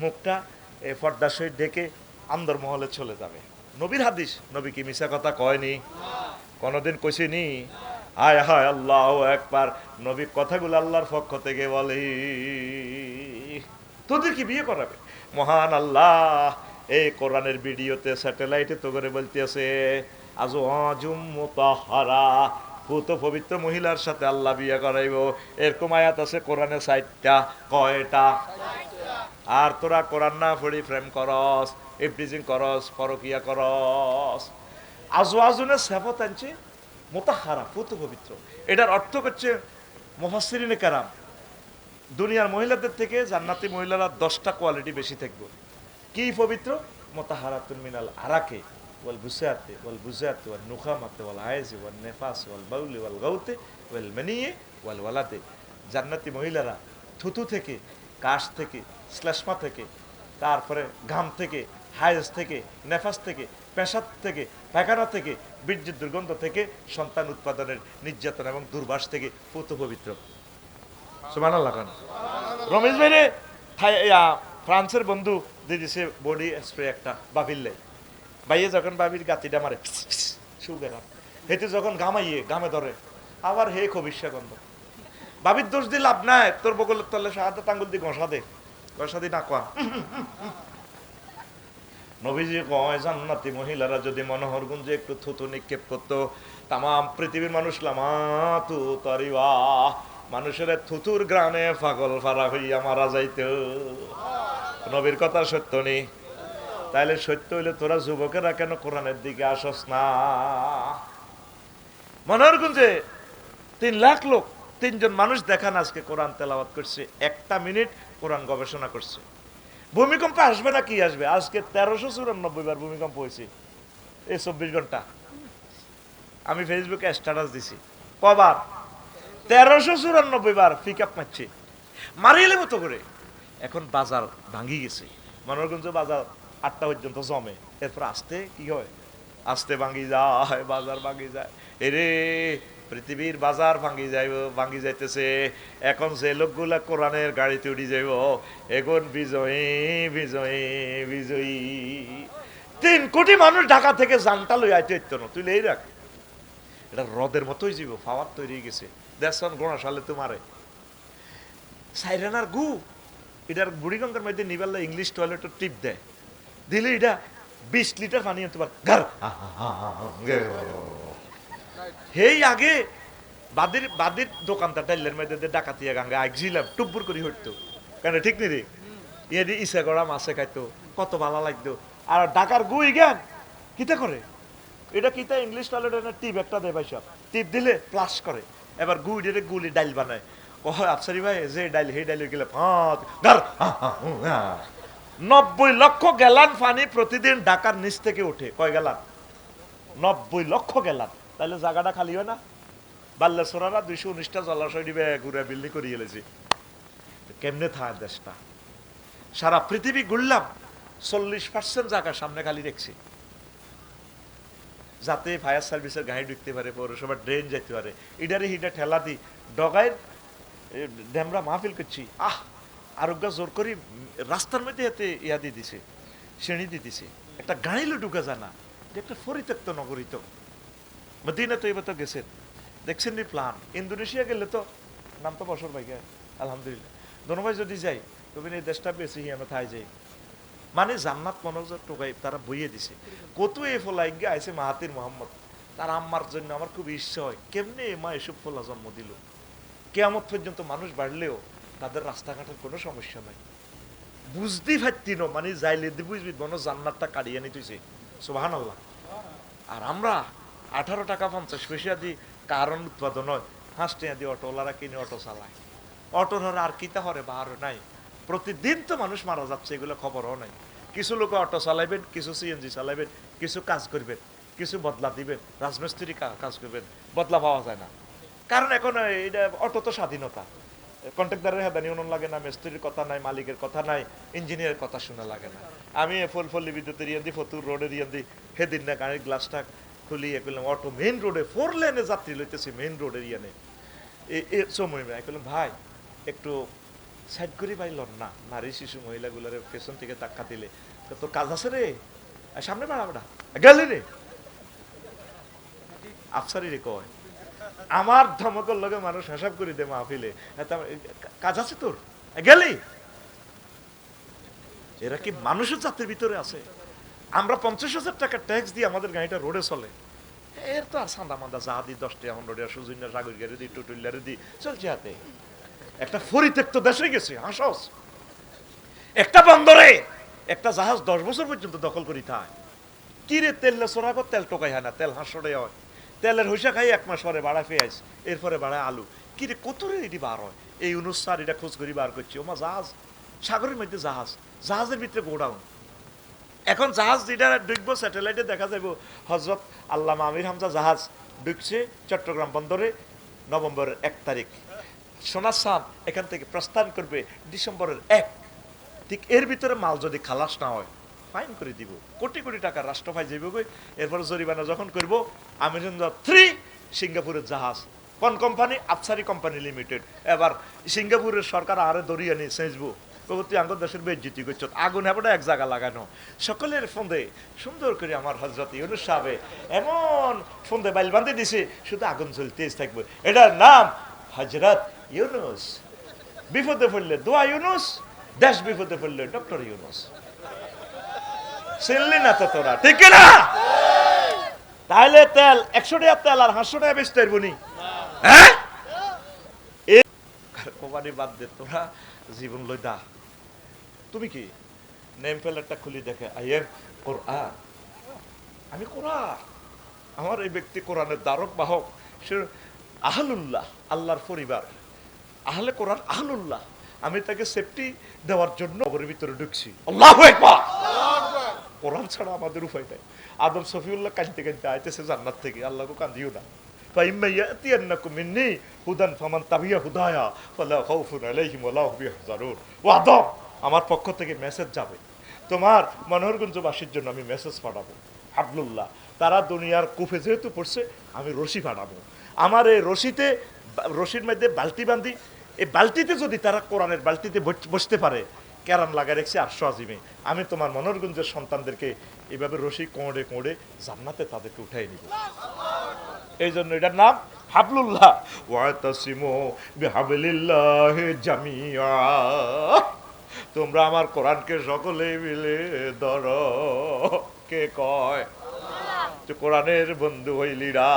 মুখটা পর্দার সহিত ডেকে আন্দরমহলে চলে যাবে। নবীর হাদিস, নবী কি মিশা কথা কয়নি? কোনদিন কইছিনি? হায় হায় আল্লাহু আকবার। নবী কথাগুলো আল্লাহর পক্ষ থেকে বলে। তোদের কি বিয়ে করাবে? মহান আল্লাহ এই কোরআনের ভিডিওতে স্যাটেলাইটে তো করে বলতেছে আজওয়াজুম মুতাহহারা, পুত পবিত্র মহিলার সাথে আল্লাহ বিয়ে করাইব। এরকম আয়াত আছে কোরআনে 60টা। কয়টা? আর তোরা কোরআন না পড়ি প্রেম করস, ইফটিজিং করস, পরকিয়া করস। আজওয়াজুনের সিফাত আনছে মুতাহহারা, পুত পবিত্র। এটার অর্থ হচ্ছে মুফাসসিরিনে কেরাম, দুনিয়ার মহিলাদের থেকে জান্নাতি মহিলারা 10টা কোয়ালিটি বেশি থাকবে। কি পবিত্র? মুতাহহারাতুন মিনাল আরাকে ওয়াল বুসাতে ওয়াল বুজাতে ওয়াল নুখামাতে ওয়াল আইজি ওয়াল নেফাস ওয়াল বাউলি ওয়াল গাউতে ওয়াল মানিয়ে ওয়াল ওয়ালাতে। জান্নাতি মহিলারা থুতু থেকে, কাশ থেকে, শ্লেষ্মা থেকে, তারপরে ঘাম থেকে, হায়েজ থেকে, নেফাস থেকে, পেশাব থেকে, পায়খানা থেকে, বীর্যের দুর্গন্ধ থেকে, সন্তান উৎপাদনের নির্যাতন এবং দুর্বাস থেকে পুত পবিত্র। সুবহানাল্লাহ। রমেশ ভাইরে ফ্রান্সের বন্ধু দিয়ে দিছে বডি স্প্রে একটা বাবিল্লে। ভাইয়ে যখন বাবির গাতিটা মারে সুগার, হেঁটে যখন ঘামাইয়ে ঘামে ধরে, আবার হে খবিষ্যা গন্ধ। বাবির দোষ দিয়ে লাভ নাই, তোর বগলের তলে সাহায্য টাঙ্গুল দিয়ে ঘষা দে, ঘষা দি না কোয়া। নবীজি কয় জান্নাতি মহিলারা যদি মনোহর গুঞ্জে একটু থুতু নিক্ষেপ করতো, তামাম পৃথিবীর মানুষ লামাতু তারিবা, মানুষের থুতুর গ্রানে পাগল ফারা হইয়া মারা যাইত। নবীর কথা সত্য নেই? তাইলে সত্য হইলে তোরা যুবকেরা কেন কোরআনের দিকে আসস না? মনোহর গুঞ্জে 3 লাখ লোক, 3 জন মানুষ দেখান আজকে কোরআন তেলাওয়াত করছে, 1 মিনিট কোরআন গবেষণা করছে। ভূমিকম্প আসবে না কি আসবে? আজকে 1394 বার ভূমিকম্প হয়েছে এই 24 ঘন্টা। আমি ফেসবুকে স্ট্যাটাস দিছি, কবার? 1394 বার পিক আপ মারছে, মারিলে মতো করে। এখন বাজার ভাঙ্গি গেছে, মনোরগঞ্জ বাজার 8টা পর্যন্ত জমে, এরপর আস্তে কি হয়, আস্তে ভাঙ্গি যায়, বাজার ভাঙ্গি যায়। এরে পৃথিবীর বাজার ভাঙ্গি যাইব, ভাঙ্গি যাইতেছে। এখন যে লোকগুলা কোরআনের গাড়িতে উঠে যাইব, এখন বিজয়ী বিজয়ী বিজয়ী। 3 কোটি মানুষ ঢাকা থেকে জানটা লই আইতে হইতো না, তুই লেই রাখ। এটা হ্রদের মতোই জীব, পাওয়ার তৈরি গেছে। দেড়শন গোড়া সালে তোমারে সাইরানার গু, এটার বুড়িগঙ্গার মধ্যে নিবাল্লা ইংলিশ টয়লেটের টিপ দেয়, দিলে এটা 20 লিটার পানি আনতে পারে। হেই আগে বাদির বাদির দোকানদার ডাইলের মধ্যে ডাকাতিয়া গাঙ্গা আইছিলাম, টুব্বুর করে হইতো কেন, ঠিক নি রে? ইয়ে ইসা করা মাছে খাইতো, কত ভালো লাগতো। আর ঢাকার গুই জ্ঞান কিতা করে এটা কিতা ইংলিশ টয়লেটে না টিপ একটা দেয় ভাই সব টিপ দিলে প্লাস করে এবার গুড়ি গুলি ডাইল বানায় ও আফসারি ভাই যে ডাইল হে ডাইল গেলে 90 লক্ষ গ্যালান পানি প্রতিদিন ঢাকার নিচ থেকে ওঠে কয় গ্যালান 90 লক্ষ গ্যালান তাহলে জায়গাটা খালি হয় না বাল্লাসোরারা 219টা জলাশয় দিবে ঘুরে বিল্ডিং করে গেলেছি কেমনে থাকে দেশটা সারা পৃথিবী ঘুরলাম 40% জায়গা সামনে খালি দেখছি যাতে ফায়ার সার্ভিসের গাড়ি ঢুকতে পারে পৌরসভার ড্রেন যেতে পারে ইডারে হিটা ঠেলা দি ডগায় ড্যামরা মাহফিল করছি আরোগ্য জোর করি রাস্তার মধ্যে এতে ইয়া দিয়ে দিছে শ্রেণী দিয়ে দিছে একটা গাড়িলে ঢুকা জানা যে একটা পরিত্যক্ত নগরী তো মদিনা তো এবার তো গেছেন দেখছেন নি প্ল্যান ইন্দোনেশিয়া গেলে তো নাম তো বছর ভাই আলহামদুলিল্লাহ দোনো ভাই যদি যাই তবে এই দেশটা বেশি হিয়ানো থাই যাই মানে জান্নাত মনোযোগ টোকাই তারা বইয়ে দিছে কত এ ফলাই গিয়ে আইসে মাহাতির মোহাম্মদ তার আম্মার জন্য আমার খুব ইচ্ছা হয় কেমনে মা এসব ফলা জন্ম দিল কেয়ামত পর্যন্ত মানুষ বাড়লেও তাদের রাস্তাঘাটের কোনো সমস্যা নাই বুঝতেই পারতিন মানে যাইলে বুঝবি মনে জান্নাতটা কাটিয়ে নিতেছে সুবহানাল্লাহ আর আমরা 18 টাকা 50 পয়সা দিয়ে কারণ উৎপাদন হয় হাঁসটিয়া দিয়ে অটোওয়ালারা কিনে অটো চালায় অটোর হরে আর কিতা হরে বার নাই প্রতিদিন তো মানুষ মারা যাচ্ছে এগুলো খবরও নাই কিছু লোক অটো চালাইবেন কিছু সিএনজি চালাইবেন কিছু কাজ করবেন কিছু বদলা দিবেন রাজমিস্ত্রি কাজ করবেন বদলা পাওয়া যায় না কারণ এখন এটা অটো তো স্বাধীনতা কন্ট্রাক্টরের হেদানি উনুন লাগে না মিস্ত্রির কথা নাই মালিকের কথা নাই ইঞ্জিনিয়ারের কথা শোনা লাগে না আমি ফুলফলি বিদ্যুতের ইয়ান দি ফতুর রোডের ইয়ান দি সেদিন না গাড়ির গ্লাসটা খুলিয়ে করলাম অটো মেইন রোডে 4 লেনে যাত্রী লইতেছি মেইন রোডের ইয়ানে সময় করলাম ভাই একটু সাইড করে পাইলন না নারী শিশু মহিলাগুলোর পেছন থেকে ধাক্কা দিলে তোর কাজ আছে রে সামনে বাড়া গেলি রে আফসারি রে কয় আমার ধমকের লগে মানুষ হিসাব করে দে মাহফিলে কাজ আছে তোর গেলি এরা কি মানুষের জাতির ভিতরে আছে আমরা 50,000 টাকা ট্যাক্স দিয়ে আমাদের গাড়িটা রোডে চলে এর তো আর সান্দা মান্দা যা দি 10 টাকা 15 টাকা সুজুন্না সাগর গাড়ি দি টুটুল্লারে দি চলছে হাতে একটা পরিত্যক্ত দেশে গেছে হাসস একটা বন্দরে একটা জাহাজ 10 বছর পর্যন্ত দখল করি থাকে কি রে তেল চোরা কর তেল টোকাই হয় না তেল হাঁসড়ে হয় তেলের হইসা খাই 1 মাস পরে বাড়া পেঁয়াজ এরপরে বাড়ায় আলু কি রে কত রে এটি বার হয় এই 19 এটা খোঁজ করি বার করছি ওমা জাহাজ সাগরের মধ্যে জাহাজের ভিতরে গোডাউন এখন জাহাজ যেটা ঢুকবো স্যাটেলাইটে দেখা যাবো হজরত আল্লামা আমির হামজা জাহাজ ঢুকছে চট্টগ্রাম বন্দরে নভেম্বরের 1 তারিখ সোনার চাঁদ এখান থেকে প্রস্থান করবে ডিসেম্বরের 1 ঠিক এর ভিতরে মাল যদি খালাস না হয় ফাইন করে দিব কোটি কোটি টাকা রাষ্ট্র ফাই যাইব এরপরে জরিমানা যখন করব আমির হামজা 3 সিঙ্গাপুরের জাহাজ কোন কোম্পানি আফসারি কোম্পানি লিমিটেড এবার সিঙ্গাপুরের সরকার আরে দরিয়া নিয়ে সেঁচবো তুই আঙ্গ দেশের বেজ্জিতি করছ আগুন হেবটা এক জায়গা লাগানো সকলের ফোন্দে সুন্দর করে আমার হজরত ইউনুস সাহেব এমন ফোন্দে বাইল বান্ধে দিছে শুধু আগুন জ্বলতেই থাকবে এটার নাম হজরত ইউনুস বিপদে পড়লে দোয়া ইউনুস দেশ বিপদে পড়লে ডক্টর ইউনুস চিনলি না তো তোরা ঠিক না তাহলে তেল 100 টাকা তেল আর 500 টাকা বেচতে পারবো নি হ্যাঁ কোম্পানি বাদ দে তোরা জীবন লই দা তুমি কি নেম প্লেটটা খুলি দেখে আই এম কোরআন আমি কোরআন আমার এই ব্যক্তি কোরআনের দ্বারক বাহক সে আহলুল্লাহ আল্লাহর পরিবার আহলে কোরআন আহলুল্লাহ আমি তাকে সেফটি দেওয়ার জন্য নগরের ভিতরে ঢুকছি আল্লাহু আকবার কোরআন ছাড়া আমাদের উপায় নাই আদম সফিউল্লাহ কাঁদতে কাঁদতে আইতেছে জান্নাত থেকে আল্লাহকে কাঁদিও না فإما يأتينكم مني هدى فمن تبع هدايا فلا خوف عليهم ولا هم يحزنون ওয়াদা আমার পক্ষ থেকে মেসেজ যাবে তোমার মনোহরগঞ্জবাসীর জন্য আমি মেসেজ পাঠাবো হাবলুল্লাহ তারা দুনিয়ার কুফে যেহেতু পড়ছে আমি রশি পাঠাবো আমার এই রশির মধ্যে বালতি বান্ধি এই বালতিতে যদি তারা কোরআনের বালতিতে বসতে পারে ক্যারাম লাগাই রেখেছি 800 আজিমে আমি তোমার মনোহরগঞ্জের সন্তানদেরকে এইভাবে রশি কোঁড়ে কোঁড়ে জান্নাতে তাদেরকে উঠাই নিব এই জন্য এটার নাম হাবলুল্লাহ ওয়াতাসিমু বিহাবলিল্লাহি জামিআ তোমরা আমার কোরআনকে সকলে মিলে ধরো কে কয় তো কোরআনের বন্ধু হইলিরা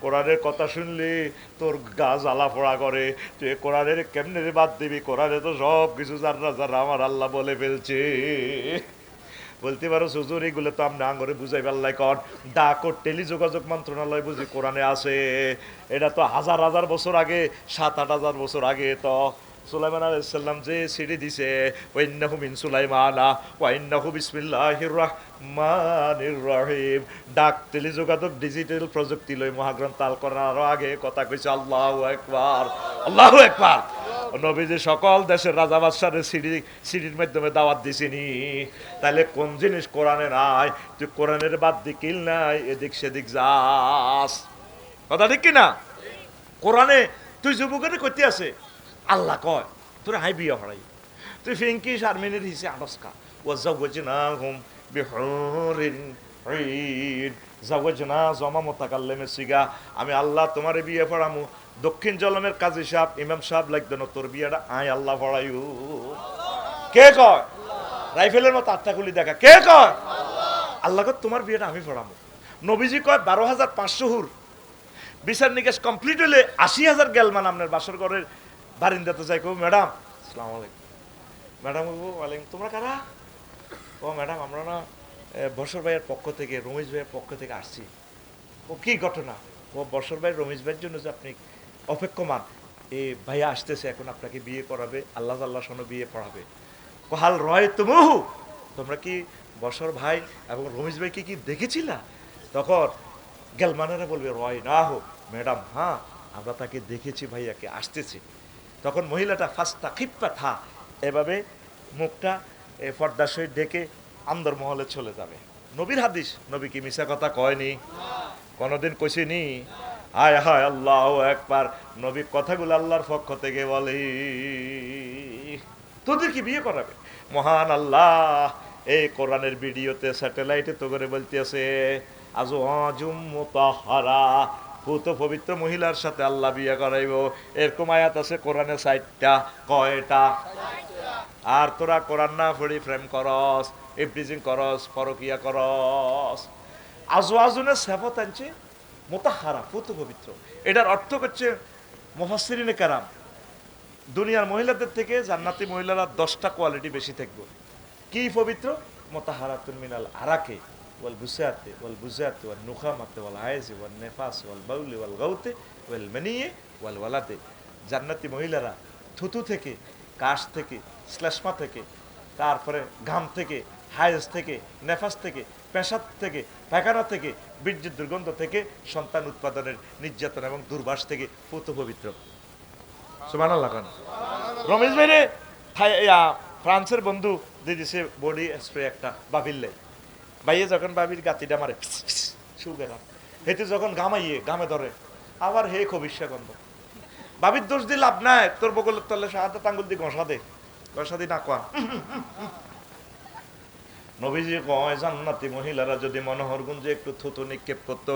কোরআনের কথা শুনলি তোর গা জ্বালা পোড়া করে তুই কোরআনের কেমনে বাদ দিবি কোরআনে তো সব কিছু যারা আমার আল্লাহ বলে ফেলছে বলতে পারো হুজুর এগুলো তো আপনি আঙ্গরে বুঝাই পারলাই কন ডাক ও টেলিযোগাযোগ মন্ত্রণালয় বুঝি কোরআনে আছে, এটা তো হাজার হাজার বছর আগে, 7-8 হাজার বছর আগে তো সুলাইমান আলাইহিস সালাম যে সিঁড়ি দিছে, ওয়াইন্নাহু মিন সুলাইমানা ওয়াইন্নাহু বিসমিল্লাহির রাহমানির রহিম। ডাক টেলিযোগাযোগ ডিজিটাল প্রযুক্তি লই মহাগ্রন্থ আল কোরআন আরো আগে কথা কইছে। আল্লাহু আকবার, আল্লাহু আকবার। নবীজি সকল দেশের রাজা বাদশাহের সিঁড়ির মাধ্যমে দাওয়াত দিছিনি, তাহলে কোন জিনিস কোরআনে নাই? তুই কোরআনের বাদ দিকিল নাই, এদিক সেদিক যাস। কথা ঠিক কিনা? কোরআনে তুই যুবকের কইতে আছে আল্লাহ কয় তোর হাই বিয়া হরাই, তুই ফিঙ্কি শারমিনের হিসে আটসকা ও জাওয়াজনাহুম বিহুরিন ঈদ। জাওয়াজনা জমা মুতাকাল্লিমে সিগা, আমি আল্লাহ তোমারে বিয়ে পড়ামু। দক্ষিণ জলমের কাজী সাহেব ইমাম সাহেব লাগবে না, তোর বিয়েটা আই আল্লাহ পড়াইও। কে কয়? রাইফেলের মতো আটটা খুলি দেখা, কে কয়? আল্লাহ কয় তোমার বিয়েটা আমি পড়ামু। নবীজি কয় 12,500 হুর বিচার নিকাশ কমপ্লিট হলে 80,000 গেলমান আপনার বাসর ঘরের বারিন্দাতে যাই। কো ম্যাডাম আসসালামু আলাইকুম। ম্যাডাম ওয়ালাইকুম, তোমরা কারা? ও ম্যাডাম আমরা না বর্ষর ভাইয়ের পক্ষ থেকে, রমেশ ভাইয়ের পক্ষ থেকে আসছি। ও কি ঘটনা? ও বর্ষর ভাই রমেশ ভাইয়ের জন্য যে আপনি অপেক্ষমান, এ ভাইয়া আসতেছে এখন আপনাকে বিয়ে করাবে, আল্লাহ আল্লাহ শোনো বিয়ে পড়াবে। কহাল রয় তুমহু, তোমরা কি বর্ষর ভাই এবং রমেশ ভাইকে কি দেখেছিলা? তখন গেলমানেরা বলবে রয় না হোক ম্যাডাম, হ্যাঁ আমরা তাকে দেখেছি, ভাইয়াকে আসতেছি। তখন মহিলাটা ফাস্তা খিপ্পা থা এভাবে মুখটা পর্দার সহিত ডেকে আন্দরমহলে চলে যাবে। নবীর হাদিস, নবী কি মিশা কথা কয়নি? কোনদিন কইছিনি? হায় হায় আল্লাহু আকবার। নবী কথাগুলো আল্লাহর পক্ষ থেকে বলে। তোদের কি বিয়ে করাবে? মহান আল্লাহ এই কোরআনের ভিডিওতে স্যাটেলাইটে তো করে বলতেছে আজওয়াজুম মুতাহহারা, পুত পবিত্র মহিলার সাথে আল্লাহ বিয়ে করাইব। এরকম আয়াত আছে কোরআনে 60টা। কয়টা? আর তোরা কোরআন না পড়ি প্রেম করস, ইফটিজিং করস, পরকিয়া করস। আজওয়াজুনের সিফাত আনছে মুতাহহারা, পুত পবিত্র। এটার অর্থ হচ্ছে মুফাসসিরিনে কেরাম, দুনিয়ার মহিলাদের থেকে জান্নাতি মহিলারা 10টা কোয়ালিটি বেশি থাকবে। কি পবিত্র? মুতাহহারাতুন মিনাল আরাকে ওয়াল বুসাতে ওয়াল বুজাতে ওয়াল নুখামাতে ওয়াল হায়জি ওয়াল নেফাস ওয়াল বাউলি ওয়াল গাউতে ওয়াল মানিয়ে ওয়াল ওয়ালাতে। জান্নাতি মহিলারা থুতু থেকে, কাশ থেকে, শ্লেষ্মা থেকে, তারপরে ঘাম থেকে, হায়েজ থেকে, নেফাস থেকে, পেশাব থেকে, পায়খানা থেকে, বীর্যের দুর্গন্ধ থেকে, সন্তান উৎপাদনের নির্যাতন এবং দুর্বাস থেকে পুত পবিত্র। সুবহানাল্লাহ। রমেশ ভাইরে ফ্রান্সের বন্ধু দিয়ে দিছে বডি স্প্রে একটা বাবিল্লাই। ভাইয়ে যখন বাবির গাতিটা মারে সুগেরা, হেতে যখন ঘামাইয়ে ঘামে ধরে আবার হে খবিষ্যা গন্ধ। বাবির দোষ দিয়ে লাভ নাই, তোর বগলের তলে সাহায্য টাঙ্গুল দিয়ে ঘষা দে, ঘষা দি না কোয়া। নবীজি কয় জান্নাতি মহিলারা যদি মনোহর গুঞ্জে একটু থুতু নিক্ষেপ করতো,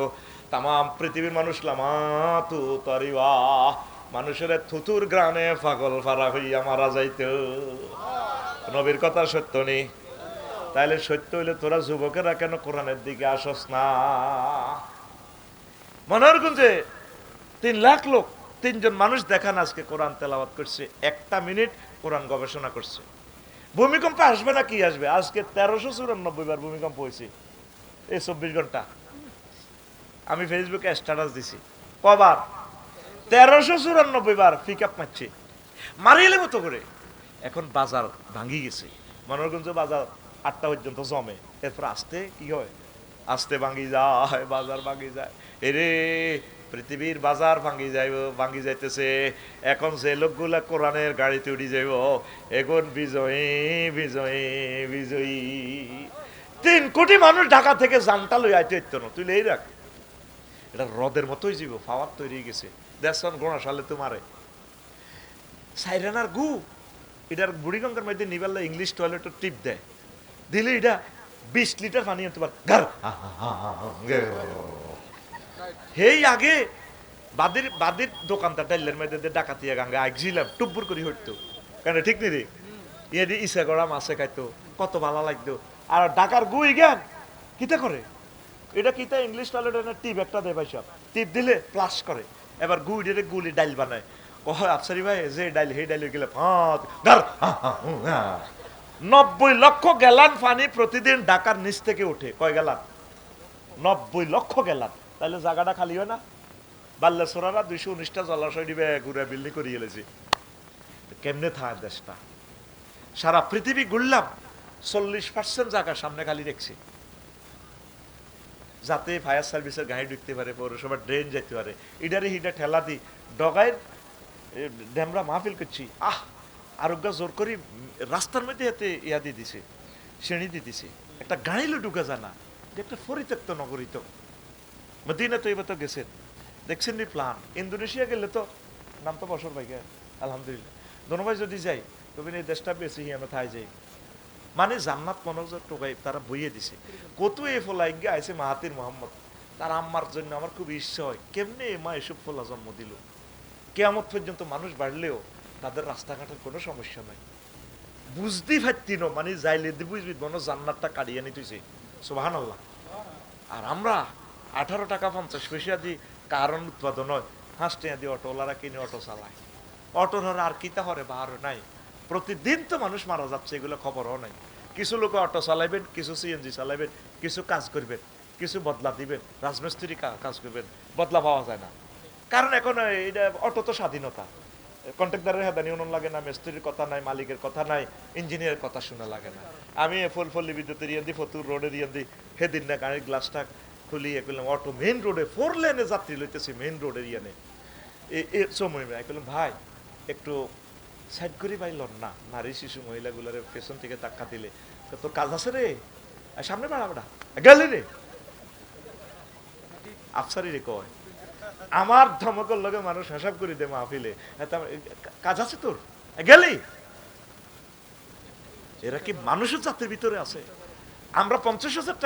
তামাম পৃথিবীর মানুষ লামাতু তারিবা, মানুষের থুতুর গ্রানে পাগল ফারা হইয়া মারা যাইত। নবীর কথা সত্য নেই? তাইলে সত্য হইলে তোরা যুবকেরা কেন কোরআনের দিকে আসস না? মনোহরগঞ্জে 3 লাখ লোক, 3 জন মানুষ দেখান আজকে কোরআন তেলাওয়াত করছে, 1টা মিনিট কোরআন গবেষণা করছে। ভূমিকম্প আসবে না কি আসবে? আজকে 1394 বার ভূমিকম্প হয়েছে এই 24 ঘন্টা। আমি ফেসবুকে স্ট্যাটাস দিছি, কবার? 1394 বার পিক আপ মারছে, মারিলে মতো করে। এখন বাজার ভাঙ্গি গেছে, মনোরগঞ্জ বাজার 8টা পর্যন্ত জমে, এরপর আস্তে কি হয়, আস্তে ভাঙ্গি যায়, বাজার ভাঙ্গি যায়। এরে পৃথিবীর বাজার ভাঙ্গি যাইতেছে। এখন যে লোকগুলা কোরআনের গাড়িতে উঠি যাইব, এখন বিজয়ী বিজয়ী বিজয়ী। 3 কোটি মানুষ ঢাকা থেকে জানটা লই আইতে হইতো না, তুই লেই রাখ। এটা হ্রদের মতোই জীব, পাওয়ার তৈরি গেছে। দেশন গোড়া সালে তো মারে সাইরেনার গু। এটার বুড়িগঙ্গার মধ্যে নিবাল্লা ইংলিশ টয়লেটের টিপ দেয়, দিলে এটা 20 লিটার পানি আনতে পারে। হেই আগে বাদির দোকানটা ডাইলের মধ্যে ডাকাতিয়া গাঙ্গা আইছিলাম, টুব্বুর করে হইতো, কেন ঠিক নেই রে? ইয়ে ইসা করা মাছে খাইতো, কত ভালো লাগতো। আর ঢাকার গুই জ্ঞান কিতা করে, এটা কিতা ইংলিশ টয়লেটের টিপ একটা দেয় ভাই, সব টিপ দিলে প্লাস করে, এবার গুই ডেরে গুলি ডাইল বানায়। কয় আফসারি ভাই যে ডাইল, হে ডাইল গেলে 90 লক্ষ গ্যালান পানি প্রতিদিন ঢাকার নিচ থেকে ওঠে। কয় গ্যালান? 90 লক্ষ গ্যালান। তাহলে জায়গাটা খালি হয় না? বাল্লেশ্বরারা 219টা জলাশয় দিবে ঘুরে বিল্ডিং করিয়ে এলেছি। কেমনে থাকে দেশটা? সারা পৃথিবী ঘুরলাম, 40% জায়গা সামনে খালি দেখছি, যাতে ফায়ার সার্ভিসের গাড়ি ঢুকতে পারে, পৌরসভার ড্রেন যেতে পারে। ইডারে হিডা ঠেলা দি ডগায় ড্যামরা মাহফিল করছি। আরোগ্য জোর করি রাস্তার মধ্যে হাতে ইয়া দিয়ে দিছে, শ্রেণী দিয়ে দিছে, একটা গাড়িলো ঢুকা যায় না। যে একটা পরিত্যক্ত নগরী তো। মদিনা তো এবার তো গেছেন, দেখছেন নি প্ল্যান। ইন্দোনেশিয়া গেলে তো নাম তো বছর ভাই, আলহামদুলিল্লাহ। দোনোভাই যদি যাই তবে এই দেশটা বেশি আমরা থাই যাই, মানে জান্নাত মনোযোগ টোকাই তারা বইয়ে দিছে। কত এ ফলাই গিয়ে আইসে মাহাতির মোহাম্মদ, তার আম্মার জন্য আমার খুব ইচ্ছা হয় কেমনে মা এসব ফলা জন্ম দিল। কেয়ামত পর্যন্ত মানুষ বাড়লেও তাদের রাস্তাঘাটের কোনো সমস্যা নাই, বুঝতেই পারতি না, মানে যাইলে দি বুঝবি মনে জান্নাতটা কাটিয়ে নিতেছে। সুবহানাল্লাহ। আর আমরা 18 টাকা 50 পয়সা দিয়ে কারণ উৎপাদন হয়, 5 টাকা দিয়ে অটোওয়ালারা কিনে অটো চালায়। অটোর হরে আর কিতা হরে বাহার নাই। প্রতিদিন তো মানুষ মারা যাচ্ছে, এগুলো খবরও নাই। কিছু লোক অটো চালাইবেন, কিছু সিএনজি চালাইবেন, কিছু কাজ করবেন, কিছু বদলা দিবেন, রাজমিস্ত্রি কাজ করবেন, বদলা পাওয়া যায় না। কারণ এখন এটা অটো তো স্বাধীনতা, কন্ট্রাক্টরের হেদানি উনুন লাগে না, মিস্ত্রির কথা নাই, মালিকের কথা নাই, ইঞ্জিনিয়ারের কথা শোনা লাগে না। আমি ফুলফলি বিদ্যুতের ইয়ে দিই, ফতুর রোডের ইয়ে দিই, সেদিন না গাড়ির গ্লাসটা খুলিয়ে করলাম অটো মেইন রোডে 4 লেনে যাত্রী লইতেছি, মেইন রোডের ইয়ে সময় করলাম ভাই একটু সাইড করি পাইল না, নারী শিশু মহিলাগুলোর পেছন থেকে ধাক্কা দিলে তোর কাজ আছে রে, সামনে বাড়া বাড়া গেলি রে, আফসারি রে কয়। আমার ধমকের লগে মানুষ হিসাব করে দে মাহফিলে, কাজ আছে তোর গেলি। এরা কি মানুষের জাতির ভিতরে আছে? আমরা 50,000